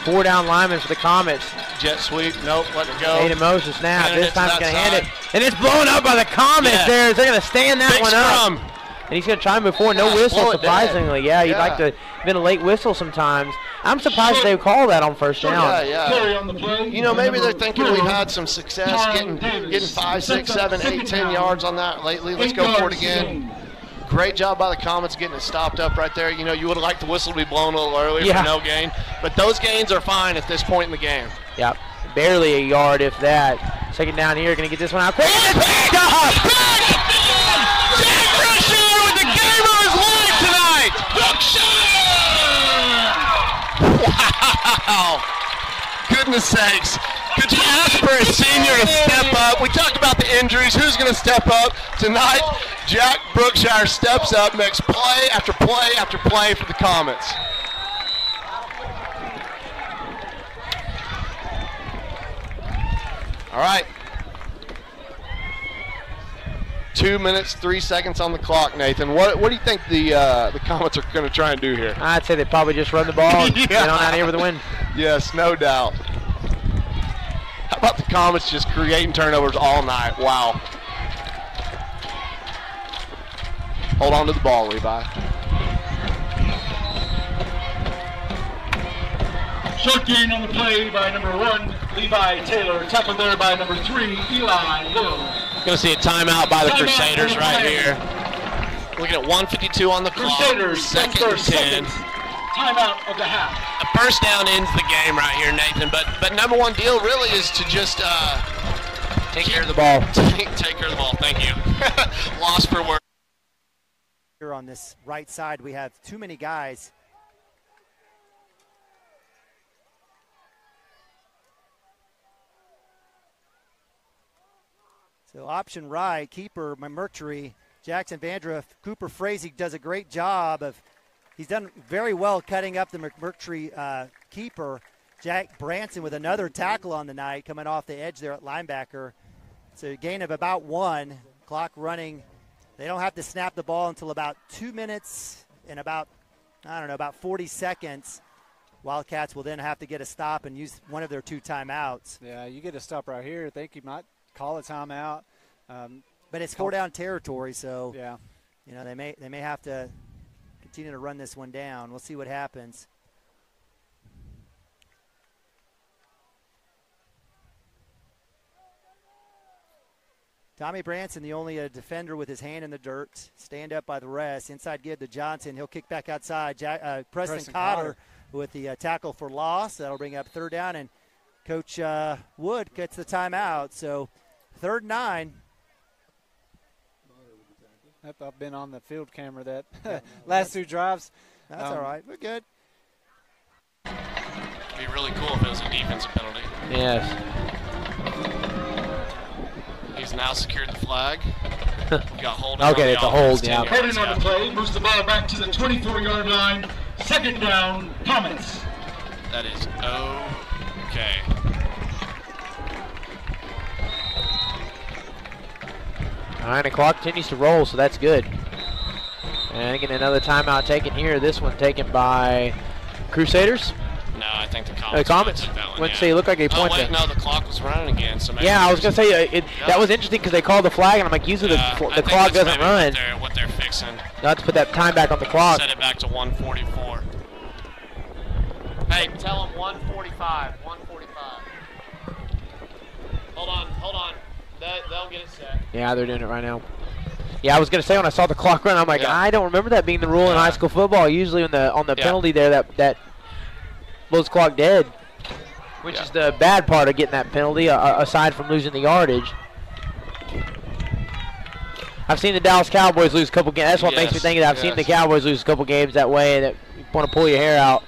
4-down lineman for the Comets. Jet sweep, nope, let it go. Made a motion snap. This time he's going to hand it. side. And it's blown up by the Comets there. They're going to stand that Big one scrum. up. And he's going to try and move forward. No whistle, slow it down. surprisingly. Yeah, you'd like to have been a late whistle sometimes. I'm surprised they would call that on first down. Yeah. You know, maybe they're thinking we've had some success getting 5, 6, 7, 8, 10 yards on that lately. Let's go for it again. Great job by the Comets getting it stopped up right there. You know, you would have liked the whistle to be blown a little earlier for no gain. But those gains are fine at this point in the game. Yep. Barely a yard, if that. Second down here, going to get this one out quick. And it's picked up! Jack Brookshire with the game of his life tonight! Wow! Goodness sakes. Could you ask for a senior to step up? We talked about the injuries. Who's going to step up? Tonight, Jack Brookshire steps up, makes play after play after play for the Comets. All right. 2 minutes, 3 seconds on the clock, Nathan. What do you think the Comets are going to try and do here? I'd say they probably just run the ball and get on out of here with a win. Yes, no doubt. How about the Comets just creating turnovers all night? Wow. Hold on to the ball, Levi. Short gain on the play by number 1, Levi Taylor. Tackled there by number 3, Eli Little. Going to see a timeout by the Crusaders right here. Looking at 1:52 on the clock. Crusaders, second and 10. Timeout of the half. A first down ends the game right here, Nathan. But number one deal really is to just take care of the ball. Take care of the ball. Thank you. Lost for work. Here on this right side, we have too many guys. So option right, keeper Mercury, Jackson Vandruff, Cooper Frazee does a great job of. He's done very well cutting up the McMurtry keeper. Jack Branson with another tackle on the night coming off the edge there at linebacker. So a gain of about 1. Clock running. They don't have to snap the ball until about 2 minutes and about 40 seconds. Wildcats will then have to get a stop and use one of their 2 timeouts. Yeah, you get a stop right here. I think you might call a timeout. But it's 4-down territory, so yeah, you know they may have to continue to run this one down. We'll see what happens. Tommy Branson, the only defender with his hand in the dirt, stand up by the rest. Inside give to Johnson. He'll kick back outside. Preston Cotter with the tackle for loss. That'll bring up 3rd down, and Coach Wood gets the timeout. So 3rd and 9. I've been on the field camera that last 2 drives. That's all right. We're good. It'd be really cool if it was a defensive penalty. Yes. He's now secured the flag. Got hold. Okay, it's a hold. Yeah. Holding on the play, moves the ball back to the 24-yard line. 2nd down, Comets. That is okay. All right, the clock continues to roll, so that's good. And getting another timeout taken here. This one taken by Crusaders. No, I think the Comets. Let's see. It looked like they pointed. Oh, wait, no, the clock was running again. So maybe yeah, I was going to say, that was interesting because they called the flag, and I'm like, usually the clock doesn't run. What they're fixing. Let's put that time back on the clock. Set it back to 1:44. Hey, tell them 1:45. 1:45. Hold on. They'll get it set. Yeah, they're doing it right now. Yeah, I was going to say when I saw the clock run, I'm like, I don't remember that being the rule in high school football. Usually on the penalty there, that blows clock dead, which is the bad part of getting that penalty, aside from losing the yardage. I've seen the Dallas Cowboys lose a couple games. That's what makes me think that I've seen the Cowboys lose a couple games that way, that you want to pull your hair out.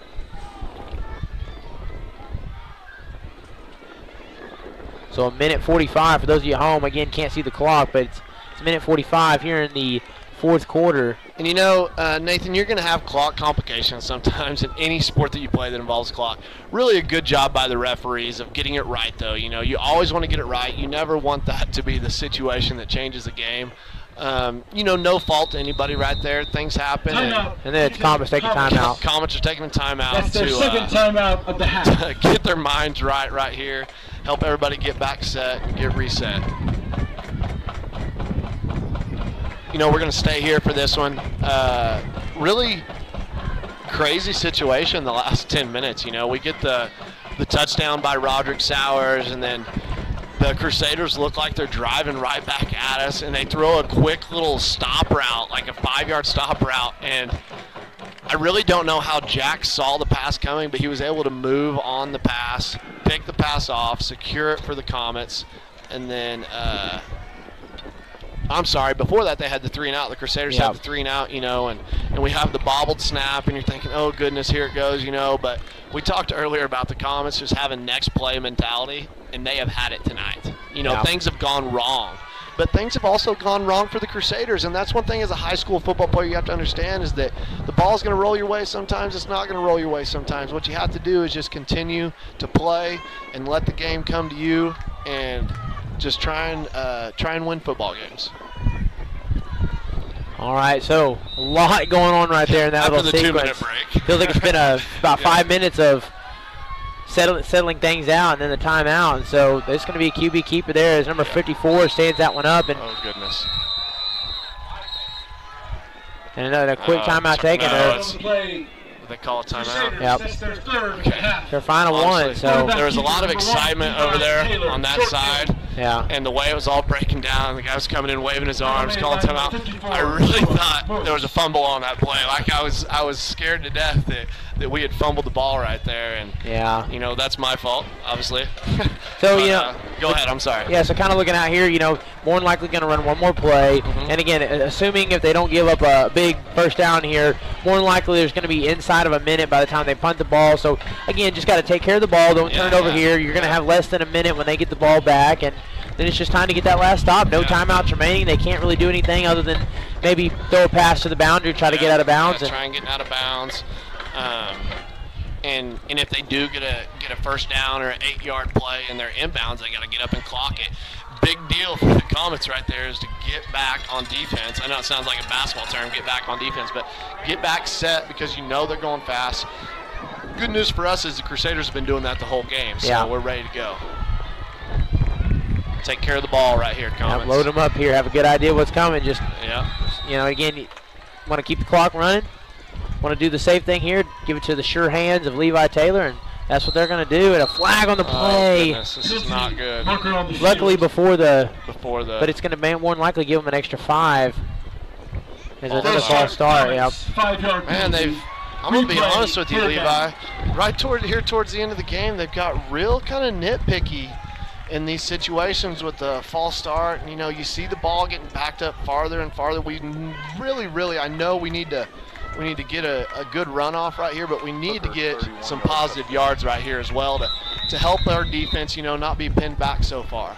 So a minute 45 for those of you at home. Again, can't see the clock, but it's a minute 45 here in the fourth quarter. And you know, Nathan, you're going to have clock complications sometimes in any sport that you play that involves clock. Really a good job by the referees of getting it right, though. You know, you always want to get it right. You never want that to be the situation that changes the game. You know, no fault to anybody right there. Things happen. And then it's Comets taking timeout. Comets are taking a timeout. That's their second timeout of the half. To get their minds right here. Help everybody get back set and get reset. You know, we're going to stay here for this one. Really crazy situation the last 10 minutes. You know, we get the touchdown by Roderick Sowers, and then the Crusaders look like they're driving right back at us, and they throw a quick little stop route, like a 5-yard stop route. And I really don't know how Jack saw the pass coming, but he was able to move on the pass, pick the pass off, secure it for the Comets, and then I'm sorry, before that they had the 3-and-out. The Crusaders had the 3-and-out, you know, and we have the bobbled snap, and you're thinking, oh, goodness, here it goes, you know. But we talked earlier about the Comets just having next play mentality, and they have had it tonight. You know, things have gone wrong. But things have also gone wrong for the Crusaders, and that's one thing as a high school football player you have to understand is that the ball's going to roll your way sometimes. It's not going to roll your way sometimes. What you have to do is just continue to play and let the game come to you, and just try and win football games. All right, so a lot going on right there in that little sequence. 2-minute break. Feels like it's been about 5 minutes of settling things out, and then the timeout. And so there's going to be a QB keeper there as number 54 stands that one up. And oh, goodness. And another quick timeout taken. They call a timeout. Yep. Okay. Their final one. So there was a lot of excitement over there on that side. Yeah. And the way it was all breaking down, the guy was coming in waving his arms, calling timeout. I really thought there was a fumble on that play. Like I was scared to death that we had fumbled the ball right there. And you know, that's my fault, obviously. So but, you know, go ahead. I'm sorry. Yeah. So kind of looking out here, you know, more than likely going to run one more play. And again, assuming if they don't give up a big first down here, more than likely there's going to be inside of a minute by the time they punt the ball. So again, just got to take care of the ball. Don't turn it over here. You're going to have less than a minute when they get the ball back, and then it's just time to get that last stop. No timeouts remaining. They can't really do anything other than maybe throw a pass to the boundary, try to get out of bounds. Try and get out of bounds. And if they do get a first down or an 8-yard play and they're inbounds, they got to get up and clock it. Big deal for the Comets right there is to get back on defense. I know it sounds like a basketball term, get back on defense, but get back set because you know they're going fast. Good news for us is the Crusaders have been doing that the whole game, so we're ready to go. Take care of the ball right here, Comets. Load them up here. Have a good idea what's coming. Just, you know, again, you want to keep the clock running. Want to do the safe thing here. Give it to the sure hands of Levi Taylor, and that's what they're going to do. And a flag on the play. Oh, goodness. This is not good. Luckily before the. But it's going to more than likely give them an extra 5. There's another false start. Man, I'm going to be honest with you, Levi. Right towards the end of the game, they've got real kind of nitpicky in these situations with the false start. And, you know, you see the ball getting backed up farther and farther. We really, I know we need to get a good runoff right here, but we need to get some positive yards right here as well to help our defense, you know, not be pinned back so far.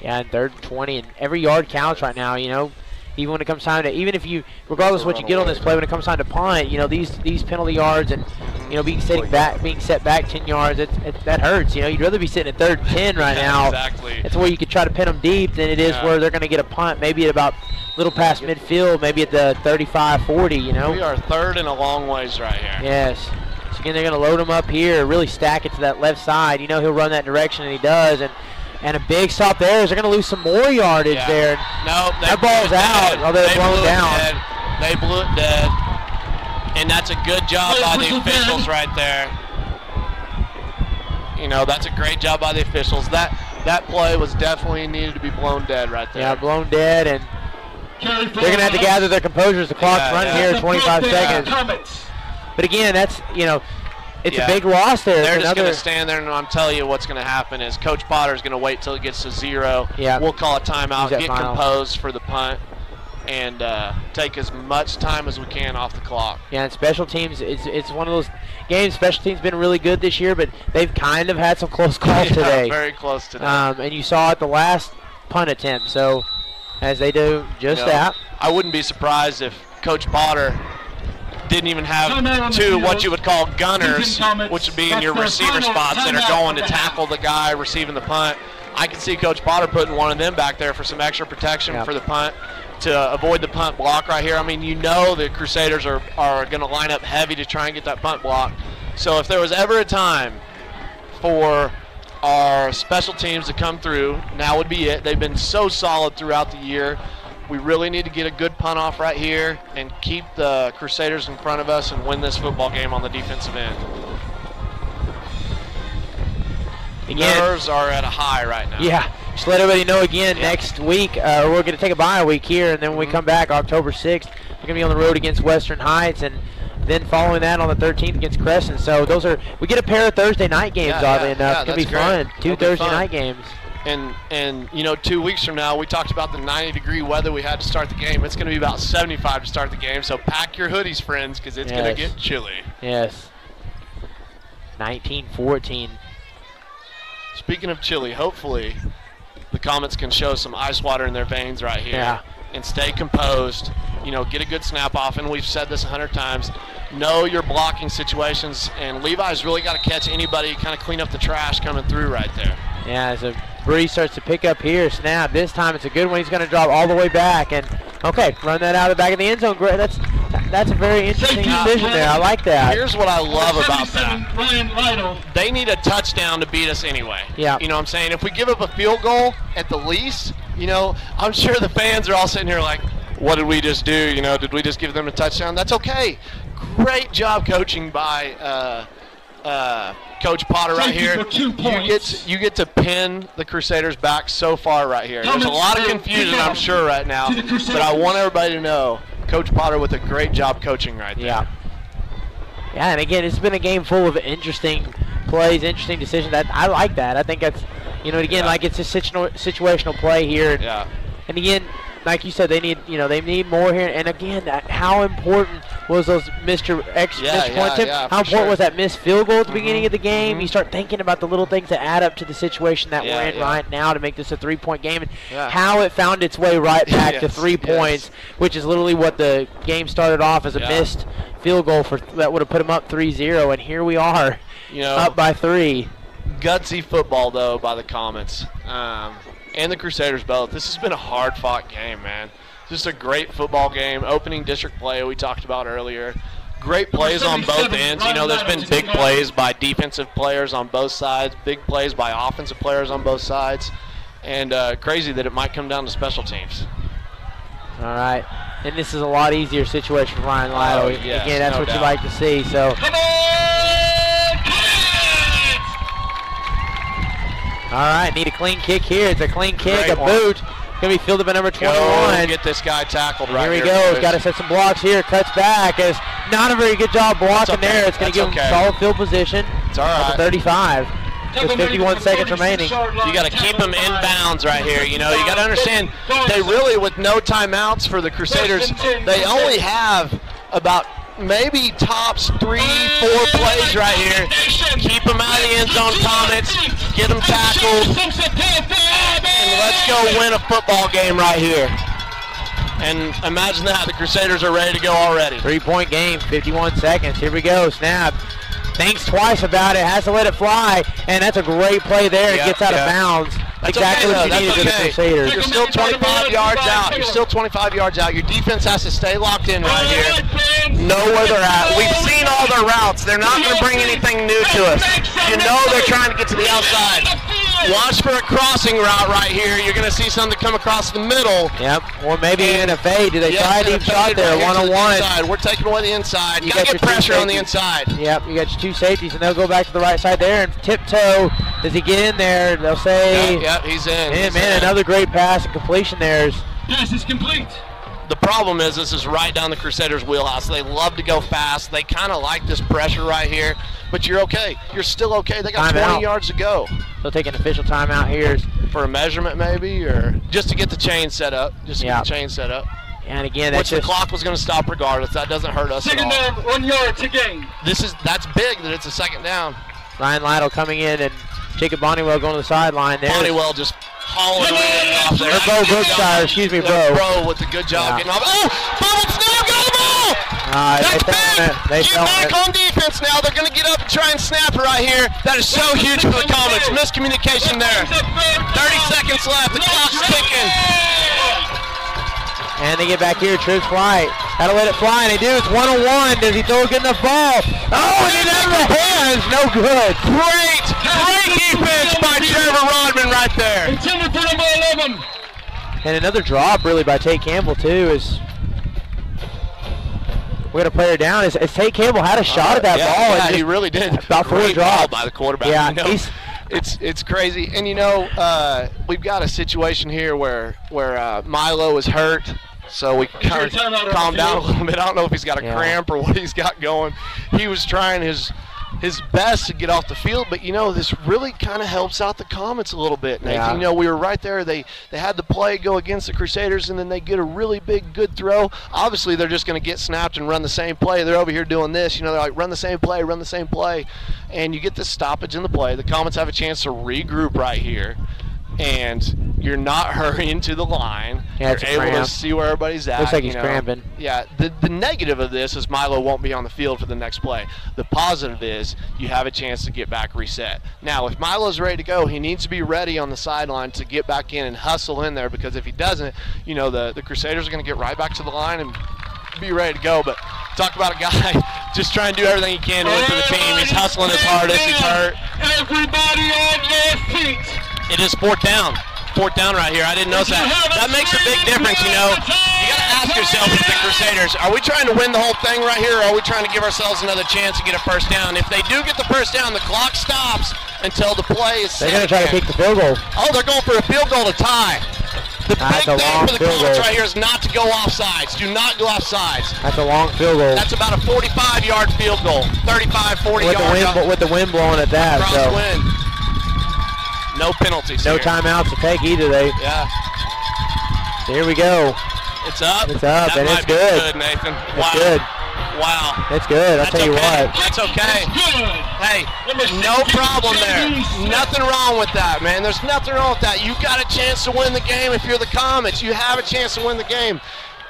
Yeah, and 3rd and 20, and every yard counts right now, you know. Even when it comes time to, even if you, regardless of what you get on this play, when it comes time to punt, you know, these penalty yards and being set back 10 yards, that hurts. You'd rather be sitting at 3rd and 10 right now. Exactly. It's where you could try to pin them deep than it is where they're going to get a punt, maybe at about little past midfield, maybe at the 35, 40. We are 3rd and a long ways right here. Yes. So again, they're going to load him up here, really stack it to that left side. He'll run that direction, and he does. And a big stop there is they're going to lose some more yardage there. No, that ball's out. Oh, they're blown down. They blew it dead. And that's a good job by the officials right there. That's a great job by the officials. That play was definitely needed to be blown dead right there. Yeah, blown dead, and they're going to have to gather their composure as the clock's running here, 25 seconds. But again, that's, it's a big loss there. They're just going to stand there, and I'm telling you what's going to happen is Coach Potter's going to wait till it gets to 0. Yeah. We'll call a timeout, get composed for the punt, and take as much time as we can off the clock. Yeah, and special teams, it's one of those games. Special teams been really good this year, but they've kind of had some close calls today. Very close today. And you saw at the last punt attempt, so as they do just that. I wouldn't be surprised if Coach Potter didn't even have 2 what you would call gunners, which would be in your receiver spots that are going to tackle the guy receiving the punt. I can see Coach Potter putting one of them back there for some extra protection for the punt to avoid the punt block right here. I mean, the Crusaders are going to line up heavy to try and get that punt block. So if there was ever a time for our special teams to come through, now would be it. They've been so solid throughout the year. We really need to get a good punt off right here and keep the Crusaders in front of us and win this football game on the defensive end. Nerves are at a high right now. Yeah, just let everybody know again, next week we're going to take a bye week here, and then when we come back October 6th, we're going to be on the road against Western Heights, and then following that on the 13th against Crescent. So we get a pair of Thursday night games, oddly enough. It's going to be fun. 2 Thursday night games. And 2 weeks from now, we talked about the 90-degree weather we had to start the game. It's going to be about 75 to start the game, so pack your hoodies, friends, because it's going to get chilly. Yes. 19-14. Speaking of chilly, hopefully the Comets can show some ice water in their veins right here and stay composed. Get a good snap off, and we've said this 100 times. Know your blocking situations, and Levi's really got to catch anybody, kind of clean up the trash coming through right there. Yeah, as a Bree starts to pick up here, snap. This time it's a good one. He's going to drop all the way back, and run that out of the back of the end zone. Great. That's a very interesting decision there. I like that. Here's what I love about that. They need a touchdown to beat us anyway. Yeah. You know what I'm saying? If we give up a field goal at the least, I'm sure the fans are all sitting here like, what did we just do? Did we just give them a touchdown? That's okay. Great job coaching by Coach Potter right here. You get to pin the Crusaders back so far right here. There's a lot of confusion, I'm sure, right now, but I want everybody to know Coach Potter with a great job coaching right there. Yeah, and again, it's been a game full of interesting plays, interesting decisions. I like that. I think that's, like it's a situational play here. Yeah. And again, like you said, they need more here. And again, how important was those missed point attempts? How important was that missed field goal at the beginning of the game? You start thinking about the little things that add up to the situation that we're in right now to make this a 3-point game, and how it found its way right back to 3 points, which is literally what the game started off as, a missed field goal that would have put them up 3-0, and here we are, up by 3. Gutsy football though by the Comets. And the Crusaders both. This has been a hard-fought game, man. Just a great football game. Opening district play we talked about earlier. Great plays on both ends. There's been big plays by defensive players on both sides, big plays by offensive players on both sides, and crazy that it might come down to special teams. All right. And this is a lot easier situation for Ryan Lytle. Again, that's what you like to see. So. All right, need a clean kick here. It's a clean kick, a boot. Going to be fielded by number 21. Get this guy tackled right here. Here he goes. Got to set some blocks here. Cuts back. It's not a very good job blocking there. It's going to give him solid field position. It's all right. 35. With 51 seconds remaining. You got to keep them in bounds right here. You got to understand, they really, with no timeouts for the Crusaders, they only have about maybe tops 3-4 plays right here. Keep them out of the end zone, Comets. Get them tackled. And let's go win a football game right here. And imagine that. The Crusaders are ready to go already. 3-point game, 51 seconds. Here we go. Snap. thinks twice about it, has to let it fly, and that's a great play there. It gets out of bounds. That's exactly okay, what you needed to the Crusaders. You're still 25 yards out. You're still 25 yards out. Your defense has to stay locked in right here. Know where they're at. We've seen all their routes. They're not going to bring anything new to us. You know they're trying to get to the outside. Watch for a crossing route right here. You're going to see something come across the middle. Yep, or maybe even a fade. Did they try a deep shot there, one-on-one? We're taking away the inside. You got to get pressure on the inside. Yep, you got your two safeties, and they'll go back to the right side there and tiptoe. Does he get in there? They'll say. Yep, he's in. Another great pass and completion there. Pass is complete. The problem is this is right down the Crusaders' wheelhouse. They love to go fast. They kind of like this pressure right here, but you're okay. You're still okay. They got 20 yards to go. They'll take an official timeout here. For a measurement maybe, or just to get the chain set up. And again, that's the clock was going to stop regardless. That doesn't hurt us second at all. down, 1 yard to gain. That's big that it's a second down. Ryan Lytle coming in and Jacob Bonnywell going to the sideline there. Bonnywell just hauling it off there. Or Bo Brookshire, excuse me, Bro. Bro with the good job getting off. Oh, bubble snap, got the ball! That's big! Get back on defense now. They're going to get up and try and snap it right here. That is so huge for the Comets. Miscommunication there. 30 seconds left. The clock's ticking. And they get back here, trips flight. Gotta let it fly, and they do. It's one-on-one. Does he throw a good enough ball? Oh, and it's out of the hands. No good. Great defense by Trevor Rodman right there. Intended for number 11. And another drop, really, by Tate Campbell, too. We're going to play her down. As Tate Campbell had a shot at that ball. Yeah, he really did. About 4 drops by the quarterback. Yeah, it's crazy. And, we've got a situation here where Milo is hurt. So we kind of calm down a little bit. I don't know if he's got a cramp or what he's got going. He was trying his best to get off the field, but this really kind of helps out the Comets a little bit, Nathan. Yeah. We were right there. They had the play go against the Crusaders, and then they get a really big, good throw. Obviously, they're just going to get snapped and run the same play. They're over here doing this. They're like, run the same play. And you get this stoppage in the play. The Comets have a chance to regroup right here. And you're not hurrying to the line. Yeah, you're able to see where everybody's at. Looks like he's cramping. Yeah, the negative of this is Milo won't be on the field for the next play. The positive is you have a chance to get back reset. Now, if Milo's ready to go, he needs to be ready on the sideline to get back in and hustle in there, because if he doesn't, the Crusaders are going to get right back to the line and be ready to go. But talk about a guy just trying to do everything he can to win for the team. He's hustling his hardest. He's hurt. Everybody on their feet. It is fourth down right here. I didn't notice that. That makes a big difference, You got to ask yourself as the Crusaders, are we trying to win the whole thing right here, or are we trying to give ourselves another chance to get a first down? If they do get the first down, the clock stops until the play is set. They're going to try to kick the field goal. Oh, they're going for a field goal to tie. The big thing for the Comets right here is not to go offsides. Do not go offsides. That's a long field goal. That's about a 45-yard field goal. 35, 40 yards. With the wind blowing at that. Crosswind. No penalties. No here. timeouts to take either. Yeah. Here we go. It's up. It's up, that and might it's be good. good, Nathan. It's Wow. good. Wow. It's good. I'll tell you what. That's okay. Hey, no problem there. Nothing wrong with that, man. There's nothing wrong with that. You've got a chance to win the game if you're the Comets. You have a chance to win the game.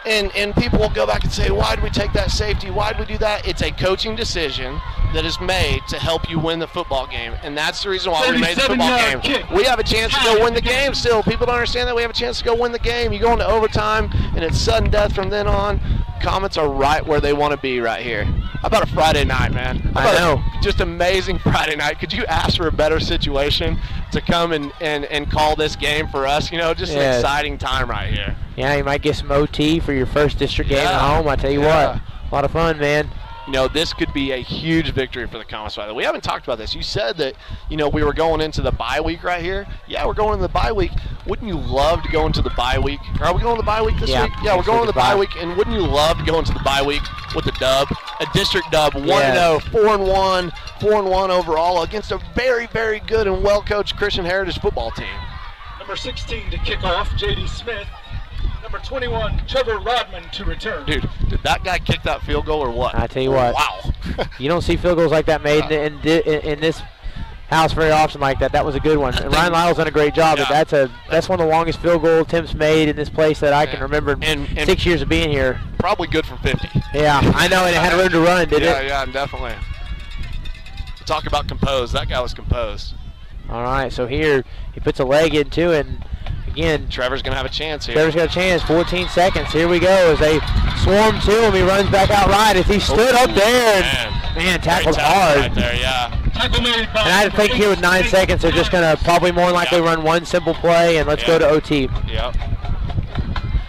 And people will go back and say, why did we take that safety? Why did we do that? It's a coaching decision that is made to help you win the football game. And that's the reason why we made the football game. We have a chance to go win the game still. People don't understand that. We have a chance to go win the game. You go into overtime, and it's sudden death from then on. Comets are right where they want to be right here. How about a Friday night, man? I know. Just amazing Friday night. Could you ask for a better situation to come and call this game for us? Just an exciting time right here. Yeah, you might get some OT for your first district game at home. I tell you what, a lot of fun, man. This could be a huge victory for the Comets. By the way, we haven't talked about this. You said that, we were going into the bye week right here. Yeah, we're going into the bye week. Wouldn't you love to go into the bye week? Are we going to the bye week this week? Yeah, we're going to the bye week. And wouldn't you love to go into the bye week with a dub, a district dub, 1-0, 4-1, 4-1 overall against a very, very good and well-coached Christian Heritage football team? Number 16 to kick off, J.D. Smith. Number 21, Trevor Rodman to return. Dude, did that guy kick that field goal or what? I tell you what. Wow. You don't see field goals like that made in this house very often like that. That was a good one. And Ryan Lyle's done a great job, but that's one of the longest field goal attempts made in this place that I can remember in 6 years of being here. Probably good from 50. Yeah, I know, and it had room to run, did it? Yeah, definitely. Talk about composed. That guy was composed. All right, so here he puts a leg into it, and again, Trevor's going to have a chance here. Trevor's got a chance. 14 seconds. Here we go as they swarm to him. He runs back out right as he stood up there and, man, tackled hard. Right there, yeah. And I think here with 9 seconds, they're just going to probably more than likely run one simple play, and let's go to OT. Yep.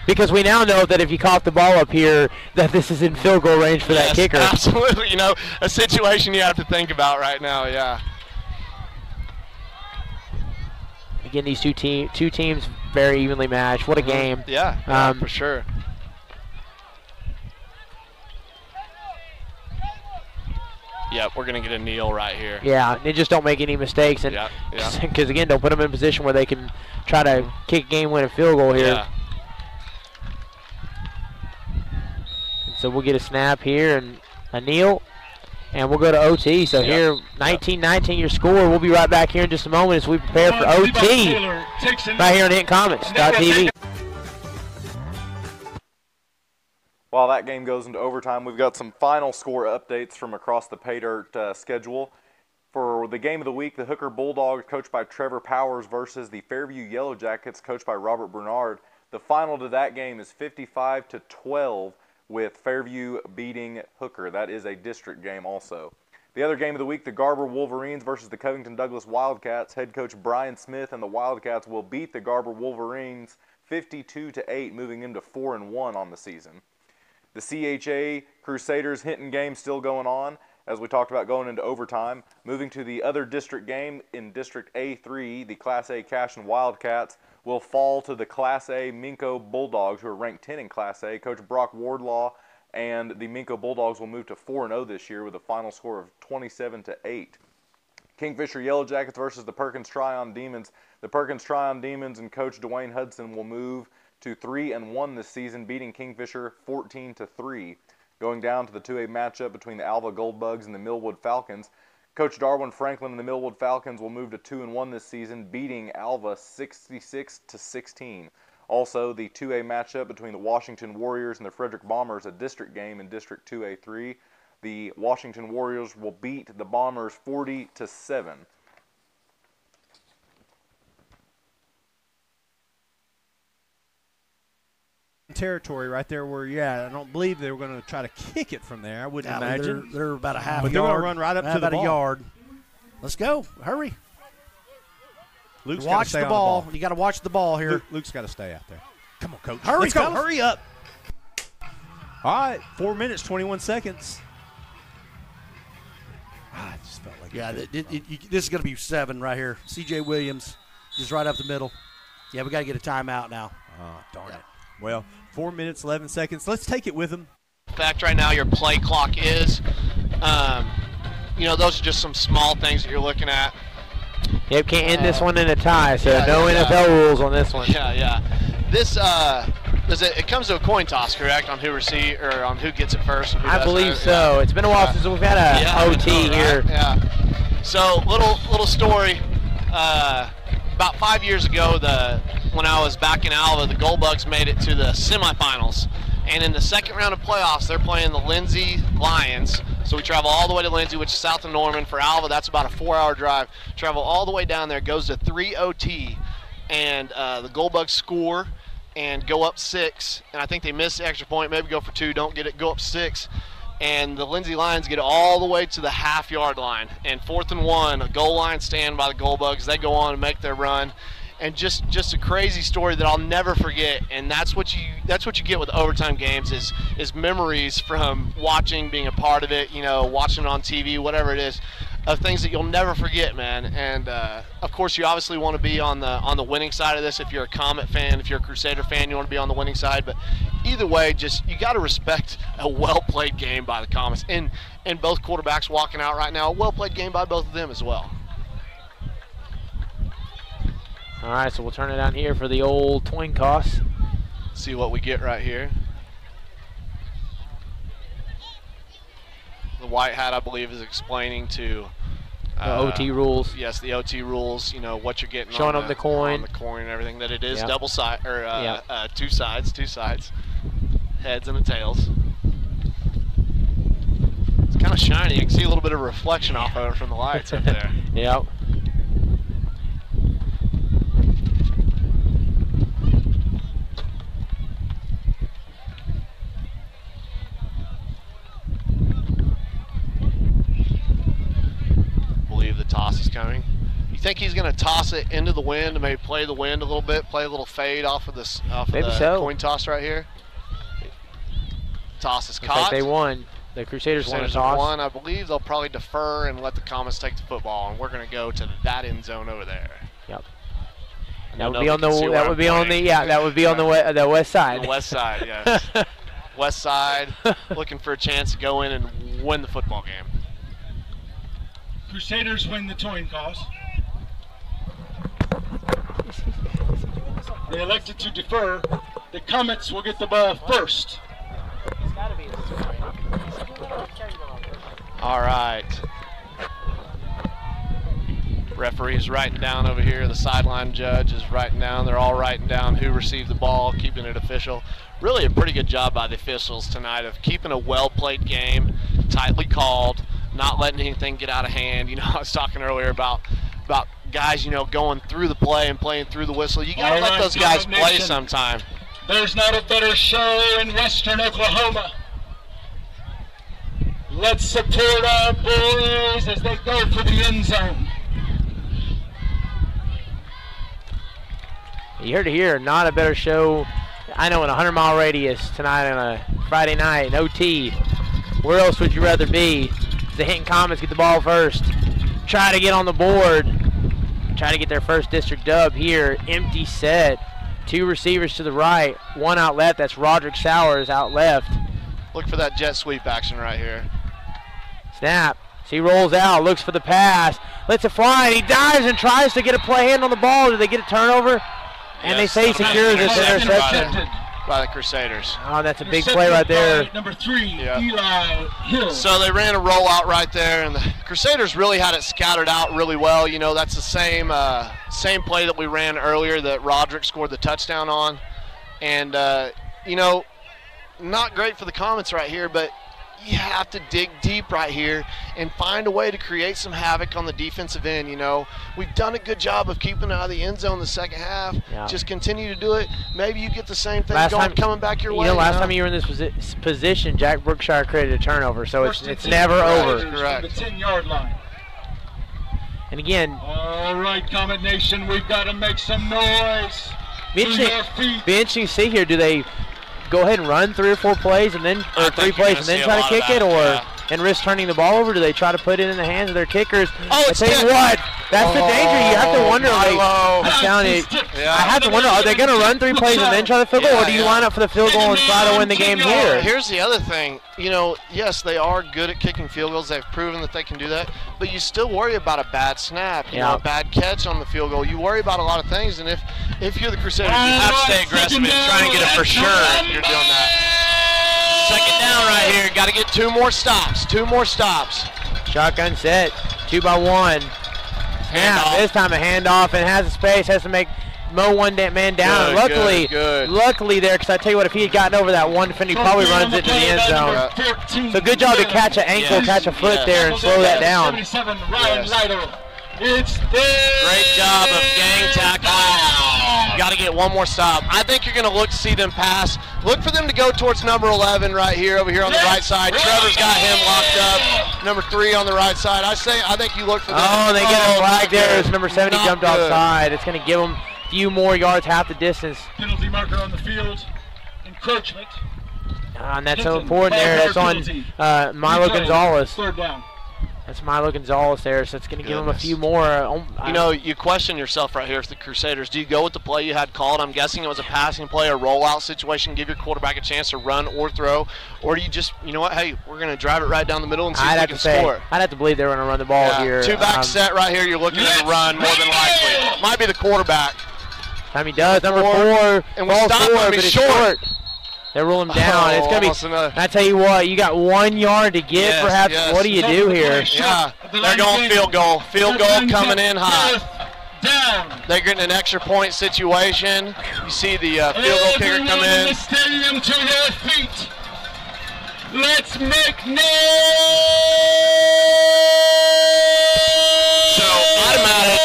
Because we now know that if you cough the ball up here, that this is in field goal range for that kicker. Absolutely. You know, a situation you have to think about right now, yeah. Again, these two teams very evenly matched. What a game. Yeah, for sure. Yep, we're going to get a kneel right here. Yeah, they just don't make any mistakes. And because, again, don't put them in a position where they can try to kick a game-winning field goal here. Yeah. And so we'll get a snap here and a kneel. And we'll go to OT. So here, 19-19 your score. We'll be right back here in just a moment as we prepare for OT right here on HintComics.tv. While that game goes into overtime, we've got some final score updates from across the pay dirt schedule. For the game of the week, the Hooker Bulldogs, coached by Trevor Powers, versus the Fairview Yellow Jackets, coached by Robert Bernard. The final to that game is 55-12. With Fairview beating Hooker. That is a district game also. The other game of the week, the Garber Wolverines versus the Covington Douglas Wildcats. Head coach Brian Smith and the Wildcats will beat the Garber Wolverines 52-8, moving into 4-1 on the season. The CHA Crusaders Hinton game still going on, as we talked about going into overtime. Moving to the other district game in District A3, the Class A Cashion Wildcats will fall to the Class A Minco Bulldogs, who are ranked 10 in Class A. Coach Brock Wardlaw and the Minco Bulldogs will move to 4-0 this year with a final score of 27-8. Kingfisher Yellow Jackets versus the Perkins Tryon Demons. The Perkins Tryon Demons and Coach Dwayne Hudson will move to 3-1 this season, beating Kingfisher 14-3. Going down to the 2A matchup between the Alva Goldbugs and the Millwood Falcons. Coach Darwin Franklin and the Millwood Falcons will move to 2-1 this season, beating Alva 66-16. Also, the 2A matchup between the Washington Warriors and the Frederick Bombers, a district game in District 2A3. The Washington Warriors will beat the Bombers 40-7. Territory right there where you're at. I don't believe they were going to try to kick it from there. I wouldn't imagine. They're about a half but a they're yard. going to run right up to the about ball. a yard. Let's go. Hurry. Luke's watch the ball. You got to watch the ball here. Luke's got to stay out there. Come on, Coach. Hurry, Let's go. fellas. Hurry up. All right, 4 minutes, 21 seconds. I just felt like this is going to be 7 right here. C.J. Williams just right up the middle. Yeah, we got to get a timeout now. Oh, darn it. Well, 4 minutes, 11 seconds. Let's take it with them. In fact, right now your play clock is, those are just some small things that you're looking at. Yep, can't end this one in a tie, so no NFL rules on this one. Yeah. This it comes to a coin toss, correct, on who receive or on who gets it first? And who I believe so. Yeah. It's been a while since we've had a OT here. Right? Yeah. So little story. About 5 years ago, when I was back in Alva, the Goldbugs made it to the semifinals. And in the second round of playoffs, they're playing the Lindsay Lions. So we travel all the way to Lindsay, which is south of Norman. For Alva, that's about a 4-hour drive. Travel all the way down there, goes to 3 OT. And the Goldbugs score and go up 6. And I think they miss the extra point, maybe go for 2, don't get it, go up 6. And the Lindsay Lions get it all the way to the half-yard line. And 4th and 1, a goal line stand by the Goldbugs. They go on and make their run. And just a crazy story that I'll never forget. And that's what you get with overtime games is memories from watching, being a part of it, watching it on TV, whatever it is, of things that you'll never forget, man. And of course, you obviously want to be on the winning side of this. If you're a Comet fan, if you're a Crusader fan, you want to be on the winning side. But either way, you got to respect a well-played game by the Comets. And both quarterbacks walking out right now, a well-played game by both of them as well. All right, so we'll turn it down here for the old twin toss. See what we get right here. The white hat, I believe, is explaining to the OT rules. Yes, the OT rules. What you're getting. Showing them the coin. On the coin and everything. That it is double side or two sides, heads and the tails. It's kind kind of shiny. You can see a little bit of reflection off of it from the lights up there. Yep. Believe the toss is coming. You think he's going to toss it into the wind and maybe play the wind a little bit, play a little fade off of this coin toss right here? Toss is caught. Like they won. The Crusaders won a toss. Won. I believe they'll probably defer and let the Comets take the football, and we're going to go to that end zone over there. Yep. That would be on the west side. The west side, yes. West side, looking for a chance to go in and win the football game. Crusaders win the coin toss. They elected to defer. The Comets will get the ball first. All right. Referee's writing down over here. The sideline judge is writing down. They're all writing down who received the ball, keeping it official. Really a pretty good job by the officials tonight of keeping a well-played game, tightly called, not letting anything get out of hand. You know, I was talking earlier about guys, you know, going through the play and playing through the whistle. You got to let those guys play sometime. There's not a better show in Western Oklahoma. Let's support our boys as they go for the end zone. You heard it here, not a better show. I know in a 100-mile radius tonight on a Friday night, OT. Where else would you rather be? The Hinton Comets get the ball first. Try to get on the board. Try to get their first district dub here. Empty set. 2 receivers to the right, 1 out left. That's Roderick Sowers out left. Look for that jet sweep action right here. Snap. So he rolls out, looks for the pass, lets it fly, and he dives and tries to get a play hand on the ball. Do they get a turnover? And yes, they say secures this interception. By the Crusaders. Oh, that's a big play right there. Number 3, Eli Hill. So they ran a rollout right there, and the Crusaders really had it scattered out really well. You know, that's the same play that we ran earlier that Roderick scored the touchdown on. And, you know, not great for the Comets right here, but you have to dig deep right here and find a way to create some havoc on the defensive end. You know, we've done a good job of keeping it out of the end zone in the second half. Yeah. Just continue to do it. Maybe you get the same thing coming back your way. You know, last time you were in this position, Jack Brookshire created a turnover, so it's never over. Correct. The 10-yard line. And again, all right, Comet Nation, we've got to make some noise. Be interesting to see here. Do they go ahead and run 3 or 4 plays and then, or 3 plays and then try to kick it, or and risk turning the ball over? Do they try to put it in the hands of their kickers? Oh, I tell you what, that's the danger. You have to wonder. I'm telling you, I have to wonder: are they going to run 3 plays and then try the field goal, or do you line up for the field goal and try to win the game here? Here's the other thing. You know, yes, they are good at kicking field goals. They've proven that they can do that. But you still worry about a bad snap, you know, a bad catch on the field goal. You worry about a lot of things, and if you're the Crusaders, you have to stay aggressive and try and get it for sure if you're doing that. Second down right here. Got to get 2 more stops. 2 more stops. Shotgun set. 2 by 1. Now this time a handoff and has a space. Has to make mow one man down. Luckily there, because I tell you what, if he had gotten over that one defender, he probably runs it to the end zone. So good job to catch an ankle, catch a foot there, and slow that down. Great job of gang tackle. Got to get 1 more stop. I think you're going to look to see them pass. Look for them to go towards number 11 right here, over here on the right side. Trevor's got him locked up. Number 3 on the right side. I think you look for them. Oh, they get a flag there as number 70 jumped offside. It's going to give them a few more yards, half the distance. Penalty marker on the field. Encroachment. And that's so important there. That's on Milo Gonzalez. 3rd down. That's Milo Gonzalez there, so it's going to give him a few more. You know, you question yourself right here with the Crusaders. Do you go with the play you had called? I'm guessing it was a passing play, a rollout situation, give your quarterback a chance to run or throw. Or do you just, you know what, hey, we're going to drive it right down the middle and see if we can score. I'd have to believe they're going to run the ball here. 2-back set right here. You're looking at a run more than likely. Might be the quarterback. Time he does. Number 4. And we'll stop him. But it's short. They roll him down. It's going to be. I tell you what, you got 1 yard to get. Perhaps. What do you do here? Yeah, they're going field goal. Field goal coming in hot. They're getting an extra point situation. You see the field goal kicker come in. The stadium to their feet. Let's make noise! So, automatic,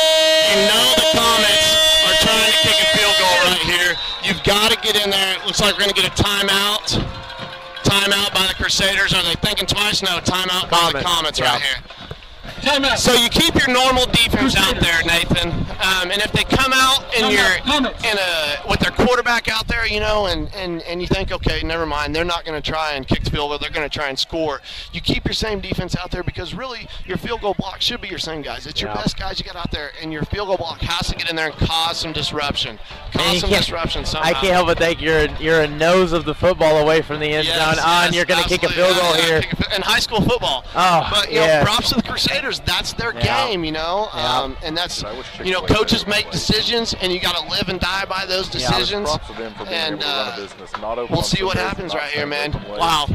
you know the Comets are trying to kick a field goal right here. You've got to get in there. It looks like we're going to get a timeout. Timeout by the Crusaders. Are they thinking twice? No, timeout by the Comets right here. Timeout. So you keep your normal defense out there, Nathan, and if they come out and with their quarterback out there, you know, and you think, okay, never mind, they're not going to try and kick the field goal, they're going to try and score. You keep your same defense out there because really your field goal block should be your same guys. It's your best guys you got out there, and your field goal block has to get in there and cause some disruption. Somehow. I can't help but think you're a nose of the football away from the end zone, and you're going to kick a field goal here. In high school football. Oh, but, you know, props to the Crusaders. That's their game, you know, and that's, you know, coaches make decisions, and you got to live and die by those decisions. And we'll see what happens right here, man. Wow,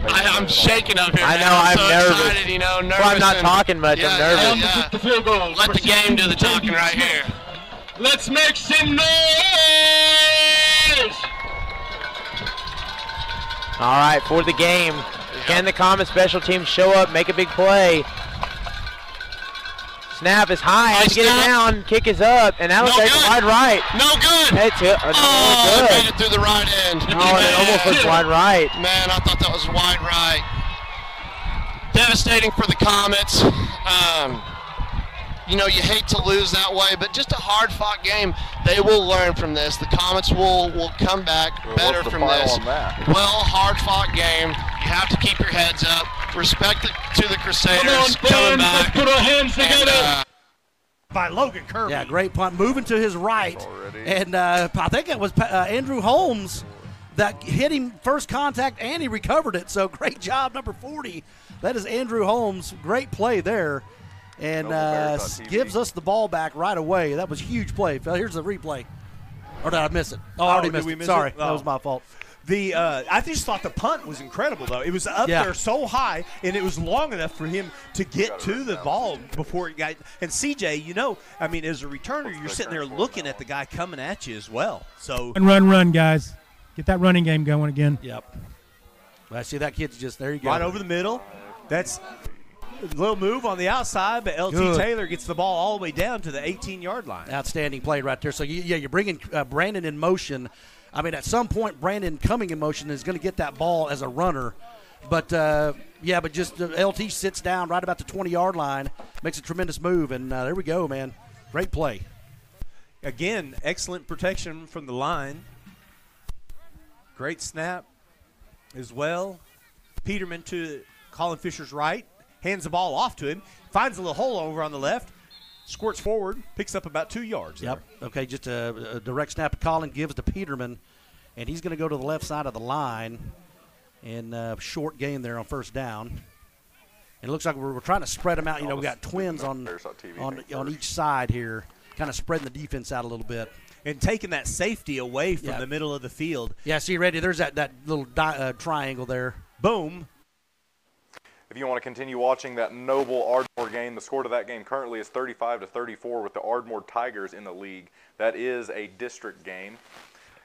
I'm shaking up here. I know, man. I'm so nervous. Excited, you know, nervous. Well, I'm not talking much. I'm nervous. Let the game do the talking right here. Let's make some noise! All right, for the game. Can the Comets special teams show up, make a big play? Snap is high, has to get it down, kick is up, and now it's wide right. No good. It's good. It made it through the right end. Oh, and it almost was wide right. Man, I thought that was wide right. Devastating for the Comets. You know, you hate to lose that way, but just a hard-fought game. They will learn from this. The Comets will come back better from this. Well, hard-fought game. You have to keep your heads up. Respect to the Crusaders coming back. Let's put our hands together. By Logan Kirby. Yeah, great punt. Moving to his right. And I think it was Andrew Holmes that hit him first contact, and he recovered it. So great job, number 40. That is Andrew Holmes. Great play there. And gives us the ball back right away. That was a huge play. Here's the replay. Or did I miss it? Oh, I already missed it. Sorry. That was my fault. I just thought the punt was incredible, though. It was up there so high, and it was long enough for him to get to the ball before it got. And CJ, you know, I mean, as a returner, you're sitting there looking at the guy coming at you as well. So Run, guys. Get that running game going again. Yep. Well, I see that kid's just there. You go. Right over the middle. That's a little move on the outside, but LT Taylor gets the ball all the way down to the 18-yard line. Outstanding play right there. So, you're bringing Brandon in motion. I mean, at some point, Brandon coming in motion is going to get that ball as a runner. But, but just LT sits down right about the 20-yard line, makes a tremendous move, and there we go, man. Great play. Again, excellent protection from the line. Great snap as well. Peterman to Colin Fisher's right. Hands the ball off to him, finds a little hole over on the left, squirts forward, picks up about 2 yards. Yep. Okay, just a direct snap to Colin, gives to Peterman, and he's going to go to the left side of the line. And short gain there on first down. And it looks like we're trying to spread them out. You know, we got twins on each side here, kind of spreading the defense out a little bit. And taking that safety away from the middle of the field. Yeah, see, Randy, there's that little triangle there. Boom. If you want to continue watching that noble Ardmore game, the score to that game currently is 35-34 with the Ardmore Tigers in the league. That is a district game.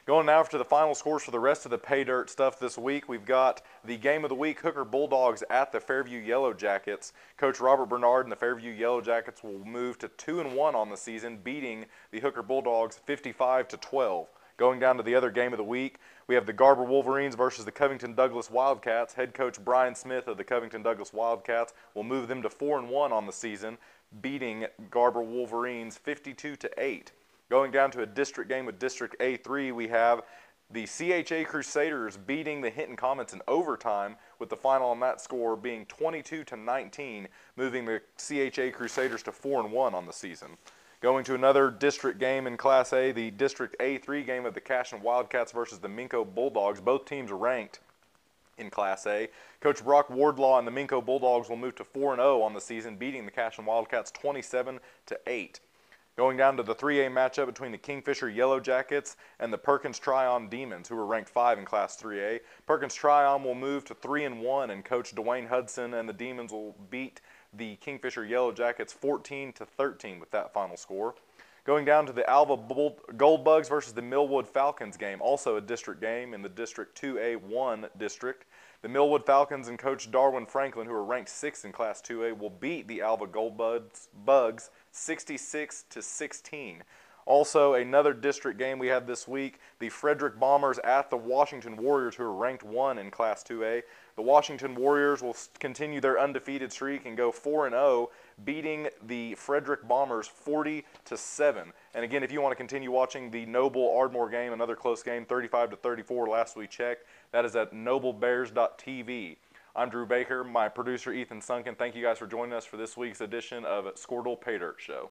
Going now to the final scores for the rest of the pay dirt stuff this week, we've got the game of the week, Hooker Bulldogs at the Fairview Yellow Jackets. Coach Robert Bernard and the Fairview Yellow Jackets will move to 2-1 on the season, beating the Hooker Bulldogs 55-12. Going down to the other game of the week, we have the Garber Wolverines versus the Covington Douglas Wildcats. Head coach Brian Smith of the Covington Douglas Wildcats will move them to 4-1 on the season, beating Garber Wolverines 52-8. Going down to a district game with District A3, we have the CHA Crusaders beating the Hinton Comets in overtime, with the final on that score being 22-19, moving the CHA Crusaders to 4-1 on the season. Going to another district game in Class A, the District A3 game of the Cashin Wildcats versus the Minco Bulldogs. Both teams are ranked in Class A. Coach Brock Wardlaw and the Minco Bulldogs will move to 4-0 on the season, beating the Cashin Wildcats 27-8. Going down to the 3A matchup between the Kingfisher Yellow Jackets and the Perkins Tryon Demons, who are ranked 5 in Class 3A. Perkins Tryon will move to 3-1, and Coach Dwayne Hudson and the Demons will beat the Kingfisher Yellow Jackets 14-13 with that final score. Going down to the Alva Gold Bugs versus the Millwood Falcons game, also a district game in the District 2A1 district. The Millwood Falcons and Coach Darwin Franklin, who are ranked 6th in Class 2A, will beat the Alva Gold Bugs 66-16. Also, another district game we had this week, the Frederick Bombers at the Washington Warriors, who are ranked 1 in Class 2A. The Washington Warriors will continue their undefeated streak and go 4-0, beating the Frederick Bombers 40-7. And again, if you want to continue watching the Noble Ardmore game, another close game, 35-34 last we checked, that is at noblebears.tv. I'm Drew Baker, my producer Ethan Sunken. Thank you guys for joining us for this week's edition of Skordle Pay Dirt Show.